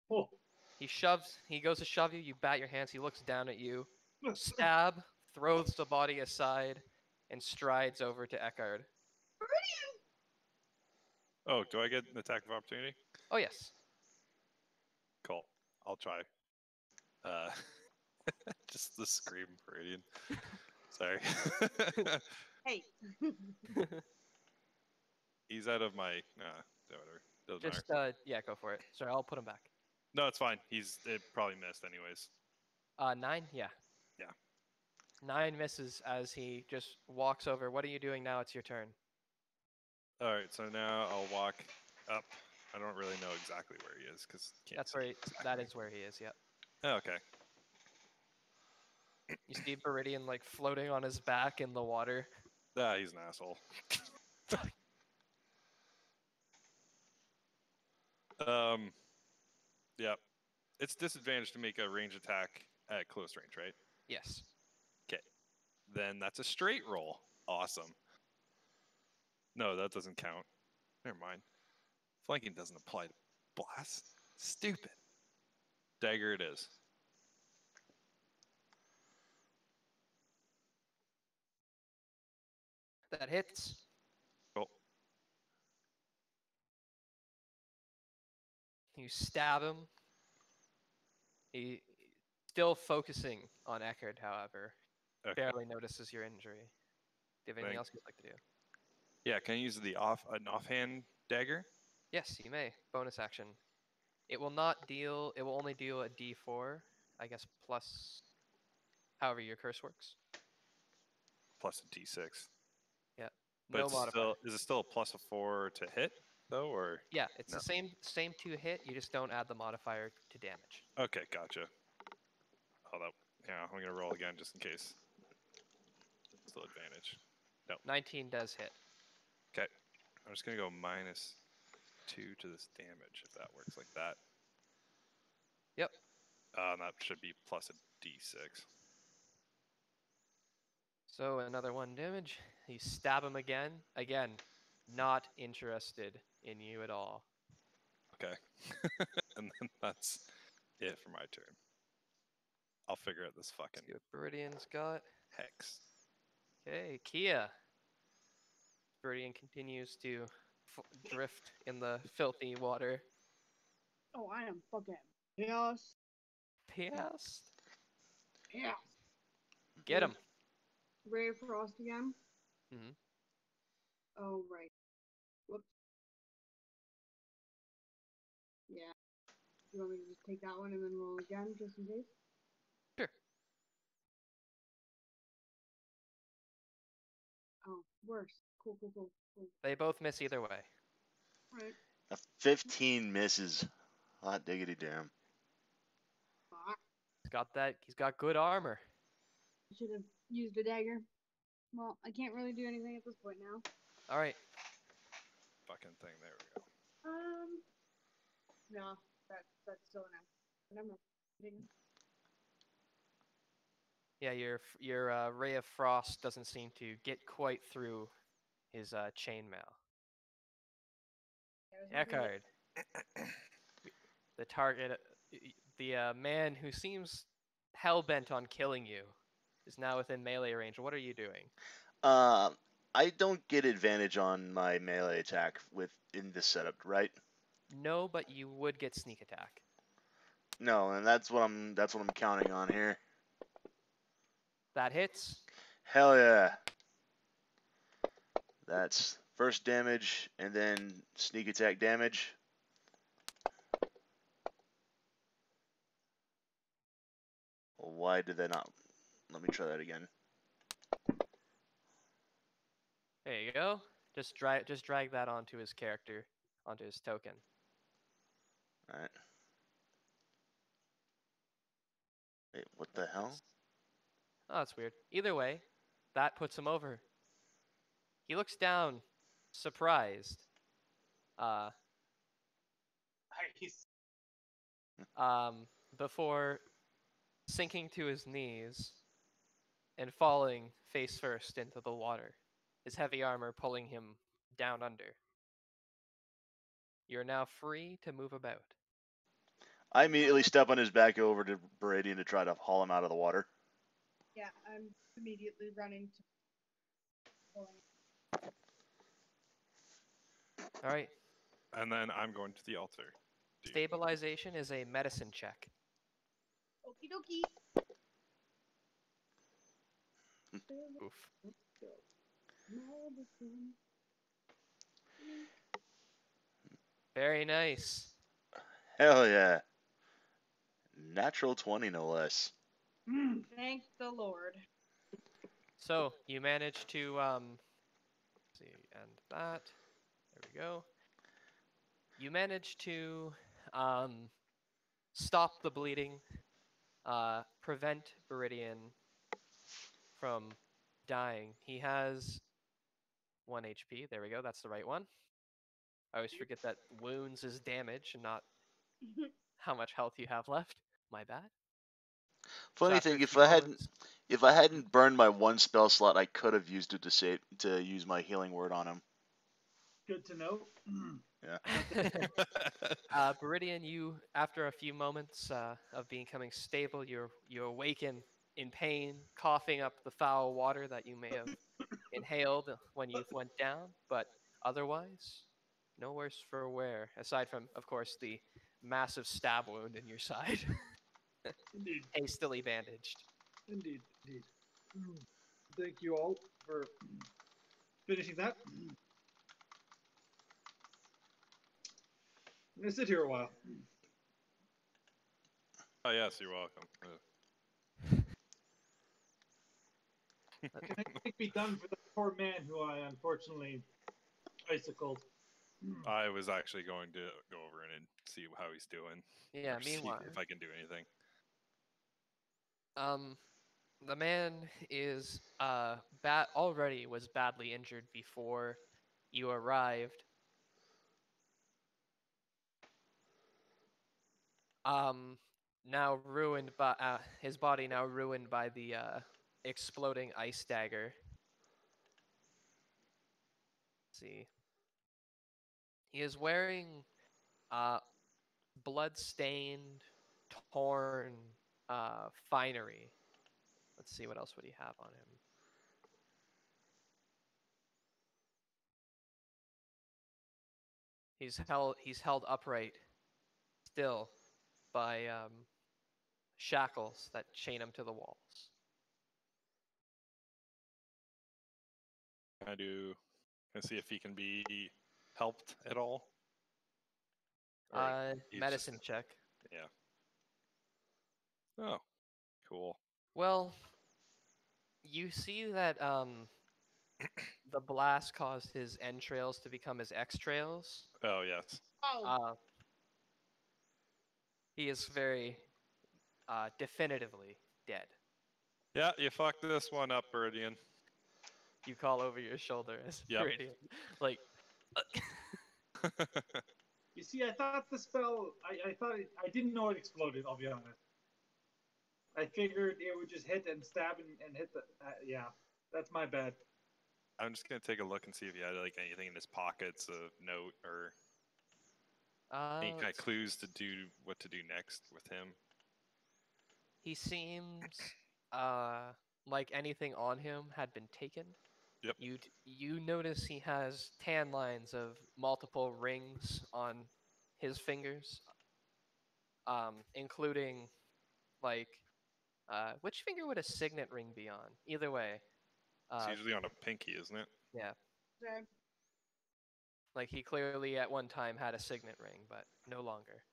Oh. He goes to shove you, you bat your hands, he looks down at you, stab, throws the body aside, and strides over to Ekard. Oh, do I get an attack of opportunity? Oh, yes. Cool. I'll try. Just the scream, Beriadan. Sorry. Hey. He's out of my. Whatever. Doesn't matter. Go for it. Sorry, I'll put him back. No, it's fine. It probably missed anyways. 9? Yeah. Yeah. 9 misses as he just walks over. What are you doing now? It's your turn. Alright, so now I'll walk up I don't really know exactly where he is because That's where that is where he is. Yep. Oh, okay. You see Beriadan like floating on his back in the water. Ah, he's an asshole. Yep. It's disadvantage to make a range attack at close range, right? Yes. Okay. Then that's a straight roll. Awesome. No, that doesn't count. Never mind. Flanking doesn't apply to blast. Stupid. Dagger it is. That hits. Cool. You stab him. He still focusing on Ekard, however. Okay. Barely notices your injury. Do you have anything else you'd like to do? Yeah, can I use an offhand dagger? Yes, you may. Bonus action. It will not deal. It will only deal a D4, I guess, plus however your curse works. Plus a D6. Yeah. But No it's modifier. is it still a plus a 4 to hit though, or? Yeah, it's No. the same to hit. You just don't add the modifier to damage. Okay, gotcha. Hold up. Yeah, I'm gonna roll again just in case. Still advantage. No. 19 does hit. Okay. I'm just gonna go -2 to this damage if that works like that. Yep. That should be plus a D6. So another 1 damage. You stab him again. Again, not interested in you at all. Okay. And then that's it for my turn. I'll figure out this fucking See what Beriadan's got. hex. Okay, Keya. Beriadan continues to drift in the filthy water. Oh, I am fucking pissed. Pissed? Pissed. Get him. Ray of Frost again? Mm-hmm. Oh, right. Whoops. Yeah. Do you want me to just take that one and then roll again, just in case? Sure. Oh, worse. Cool. They both miss either way. Right. A 15 misses. Hot diggity damn. Fuck. He's got good armor. Should have used a dagger. Well, I can't really do anything at this point now. All right. Fucking thing. There we go. No, that's still an number. Yeah, your ray of frost doesn't seem to get quite through his chainmail. Ekard, the target, the man who seems hell-bent on killing you, is now within melee range. What are you doing? I don't get advantage on my melee attack in this setup, right? No, but you would get sneak attack. No, and that's what I'm counting on here. That hits. Hell yeah. That's first damage and then sneak attack damage. Why did that not? Let me try that again. There you go. Just drag that onto his character, onto his token. All right. Wait, what the hell? Oh, that's weird. Either way, that puts him over. He looks down, surprised. Before sinking to his knees and falling face first into the water, his heavy armor pulling him down under. You're now free to move about. I immediately step on his back over to Beriadan to try to haul him out of the water. Yeah, I'm immediately running to. All right. And then I'm going to the altar. Stabilization is a medicine check. Okie dokie. Oof. Very nice. Hell yeah. Natural 20, no less. Thank the Lord. So you manage to see, and that. There we go. You manage to stop the bleeding, prevent Beriadan from dying. He has 1 HP. There we go. That's the right one. I always forget that wounds is damage and not how much health you have left. My bad. Funny thing, if I hadn't burned my 1 spell slot, I could have used it to use my healing word on him. Good to know. Yeah. Beriadan, you after a few moments of becoming stable, you awaken in pain, coughing up the foul water that you may have inhaled when you went down, but otherwise, no worse for wear, aside from, of course, the massive stab wound in your side. Indeed. Hastily bandaged. Indeed. Thank you all for finishing that. I'm going to sit here a while. Oh, yes, you're welcome. Can anything be done for the poor man who I unfortunately icicled? I was actually going to go over and see how he's doing. Yeah, see meanwhile. if I can do anything. The man is already was badly injured before you arrived. Now ruined by his body now ruined by the exploding ice dagger. Let's see. He is wearing blood-stained, torn finery. Let's see, what else would he have on him? He's held upright still by shackles that chain him to the walls. Can I see if he can be helped at all? Medicine check. Yeah. Oh, cool. Well, you see that the blast caused his entrails to become his extrails. Oh, yes. He is very definitively dead. Yeah, you fucked this one up, Beriadan. You call over your shoulder as Beriadan. Like, you see, I thought the spell, I didn't know it exploded, I'll be honest. I figured it would just hit and stab and hit the, yeah, that's my bad. I'm just going to take a look and see if he had like anything in his pockets, a note or any kind of clues to do what to do next with him. He seems like anything on him had been taken. Yep. You notice he has tan lines of multiple rings on his fingers, including like which finger would a signet ring be on? Either way. It's usually on a pinky, isn't it? Yeah. Okay. Like he clearly at one time had a signet ring, but no longer.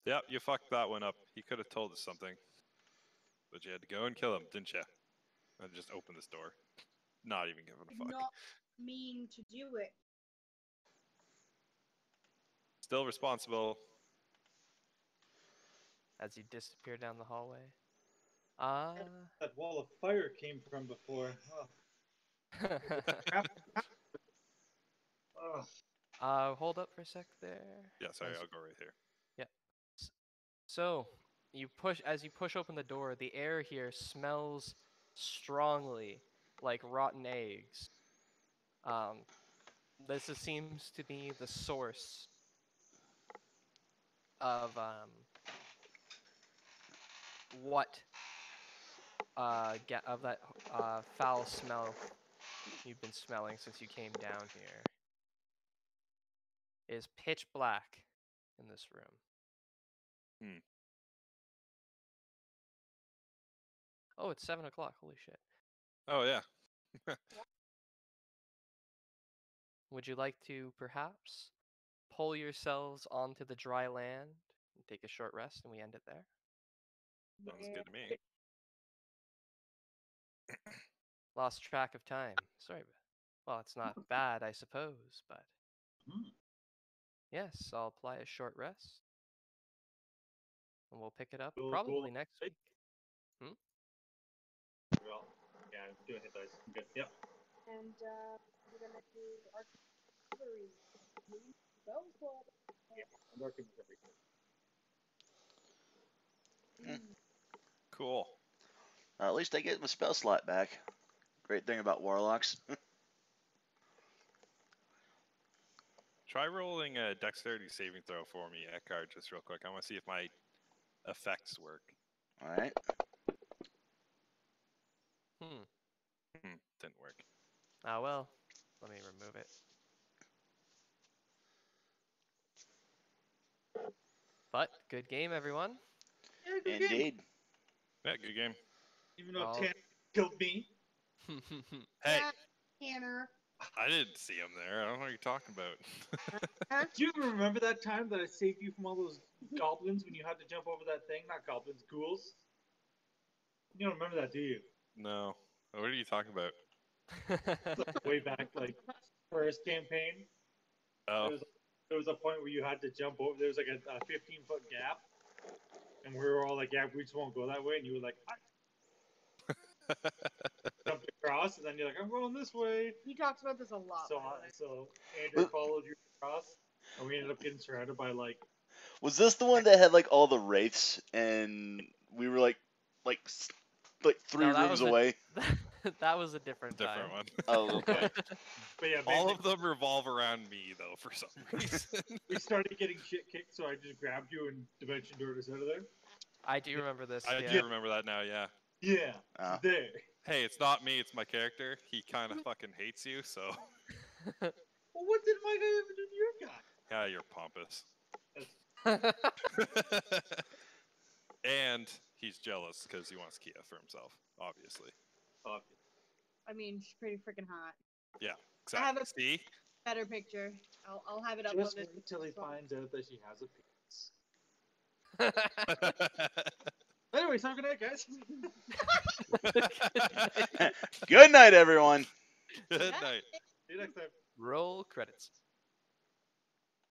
Yeah, you fucked that one up. He could have told us something. But you had to go and kill him, didn't you? And just open this door. Not even giving a fuck. Not mean to do it. Still responsible. As you disappear down the hallway. That wall of fire came from before. Hold up for a sec there. Yeah, sorry, I'll go right here. Yeah. So, as you push open the door, the air here smells strongly like rotten eggs. This seems to be the source of of that foul smell you've been smelling since you came down here. It is pitch black in this room. Oh, it's 7 o'clock. Holy shit. Oh, yeah. Would you like to perhaps pull yourselves onto the dry land and take a short rest and we end it there? Sounds good to me. Lost track of time. Sorry. Well, it's not bad, I suppose, but Hmm. yes, I'll apply a short rest, and we'll pick it up Cool, probably cool. next week. Well, yeah, I'm doing hit dice. I'm good. Yep. And we're gonna do artillery. Go for it. Yeah, I'm working with everything. Cool. At least I get my spell slot back. Great thing about warlocks. Try rolling a dexterity saving throw for me, Ekard, just real quick. I want to see if my effects work. All right. Didn't work. Ah, well, let me remove it. But good game, everyone. Yeah, good game. Indeed. Yeah, good game. Even though Oh. Tanner killed me. Hey, Tanner. I didn't see him there. I don't know what you're talking about. Do you remember that time that I saved you from all those goblins when you had to jump over that thing? Not goblins, ghouls. You don't remember that, do you? No. What are you talking about? Way back, like first campaign. Oh. There was a point where you had to jump over. There was like a 15-foot gap, and we were all like, "Yeah, we just won't go that way." And you were like, "I jumped across," and then you're like, "I'm going this way." He talks about this a lot. So Andrew followed you across, and we ended up getting surrounded by like. Was this the one that had like all the wraiths, and we were like three No, that rooms was away? that was a different time. Different one. Oh, okay. But yeah, All of them revolve around me, though, for some reason. we started getting shit kicked, so I just grabbed you and dimension doored us out of there. I do remember this. I do remember that now, yeah. Yeah, there. Hey, it's not me, it's my character. He kind of fucking hates you, so. Well, what did my guy ever do to your guy? Yeah, you're pompous. And he's jealous because he wants Keya for himself, obviously. I mean, she's pretty freaking hot. Yeah, I have exactly. a See? better picture. I'll have it up Just on wait until he finds out that she has a penis. Anyway, so good night, guys. Good night, everyone. Good night. See you next time. Roll credits.